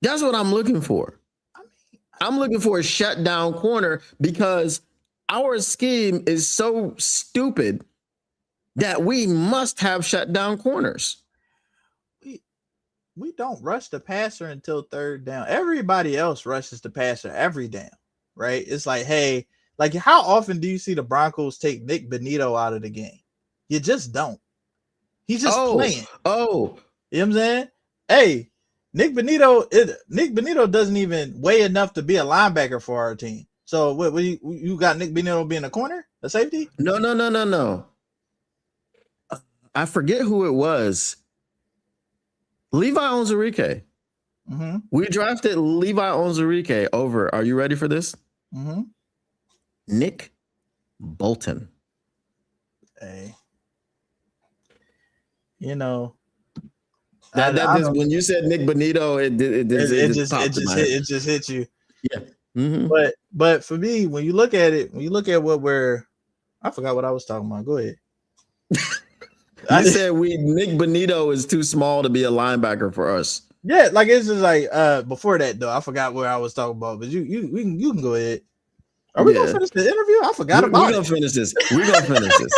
That's what I'm looking for. I'm looking for a shutdown corner, because our scheme is so stupid that we must have shutdown corners. We don't rush the passer until third down. Everybody else rushes the passer every down, right? It's like, hey, like, how often do you see the Broncos take Nick Benito out of the game? You just don't. He's just playing. You know what I'm saying? Hey, Nick Benito doesn't even weigh enough to be a linebacker for our team. So what you got Nick Benito being a corner, a safety? No. I forget who it was. Levi Onwuzurike. Mm-hmm. We drafted Levi Onwuzurike over. Are you ready for this? Mm-hmm. Nick Bolton. Hey, you know, when you said Nick Bonito, it just hit you. Yeah. Mm-hmm. But for me, when you look at I forgot what I was talking about. Go ahead. You said Nick Bonito is too small to be a linebacker for us. Yeah, like it's just like before that though. I forgot where I was talking about, but you can go ahead. Are we gonna finish the interview? I forgot about it. We're gonna finish this. We're gonna finish this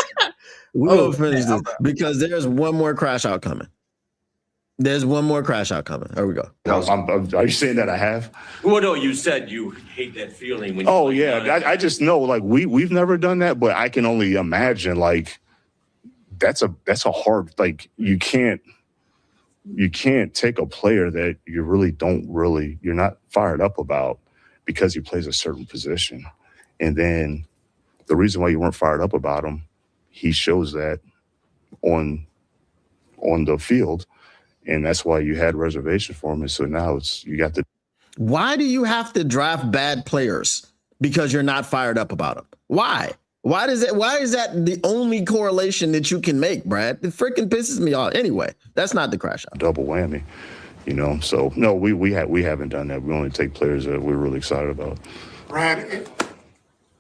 because there's one more crash out coming. There we go. Are you saying that I have? Well, no, you said you hate that feeling when. I just know like we've never done that, but I can only imagine like that's a hard you can't take a player that you're not fired up about because he plays a certain position. And then the reason why you weren't fired up about him, he shows that on the field. And that's why you had reservation for him. And so now you got to. Why do you have to draft bad players because you're not fired up about them? Why? Why is that the only correlation that you can make, Brad? It freaking pisses me off. Anyway, that's not the crash out. Double whammy, So no, we haven't done that. We only take players that we're really excited about. Brad,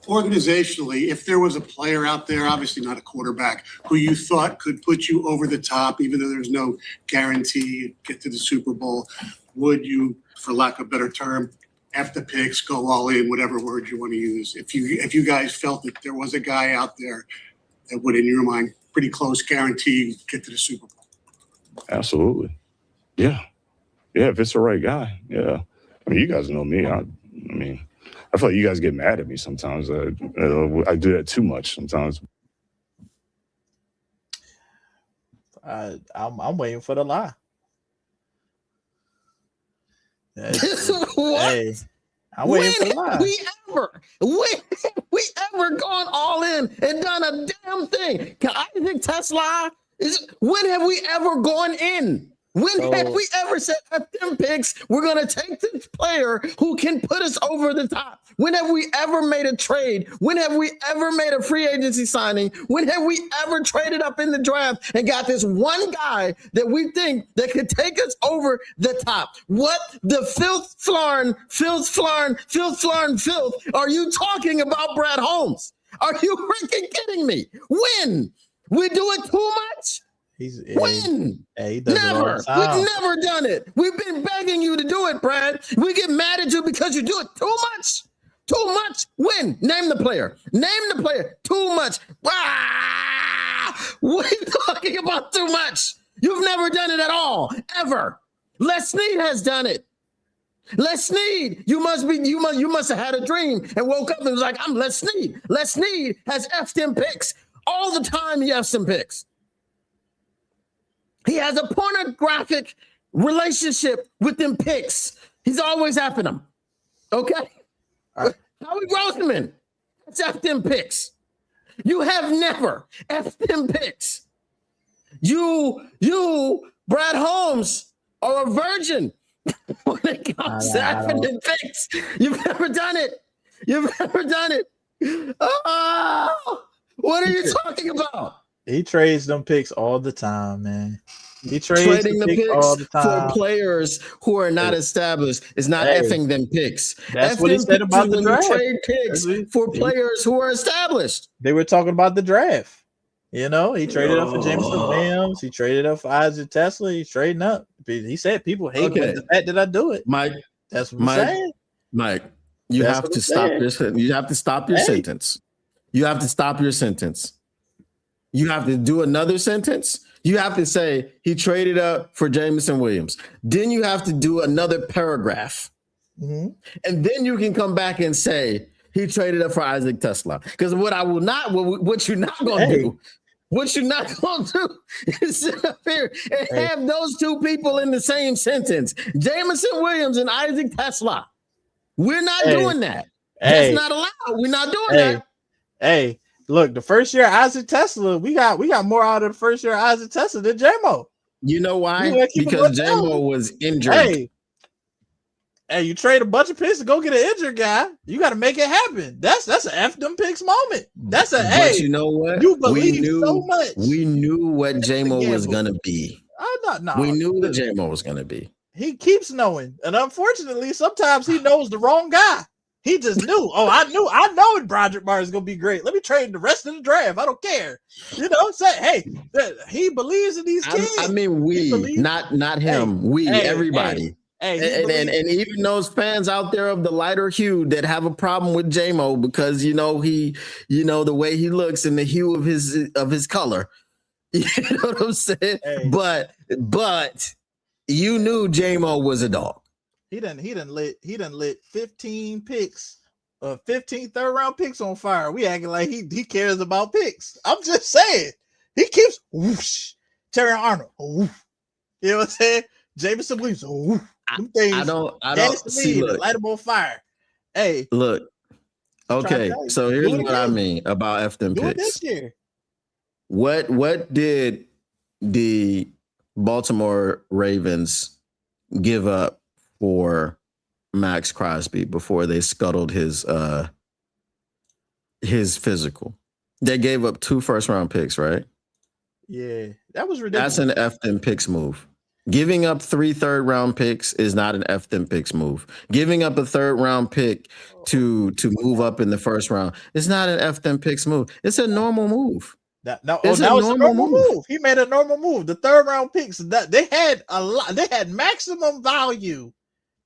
organizationally, if there was a player out there, obviously not a quarterback, who you thought could put you over the top, even though there's no guarantee you'd get to the Super Bowl, would you, for lack of a better term, after picks, go all in, whatever word you want to use? If you guys felt that there was a guy out there that would, in your mind, pretty close guarantee get to the Super Bowl. Absolutely. Yeah. If it's the right guy. Yeah. I mean, you guys know me. I feel like you guys get mad at me sometimes. I do that too much sometimes. I'm waiting for the lie. What? Hey, I'm waiting for the lie. When have we ever gone all in and done a damn thing? Can Isaac Tesla? When have we ever gone in? When have we ever said at them picks, we're going to take this player who can put us over the top? When have we ever made a trade? When have we ever made a free agency signing? When have we ever traded up in the draft and got this one guy that we think that could take us over the top? What the filth are you talking about, Brad Holmes? Are you freaking kidding me? When? We do it too much? When? He never. We've never done it. We've been begging you to do it, Brad. We get mad at you because you do it too much. Too much. When? Name the player. Too much. What are you talking about too much? You've never done it at all, ever. Les Snead has done it. Les Snead, you must have had a dream and woke up and was like, I'm Les Snead. Les Snead has F'd him picks. All the time he F's him picks. He has a pornographic relationship with them picks. He's always effing them. Okay? Right. Howie Roseman, that's F them picks. You have never F them picks. You, Brad Holmes, are a virgin when it comes to effing them picks. You've never done it. Oh, what are you talking about? He trades them picks all the time, man. He trading the picks all the time for players who are not established. Is not effing them picks. That's what he said about the draft. Trade picks for players who are established. They were talking about the draft. He traded up for Jameson Williams. He traded up for Isaac Tesla. He's trading up. He said people hate the fact that I do it. Mike, that's what I'm saying. Mike, you have to stop this. You have to stop your sentence. You have to stop your sentence. You have to do another sentence. You have to say he traded up for Jameson Williams. Then you have to do another paragraph. Mm-hmm. And then you can come back and say he traded up for Isaac Tesla. Because what you're not going to do, is sit up here and have those two people in the same sentence. Jameson Williams and Isaac Tesla. We're not doing that. That's not allowed. We're not doing that. Look, the first year Isaac Tesla, we got more out of the first year Isaac Tesla than J-Mo. You know why? Because J-Mo was injured. Hey, you trade a bunch of picks to go get an injured guy. You got to make it happen. That's an F them picks moment. That's a But you know what? You believe so much. We knew what J-Mo was gonna be. No. We knew what J-Mo was gonna be. He keeps knowing, and unfortunately, sometimes he knows the wrong guy. He just knew. Oh, I know Broderick Martin is gonna be great. Let me trade the rest of the draft. I don't care. You know, say, hey, he believes in these kids. I mean, not him. Everybody. And even those fans out there of the lighter hue that have a problem with J-Mo because the way he looks and the hue of his color. You know what I'm saying? Hey. But you knew J-Mo was a dog. He done lit 15 picks, 15 third round picks on fire. We acting like he cares about picks. I'm just saying. He keeps whoosh. Terry Arnold, whoosh. You know what I'm saying? Jameson Williams, whoosh. I don't see. Look, light them on fire. Hey, look. Okay, so here's what I mean about F them picks. This year. What did the Baltimore Ravens give up for Max Crosby before they scuttled his physical? They gave up 2 first-round picks, right? Yeah, that was ridiculous. That's an F them picks move. Giving up 3 third-round picks is not an F them picks move. Giving up a third-round pick to move up in the first round is not an F them picks move. It's a normal move. That was a normal move. He made a normal move. The third round picks that they had a lot. They had maximum value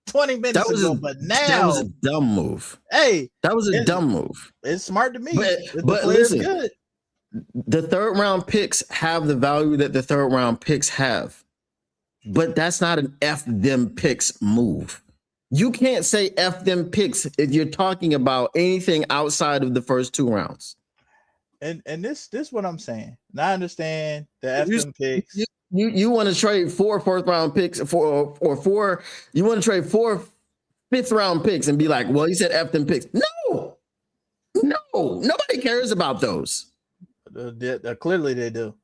20 minutes ago, but now that was a dumb move. Hey, that was a dumb move. It's smart to me. But listen, good. The third round picks have the value that the third round picks have, but that's not an F them picks move. You can't say F them picks if you're talking about anything outside of the first 2 rounds. And this what I'm saying. Now I understand the F them picks. You want to trade 4 fourth round picks or 4. You want to trade 4 fifth round picks and be like, well, you said F them picks. No, nobody cares about those. Clearly they do.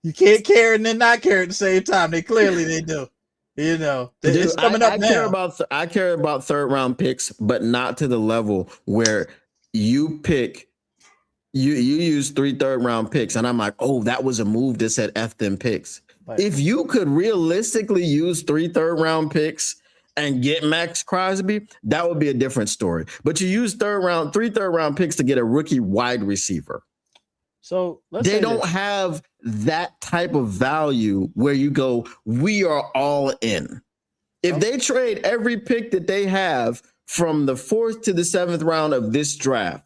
You can't care and then not care at the same time. They do. You know, it's coming up now. I care about third round picks, but not to the level where you pick. You use 3 third round picks, and I'm like, oh, that was a move that said F them picks. Right. If you could realistically use 3 third round picks and get Max Crosby, that would be a different story. But you use 3 third round picks to get a rookie wide receiver. So they don't have that type of value where you go, we are all in. If they trade every pick that they have from the 4th to the 7th round of this draft,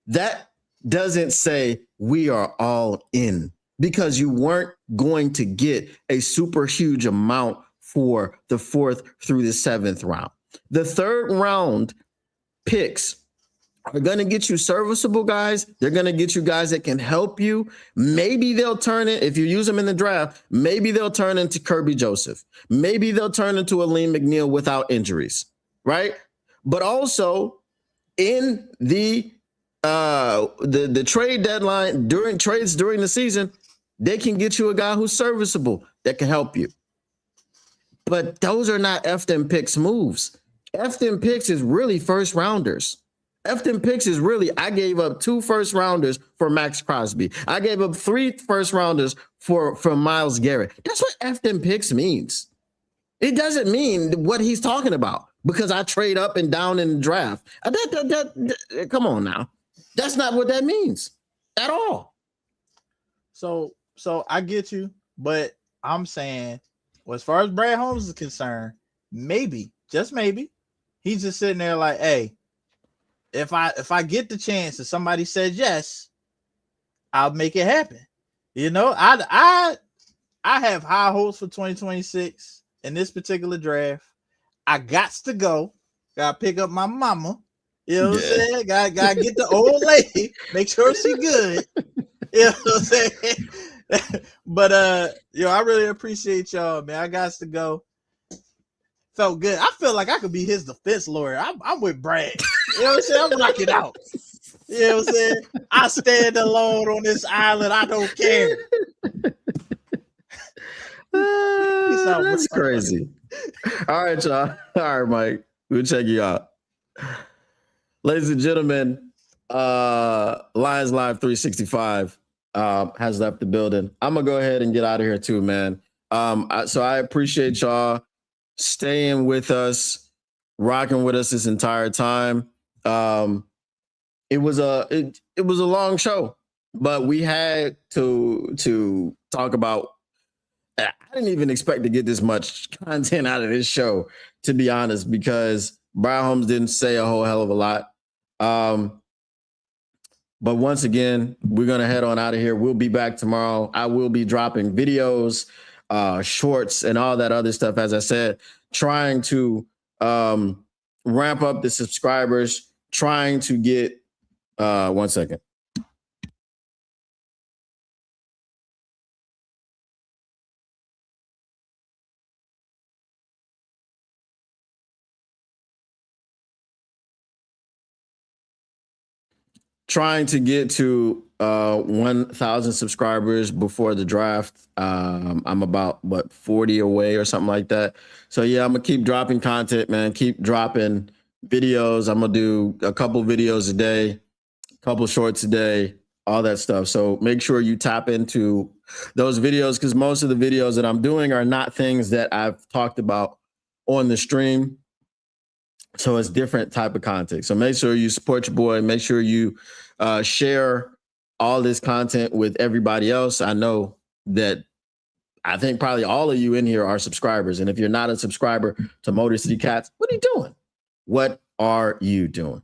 that doesn't say we are all in because you weren't going to get a super huge amount for the 4th through the 7th round. The 3rd round picks are going to get you serviceable guys. They're going to get you guys that can help you. Maybe they'll turn it, if you use them in the draft, maybe they'll turn into Kirby Joseph. Maybe they'll turn into Aleem McNeil without injuries, right? But also in the trade deadline, during the season, they can get you a guy who's serviceable that can help you. But those are not F them picks moves. F them picks is really first rounders. F them picks is really, I gave up 2 first rounders for Max Crosby. I gave up 3 first rounders for Myles Garrett. That's what F them picks means. It doesn't mean what he's talking about because I trade up and down in the draft. Come on now. That's not what that means at all. So I get you, but I'm saying, well, as far as Brad Holmes is concerned, maybe, just maybe, he's just sitting there like, hey, if I get the chance and somebody says yes, I'll make it happen. You know, I have high hopes for 2026 in this particular draft. I got to go. Gotta pick up my mama. You know what I'm saying? Gotta get the old lady, make sure she good. You know what I'm saying? But I really appreciate y'all, man. I got to go. Felt good. I feel like I could be his defense lawyer. I'm with Brad. You know what I'm saying? I'm rocking out. You know what I'm saying? I stand alone on this island. I don't care. That's crazy. All right, y'all. All right, Mike. We'll check you out. Ladies and gentlemen, Lions Live 365 has left the building. I'm gonna go ahead and get out of here too, man. So I appreciate y'all staying with us, rocking with us this entire time. It was a long show, but we had to talk about. I didn't even expect to get this much content out of this show, to be honest, because Brian Holmes didn't say a whole hell of a lot. But once again, we're going to head on out of here. We'll be back tomorrow. I will be dropping videos, shorts, and all that other stuff. As I said, trying to ramp up the subscribers, trying to get, 1 second. Trying to get to 1,000 subscribers before the draft. I'm about 40 away or something like that. So yeah, I'm gonna keep dropping content, man. Keep dropping videos. I'm gonna do a couple videos a day, a couple shorts a day, all that stuff. So make sure you tap into those videos, because most of the videos that I'm doing are not things that I've talked about on the stream. So it's different type of content. So make sure you support your boy. Make sure you share all this content with everybody else. I know that I think probably all of you in here are subscribers. And if you're not a subscriber to Motor City Cats, what are you doing? What are you doing?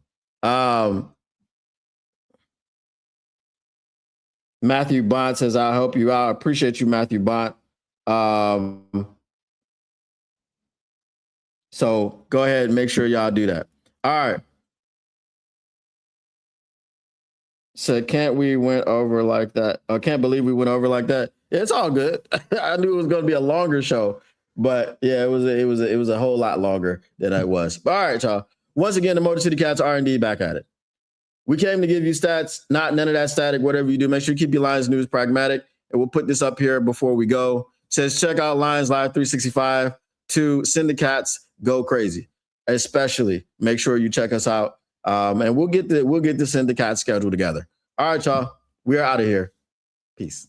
Matthew Bond says, I'll help you out. I appreciate you, Matthew Bond. So go ahead and make sure y'all do that. All right. So can't we went over like that? I can't believe we went over like that. Yeah, it's all good. I knew it was going to be a longer show, but yeah, it was a whole lot longer than I was. But all right, y'all. Once again, the Motor City Cats R&D back at it. We came to give you stats, not none of that static. Whatever you do, make sure you keep your Lions news pragmatic. And we'll put this up here before we go. It says check out Lions Live 365 to send the cats go crazy. Especially make sure you check us out. And we'll get the Send the Cat schedule together. All right, y'all. We are out of here. Peace.